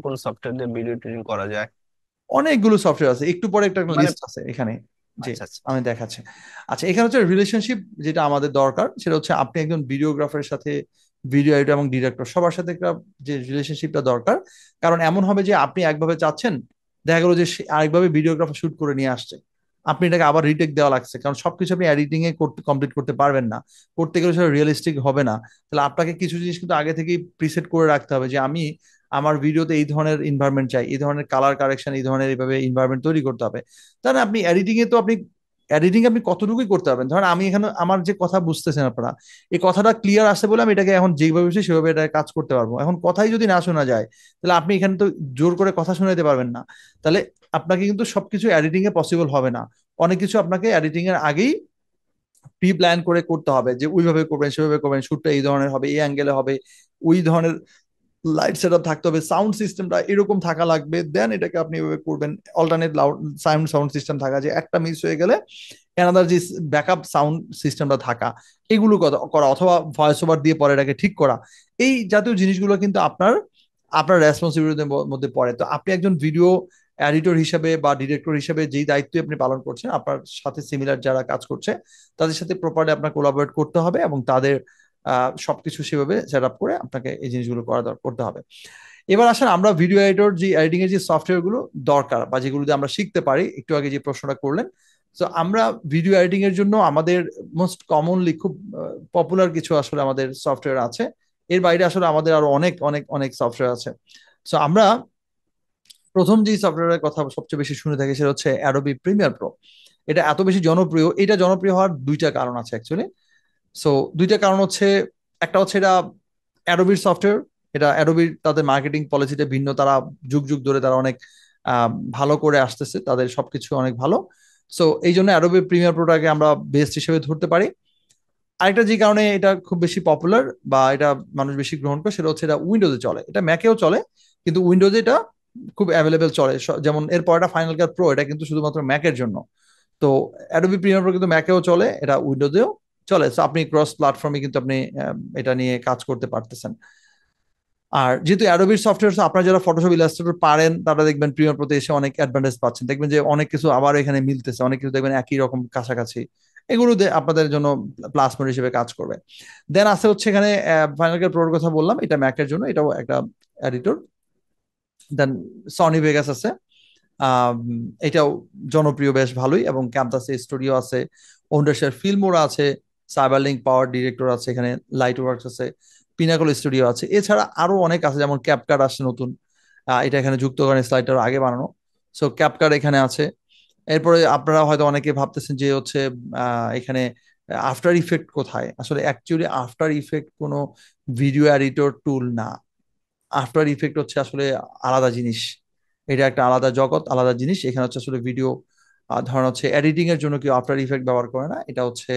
কোন সফটওয়্যার দিয়ে ভিডিও এডিটিং করা যায়? অনেকগুলো সফটওয়্যার আছে, একটু পরে একটা মানে লিস্ট আছে এখানে। জি, আচ্ছা আচ্ছা। আমি দেখাচ্ছি। আচ্ছা, এখানে হচ্ছে রিলেশনশিপ যেটা আমাদের দরকার, সেটা হচ্ছে আপনি একজন ভিডিওগ্রাফারের সাথে, ভিডিও এডিটর এবং ডিরেক্টর সবার সাথে একটা যে রিলেশনশিপটা দরকার। কারণ এমন হবে যে আপনি একভাবে চাচ্ছেন, দেখা গেলো যে সে আরেকভাবে ভিডিওগ্রাফার শুট করে নিয়ে আসছে, আপনি এটাকে আবার রিটেক দেওয়া লাগছে, কারণ সবকিছু আপনি এডিটিং এ করতে কমপ্লিট করতে পারবেন না, করতে গেলে সেটা রিয়েলিস্টিক হবে না। তাহলে আপনাকে কিছু জিনিস কিন্তু আগে থেকেই প্রিসেট করে রাখতে হবে, যে আমি আমার ভিডিওতে এই ধরনের এনভায়রনমেন্ট চাই, এই ধরনের কালার কারেকশন, এই ধরনের এইভাবে এনভায়রনমেন্ট তৈরি করতে হবে। তাহলে আপনি এডিটিং এ তো এডিটিং আপনি কতটুকুই করতে পারবেন। ধরেন আমি এখানে আমার যে কথা বুঝতেছেন আপনারা, এই কথাটা ক্লিয়ার আসে বলে আমি এটাকে এখন যেভাবে বুঝছি সেভাবে এটা কাজ করতে পারবো। এখন কথাই যদি না শোনা যায়, তাহলে আপনি এখানে তো জোর করে কথা শোনাতে পারবেন না। তাহলে আপনাকে কিন্তু সবকিছু এডিটিং এ পসিবল হবে না। অনেক কিছু আপনাকে এডিটিং এর আগেই প্রি প্ল্যান করে করতে হবে, যে ওইভাবে করবেন, সেভাবে করবেন, শুটটা এই ধরনের হবে, এই অ্যাঙ্গেলে হবে, ওই ধরনের লাইট সেট আপ থাকতে হবে, সাউন্ড সিস্টেমটা এরকম থাকা লাগবে, দেন এটাকে আপনি এভাবে করবেন। অল্টারনেট সাউন্ড সিস্টেম থাকা, যে একটা মিস হয়ে গেলে এনাদার যে ব্যাকআপ সাউন্ড সিস্টেমটা থাকা, এগুলো করা, অথবা ভয়েস ওভার দিয়ে পরে এটাকে ঠিক করা, এই জাতীয় জিনিসগুলো কিন্তু আপনার আপনার রেসপন্সিবিলিটির মধ্যে পড়ে। তো আপনি একজন ভিডিও এডিটর হিসেবে বা ডিরেক্টর হিসেবে যেই দায়িত্ব আপনি পালন করছেন, আপনার সাথে সিমিলার যারা কাজ করছে তাদের সাথে প্রপারলি আপনার কোলাবোরেট করতে হবে, এবং তাদের সবকিছু সেভাবে সেট আপ করে আপনাকে এই জিনিসগুলো করতে হবে। এবার আসেন আমরা ভিডিও এডিটর যে এডিটিং এর যে সফটওয়্যার গুলো দরকার, বা যেগুলো দিয়ে আমরা শিখতে পারি, একটু আগে যে প্রশ্নটা করলেন। তো আমরা ভিডিও এডিটিং এর জন্য আমাদের মোস্ট কমনলি খুব পপুলার কিছু আসলে আমাদের সফটওয়্যার আছে। এর বাইরে আসলে আমাদের আরো অনেক অনেক অনেক সফটওয়্যার আছে। তো আমরা প্রথম যে সফটওয়্যারের কথা সবচেয়ে বেশি শুনে থাকি সেটা হচ্ছে অ্যাডোবি প্রিমিয়ার প্রো। এটা এত বেশি জনপ্রিয়, এটা জনপ্রিয় হওয়ার দুইটা কারণ আছে অ্যাকচুয়ালি। সো দুইটা কারণ হচ্ছে, একটা হচ্ছে এটা অ্যাডোবির সফটওয়্যার, এটা অ্যাডোবির তাদের মার্কেটিং পলিসিটা ভিন্ন, তারা যুগ যুগ ধরে তারা অনেক ভালো করে আসতেছে, তাদের সবকিছু অনেক ভালো। সো এই জন্য অ্যাডোবি প্রিমিয়ার প্রোটাকে আমরা বেস্ট হিসেবে ধরতে পারি। আরেকটা যে কারণে এটা খুব বেশি পপুলার বা এটা মানুষ বেশি গ্রহণ করে, সেটা হচ্ছে এটা উইন্ডোজে চলে, এটা ম্যাকেও চলে, কিন্তু উইন্ডোজে এটা খুব অ্যাভেলেবেল চলে। যেমন এরপর এটা ফাইনাল কাট প্রো, এটা কিন্তু শুধুমাত্র ম্যাকের জন্য। তো অ্যাডোবি প্রিমিয়ার প্রো কিন্তু ম্যাকেও চলে, এটা উইন্ডোজেও চলে। তো আপনি ক্রস প্ল্যাটফর্মে কিন্তু আপনি এটা নিয়ে কাজ করতে পারতেছেন। আর যেহেতু অ্যাডোবির সফটওয়্যার, আপনারা যারা ফটোশপ ইলাস্ট্রেটর পারেন তারা দেখবেন প্রিমিয়ার প্রোতে এসে অনেক অ্যাডভান্টেজ পাচ্ছেন, দেখবেন যে অনেক কিছু আবার এখানে মিলতেছে, অনেক কিছু দেখবেন একই রকম কাছাকাছি, এগুলো আপনাদের জন্য প্লাস পয়েন্ট হিসেবে কাজ করবে। দেন আছে হচ্ছে এখানে ফাইনাল কাট প্রোর কথা বললাম, এটা ম্যাকের জন্য, এটাও একটা এডিটর। দেন সনি ভেগাস আছে, এটাও জনপ্রিয় বেশ ভালোই, এবং ক্যাম্পাসে স্টুডিও আছে, ওন্ডারশেয়ার ফিল্মোরা আছে, সাইবারলিংক পাওয়ার ডিরেক্টর আছে, এখানে লাইট ওয়ার্কস আছে, পিনাকল স্টুডিও আছে, এছাড়া আরো অনেক আছে, যেমন ক্যাপকাট আসছে নতুন, এটা এখানে যুক্ত করেন, স্লাইডটা আগে বানানো। সো ক্যাপকাট এখানে আছে। এরপরে আপনারা হয়তো অনেকে ভাবতেছেন যে হচ্ছে এখানে আফটার ইফেক্ট কোথায়। আসলে অ্যাকচুয়ালি আফটার ইফেক্ট কোনো ভিডিও এডিটর টুল না। আফটার ইফেক্ট হচ্ছে আসলে আলাদা জিনিস, এটা একটা আলাদা জগৎ, আলাদা জিনিস। এখানে হচ্ছে আসলে ভিডিও ধরেন হচ্ছে এডিটিং এর জন্য কেউ আফটার ইফেক্ট ব্যবহার করে না। এটা হচ্ছে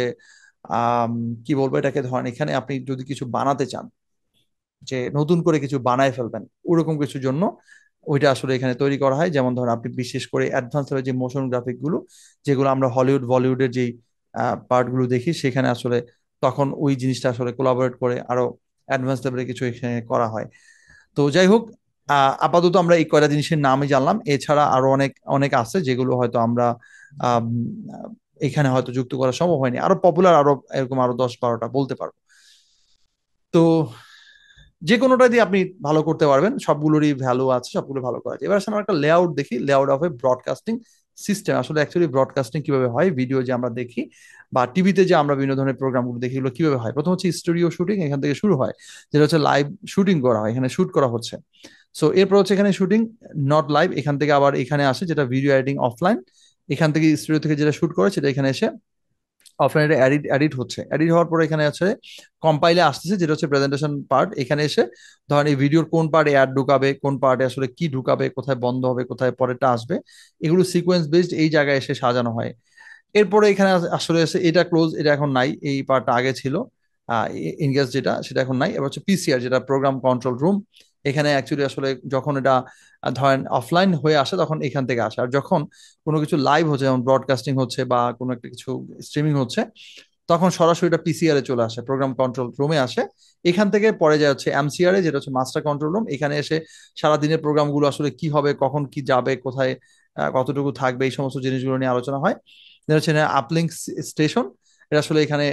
আম, কি বলবো এটাকে, ধরেন এখানে আপনি যদি কিছু বানাতে চান, যে নতুন করে কিছু বানায় ফেলবেন, ওরকম কিছুর জন্য ওইটা আসলে এখানে তৈরি করা হয়। যেমন ধরেন আপনি বিশেষ করে অ্যাডভান্স লেভেল যে মোশন গ্রাফিক গুলো, যেগুলো আমরা হলিউড বলিউডের যেই পার্ট গুলো দেখি, সেখানে আসলে তখন ওই জিনিসটা আসলে কোলাবোরেট করে আরো অ্যাডভান্স লেভেলে কিছু এখানে করা হয়। তো যাই হোক, আপাতত আমরা এই কয়টা জিনিসের নামই জানলাম। এছাড়া আরো অনেক অনেক আছে যেগুলো হয়তো আমরা আম, এখানে হয়তো যুক্ত করা সম্ভব হয়নি। আরো পপুলার আরো এরকম আরো 10-12টা বলতে পারবো। তো যে কোনোটা দিয়ে আপনি ভালো করতে পারবেন, সবগুলোরই ভ্যালু আছে, সবগুলো ভালো করা যায়। এবার আসলে আমরা একটা লেআউট দেখি, layout of A broadcasting system. আসলে অ্যাকচুয়ালি ব্রডকাস্টিং কিভাবে হয়, ভিডিও যে আমরা দেখি বা টিভিতে যে আমরা বিভিন্ন ধরনের প্রোগ্রামগুলো দেখি, এগুলো কিভাবে হয়। প্রথম হচ্ছে স্টুডিও শুটিং, এখান থেকে শুরু হয়, যেটা হচ্ছে লাইভ শুটিং করা হয়, এখানে শুট করা হচ্ছে। সো এরপর হচ্ছে এখানে শুটিং নট লাইভ, এখান থেকে আবার এখানে আসে যেটা ভিডিও এডিটিং অফলাইন, এখান থেকে স্টুডিও থেকে যেটা শুট করে সেটা এখানে এসে অফলাইনে এডিট হচ্ছে। এডিট হওয়ার পরে এখানে আছে কম্পাইলে আসতেছে, যেটা হচ্ছে প্রেজেন্টেশন পার্ট। এখানে এসে ধরেন এই ভিডিওর কোন পার্টে অ্যাড ঢুকাবে, কোন পার্টে আসলে কি ঢুকাবে, কোথায় বন্ধ হবে, কোথায় পরেরটা আসবে, এগুলো সিকোয়েন্স বেসড এই জায়গায় এসে সাজানো হয়। এরপরে এখানে আসলে এসে এটা ক্লোজ, এটা এখন নাই, এই পার্টটা আগে ছিল ইনগেজ, যেটা সেটা এখন নাই। এবার হচ্ছে পিসিআর, যেটা প্রোগ্রাম কন্ট্রোল রুম। এখানে অ্যাকচুয়ালি আসলে যখন এটা ধরেন অফলাইন হয়ে আসে তখন এখান থেকে আসে, আর যখন কোনো কিছু লাইভ হচ্ছে, যেমন ব্রডকাস্টিং হচ্ছে বা কোনো একটা কিছু স্ট্রিমিং হচ্ছে, তখন সরাসরি এটা পিসিআর এ চলে আসে, প্রোগ্রাম কন্ট্রোল রুমে আসে। এখান থেকে পরে যায় হচ্ছে এমসিআর এ, যেটা হচ্ছে মাস্টার কন্ট্রোল রুম। এখানে এসে সারাদিনের প্রোগ্রামগুলো আসলে কি হবে, কখন কি যাবে, কোথায় কতটুকু থাকবে, এই সমস্ত জিনিসগুলো নিয়ে আলোচনা হয়। এটা হচ্ছে আপলিঙ্ক স্টেশন, এটা আসলে এখানে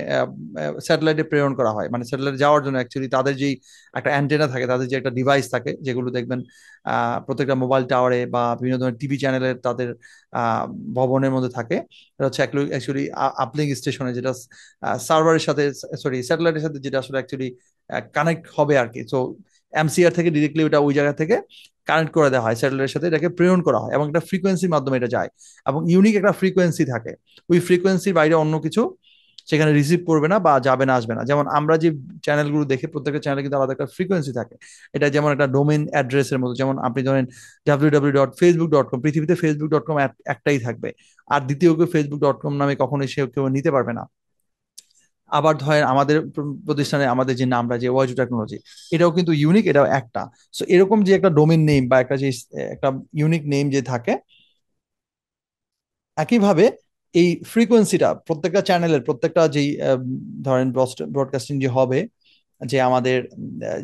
স্যাটেলাইটে প্রেরণ করা হয়, মানে স্যাটেলাইটে যাওয়ার জন্য অ্যাকচুয়ালি তাদের যেই একটা অ্যান্টেনা থাকে, তাদের যে একটা ডিভাইস থাকে, যেগুলো দেখবেন প্রত্যেকটা মোবাইল টাওয়ারে বা বিভিন্ন ধরনের টিভি চ্যানেলের তাদের আহ, ভবনের মধ্যে থাকে। এটা হচ্ছে অ্যাকচুয়ালি আপলিঙ্ক স্টেশনে, যেটা সার্ভারের সাথে, সরি স্যাটেলাইটের সাথে, যেটা আসলে অ্যাকচুয়ালি কানেক্ট হবে আর কি। তো এমসিআর থেকে ডিরেক্টলি ওটা ওই জায়গা থেকে কানেক্ট করে দেওয়া হয় স্যাটেলাইটের সাথে, এটাকে প্রেরণ করা হয় এবং একটা ফ্রিকোয়েন্সির মাধ্যমে এটা যায়, এবং ইউনিক একটা ফ্রিকোয়েন্সি থাকে। ওই ফ্রিকোয়েন্সির বাইরে অন্য কিছু সেখানে রিসিভ করবে না বা যাবে না, আসবে না। যেমন আমরা যে চ্যানেলগুলো দেখি, প্রত্যেকটা চ্যানেলে কিন্তু আলাদা একটা ফ্রিকোয়েন্সি থাকে। এটা যেমন একটা ডোমেইন অ্যাড্রেসের মতো, যেমন আপনি ধরেন www.facebook.com, পৃথিবীতে facebook.com একটাই থাকবে, আর দ্বিতীয় কেউ facebook.com নামে কখনোই সে কেউ নিতে পারবে না। আবার ধরেন আমাদের প্রতিষ্ঠানে আমাদের যে নামটা, যে ওয়াইজু টেকনোলজি, এটাও কিন্তু ইউনিক, এটাও একটা। সো এরকম যে একটা ডোমেইন নেম বা একটা যে একটা ইউনিক নেম যে থাকে, একইভাবে এই ফ্রিকোয়েন্সিটা প্রত্যেকটা চ্যানেলের, প্রত্যেকটা যেই ধরেন ব্রডকাস্টিং যে হবে, যে আমাদের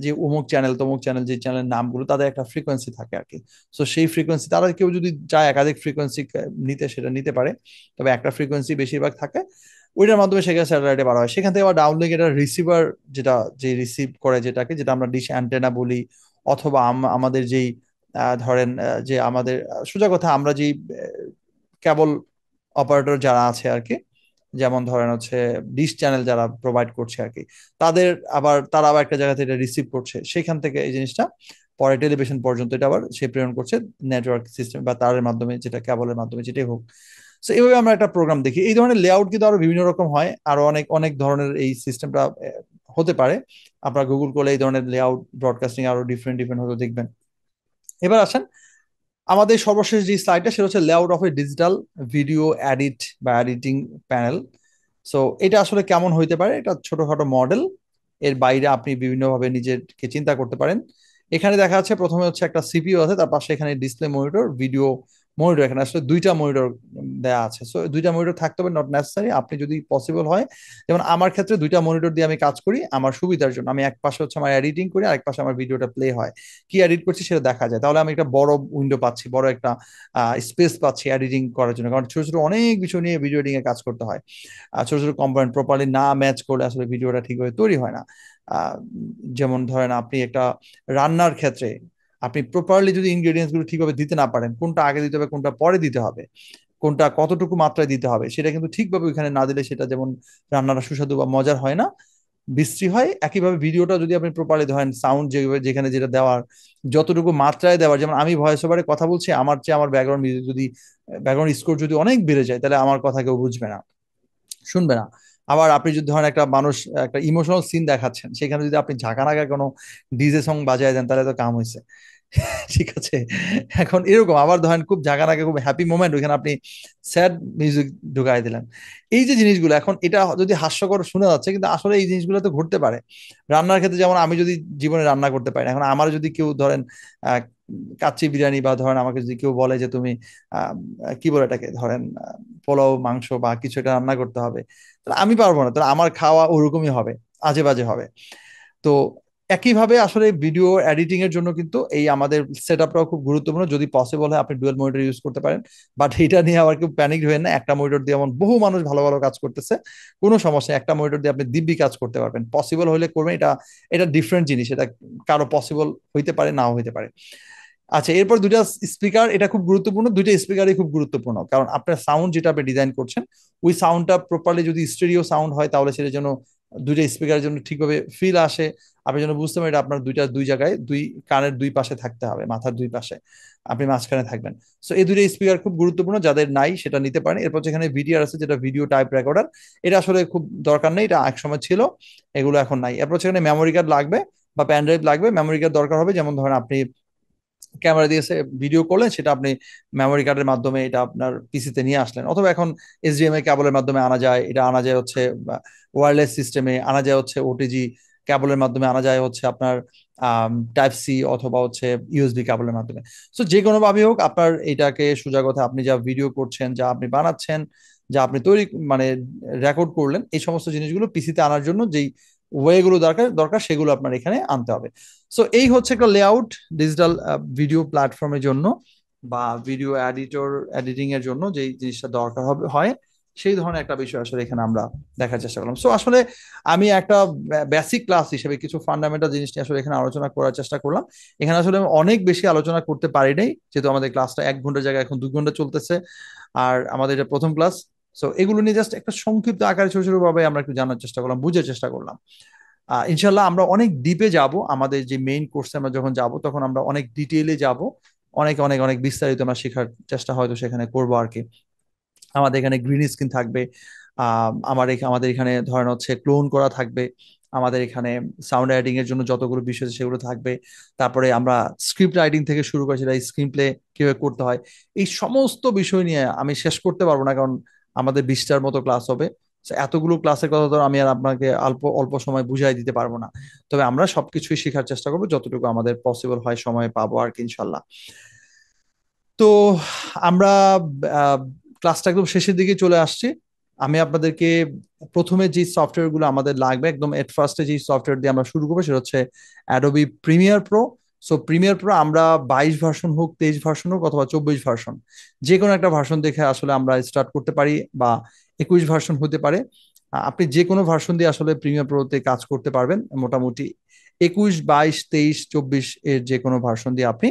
যে অমুক চ্যানেল তমুক চ্যানেল, যে চ্যানেলের নামগুলো, তাদের একটা ফ্রিকোয়েন্সি থাকে আর কি। তো সেই ফ্রিকোয়েন্সি, তারা কেউ যদি চায় একাধিক ফ্রিকোয়েন্সি নিতে, সেটা নিতে পারে, তবে একটা ফ্রিকোয়েন্সি বেশিরভাগ থাকে, ওইটার মাধ্যমে সেখানে স্যাটেলাইটে বাড়া হয়। সেখান থেকে আবার ডাউনলিঙ্ক, এটা রিসিভার, যেটা যে রিসিভ করে, যেটাকে, যেটা আমরা ডিশ অ্যান্টেনা বলি, অথবা আমাদের যেই ধরেন যে আমাদের সোজা কথা, আমরা যেই কেবল অপারেটর যারা আছে আর কি, যেমন ধরেন হচ্ছে ডিশ চ্যানেল যারা প্রোভাইড করছে আর কি, তাদের আবার তারা আবার একটা জায়গা থেকে রিসিভ করছে, সেখান থেকে এই জিনিসটা পরে টেলিভিশন পর্যন্ত এটা আবার সে প্রেরণ করছে নেটওয়ার্ক সিস্টেম বা তারের মাধ্যমে, যেটা কেবলের মাধ্যমে, যেটাই হোক। তো এইভাবে আমরা একটা প্রোগ্রাম দেখি। এই ধরনের লেআউট কিন্তু আরো বিভিন্ন রকম হয়, আরো অনেক অনেক ধরনের এই সিস্টেমটা হতে পারে। আপনারা গুগল করলে এই ধরনের লেআউট ব্রডকাস্টিং আরো ডিফারেন্ট ডিফারেন্ট হতে দেখবেন। এবার আসেন আমাদের সর্বশেষ যে স্লাইডটা, সেটা হচ্ছে layout of A digital video edit বা এডিটিং প্যানেল। সো এটা আসলে কেমন হইতে পারে, এটা ছোটখাটো মডেল, এর বাইরে আপনি বিভিন্নভাবে নিজেকে চিন্তা করতে পারেন। এখানে দেখা যাচ্ছে প্রথমে হচ্ছে একটা সিপিইউ আছে, তার পাশে এখানে ডিসপ্লে মনিটর, ভিডিও মনিটর। এখানে আসলে দুইটা মনিটর দেওয়া আছে। সো দুইটা মনিটর থাকতে হবে, নট নেসেসারি। আপনি যদি পসিবল হয়, যেমন আমার ক্ষেত্রে দুইটা মনিটর দিয়ে আমি কাজ করি আমার সুবিধার জন্য। আমি এক পাশে হচ্ছে আমার এডিটিং করি, আর এক পাশে আমার ভিডিওটা প্লে হয়, কি এডিট করছি সেটা দেখা যায়। তাহলে আমি একটা বড় উইন্ডো পাচ্ছি, বড় একটা স্পেস পাচ্ছি এডিটিং করার জন্য, কারণ ছোট ছোট অনেক বিষয় নিয়ে ভিডিও এডিটিং এ কাজ করতে হয়। ছোট ছোট কম্পোনেন্ট প্রপারলি না ম্যাচ করলে আসলে ভিডিওটা ঠিকভাবে তৈরি হয় না। যেমন ধরেন আপনি একটা রান্নার ক্ষেত্রে আপনি প্রপারলি যদি ইনগ্রেডিয়েন্টস গুলো ঠিকভাবে দিতে না পারেন, কোনটা আগে দিতে হবে কোনটা পরে দিতে হবে, কোনটা কতটুকু মাত্রায় দিতে হবে সেটা কিন্তু ঠিকভাবে ওইখানে না দিলে সেটা যেমন রান্নাটা সুস্বাদু বা মজার হয় না, বিশ্রী হয়। একইভাবে ভিডিওটা যদি আপনি প্রপারলি ধরেন, সাউন্ড যেখানে যেটা দেওয়ার, যতটুকু মাত্রায় দেওয়ার, যেমন আমি ভয়েস ওভারে কথা বলছি, আমার চেয়ে আমার ব্যাকগ্রাউন্ড মিউজিক যদি, ব্যাকগ্রাউন্ড স্কোর যদি অনেক বেড়ে যায়, তাহলে আমার কথা কেউ বুঝবে না, শুনবে না। আবার আপনি যদি ধরেন একটা মানুষ একটা ইমোশনাল সিন দেখাচ্ছেন, সেখানে যদি আপনি ঝাঁকানাকা কোনো ডিজে সং বাজায় দেন, তাহলে তো কাম হয়েছে। ঠিক আছে, এখন এরকম আবার ধরেন খুব ঝাঁকানাকা খুব হ্যাপি মোমেন্ট, ওইখানে আপনি স্যাড মিউজিক ঢুকাই দিলেন। এই যে জিনিসগুলো, এখন এটা যদি হাস্যকর শোনা যাচ্ছে, কিন্তু আসলে এই জিনিসগুলো তো ঘটতে পারে রান্নার ক্ষেত্রে। যেমন আমি যদি জীবনে রান্না করতে পারি না, এখন আমার যদি কেউ ধরেন আহ কাচ্চি বিরিয়ানি, বা ধরেন আমাকে যদি কেউ বলে যে তুমি আহ কি বলে এটাকে ধরেন পোলাও মাংস বা কিছু একটা রান্না করতে হবে, তাহলে আমি পারবো না, তাহলে আমার খাওয়া ওরকমই হবে, আজে বাজে হবে। তো একইভাবে আসলে ভিডিও এডিটিং এর জন্য কিন্তু এই আমাদের সেট আপটাও খুব গুরুত্বপূর্ণ। যদি পসিবল হয় আপনি ডুয়াল মনিটর ইউজ করতে পারেন, বাট এটা নিয়ে আবার কেউ প্যানিক হবেন না। একটা মনিটর দিয়ে এমন বহু মানুষ ভালো ভালো কাজ করতেছে, কোনো সমস্যা নেই। একটা মনিটর দিয়ে আপনি দিব্যি কাজ করতে পারবেন, পসিবল হলে করবেন। এটা এটা ডিফারেন্ট জিনিস, এটা কারো পসিবল হইতে পারে, নাও হইতে পারে। আচ্ছা, এরপর দুইটা স্পিকার, এটা খুব গুরুত্বপূর্ণ। দুইটা স্পিকারই খুব গুরুত্বপূর্ণ, কারণ আপনার সাউন্ড যেটা আপনি ডিজাইন করছেন, ওই সাউন্ডটা প্রপারলি যদি স্টেরিও সাউন্ড হয়, তাহলে সেটার জন্য দুইটা স্পিকারের জন্য ঠিকভাবে ফিল আসে। আপনি যেন বুঝতে পারেন এটা আপনার দুই জায়গায়, দুই কানের দুই পাশে থাকতে হবে, মাথার দুই পাশে, আপনি মাঝখানে থাকবেন। সো এই দুইটা স্পিকার খুব গুরুত্বপূর্ণ, যাদের নাই সেটা নিতে পারেন। এরপর যেখানে ভিডিও আছে, যেটা ভিডিও টাইপ রেকর্ডার, এটা আসলে খুব দরকার নেই, এটা এক সময় ছিল, এগুলো এখন নাই। এরপর সেখানে মেমোরি কার্ড লাগবে বা প্যান ড্রাইভ লাগবে। মেমোরি কার্ড দরকার হবে, যেমন ধরেন আপনি ক্যামেরা দিয়ে ভিডিও করলেন, সেটা আপনি মেমোরি কার্ডের মাধ্যমে এটা আপনার পিসিতে নিয়ে আসলেন, অথবা এখন এইচডিএমআই কেবলের মাধ্যমে আনা যায়। এটা আনা যায় হচ্ছে ওয়্যারলেস সিস্টেমে, আনা যায় হচ্ছে ওটিজি কেবলের মাধ্যমে, আনা যায় হচ্ছে আপনার টাইপ সি অথবা হচ্ছে ইউএসবি কেবলের মাধ্যমে। সো যে কোনো ভাবে হোক, আপনার এটাকে সোজা কথা, আপনি যা ভিডিও করছেন, যা আপনি বানাচ্ছেন, যা আপনি তৈরি মানে রেকর্ড করলেন, এই সমস্ত জিনিসগুলো পিসিতে আনার জন্য যেই ওয়েগুলো দরকার দরকার সেগুলো আপনার এখানে আনতে হবে। সো এই হচ্ছে একটা লেআউট ডিজিটাল ভিডিও প্ল্যাটফর্মের জন্য বা ভিডিও এডিটিং এর জন্য যেই জিনিসটা দরকার হবে হয়, সেই ধরনের একটা বিষয় আসলে এখানে আমরা দেখার চেষ্টা করলাম। সো আসলে আমি একটা বেসিক ক্লাস হিসেবে কিছু ফান্ডামেন্টাল জিনিস নিয়ে আসলে এখানে আলোচনা করার চেষ্টা করলাম। এখানে আসলে আমি অনেক বেশি আলোচনা করতে পারি নাই, যেহেতু আমাদের ক্লাসটা 1 ঘন্টার জায়গায় এখন 2 ঘন্টা চলতেছে, আর আমাদের এটা প্রথম ক্লাস। সো এগুলো নিয়ে জাস্ট একটা সংক্ষিপ্ত আকারে ছোট ছোট ভাবে আমরা একটু জানার চেষ্টা করলাম, বুঝার চেষ্টা করলাম। ইনশাল্লাহ আমরা অনেক ডিপে যাব, আমাদের যে মেইন কোর্সে আমরা যখন যাব, তখন আমরা অনেক ডিটেইলে যাব, অনেক অনেক অনেক বিস্তারিত আমরা শেখার চেষ্টা হয়তো সেখানে করবো আর কি। আমাদের এখানে গ্রিন স্ক্রিন থাকবে, আমাদের এখানে ধরেন হচ্ছে ক্লোন করা থাকবে, আমাদের এখানে সাউন্ড এডিটিং এর জন্য যতগুলো বিষয় আছে সেগুলো থাকবে। তারপরে আমরা স্ক্রিপ্ট রাইটিং থেকে শুরু করে সেটা স্ক্রিন প্লে কিভাবে করতে হয়, এই সমস্ত বিষয় নিয়ে আমি শেষ করতে পারবো না, কারণ আমাদের 20টার মতো ক্লাস হবে। So, এতগুলো ক্লাসের কথা তো আমি আর আপনাকে অল্প অল্প সময় বুঝাই দিতে পারবো না। তবে আমরা সবকিছুই শেখার চেষ্টা করবো, যতটুকু আমাদের পসিবল হয়, সময় পাবো আর কি, ইনশাল্লাহ। তো আমরা ক্লাসটা একদম শেষের দিকে চলে আসছি। আমি আপনাদেরকে প্রথমে যে সফটওয়্যার গুলো আমাদের লাগবে, একদম এট ফার্স্টে যে সফটওয়্যার দিয়ে আমরা শুরু করবো, সেটা হচ্ছে Adobe Premiere Pro. So Premiere Pro আমরা 22 ভার্সন হোক, 23 ভার্সন হোক, অথবা 24 ভার্সন, যে কোনো একটা ভার্সন দেখে আসলে আমরা স্টার্ট করতে পারি, বা 21 ভার্সন হতে পারে। আপনি যে কোনো ভার্সন দিয়ে আসলে প্রিমিয়ার প্রোতে কাজ করতে পারবেন মোটামুটি। 21, 22, 23, 24 এর যে কোনো ভার্সন দিয়ে আপনি,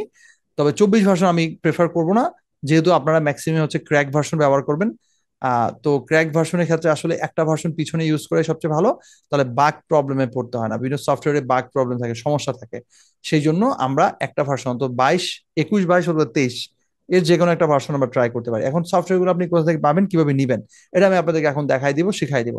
তবে 24 ভার্সন আমি প্রেফার করব না, যেহেতু আপনারা ম্যাক্সিমাম হচ্ছে ক্র্যাক ভার্সন ব্যবহার করবেন। তো ক্র্যাক ভার্সনের ক্ষেত্রে আসলে একটা ভার্সন পিছনে ইউজ করে সবচেয়ে ভালো, তাহলে বাগ প্রবলেমে পড়তে হয় না। বিভিন্ন সফটওয়্যারে বাগ প্রবলেম থাকে, সমস্যা থাকে, সেই জন্য আমরা একটা ভার্সন, তো 22, 21, 22 অথবা 23 এর যে কোনো একটা ভার্সন আমরা ট্রাই করতে পারি। এখন সফটওয়্যার গুলো আপনি কোথা থেকে পাবেন, কিভাবে নিবেন, এটা আমি আপনাদেরকে এখন দেখাই দিব, শিখাই দিব।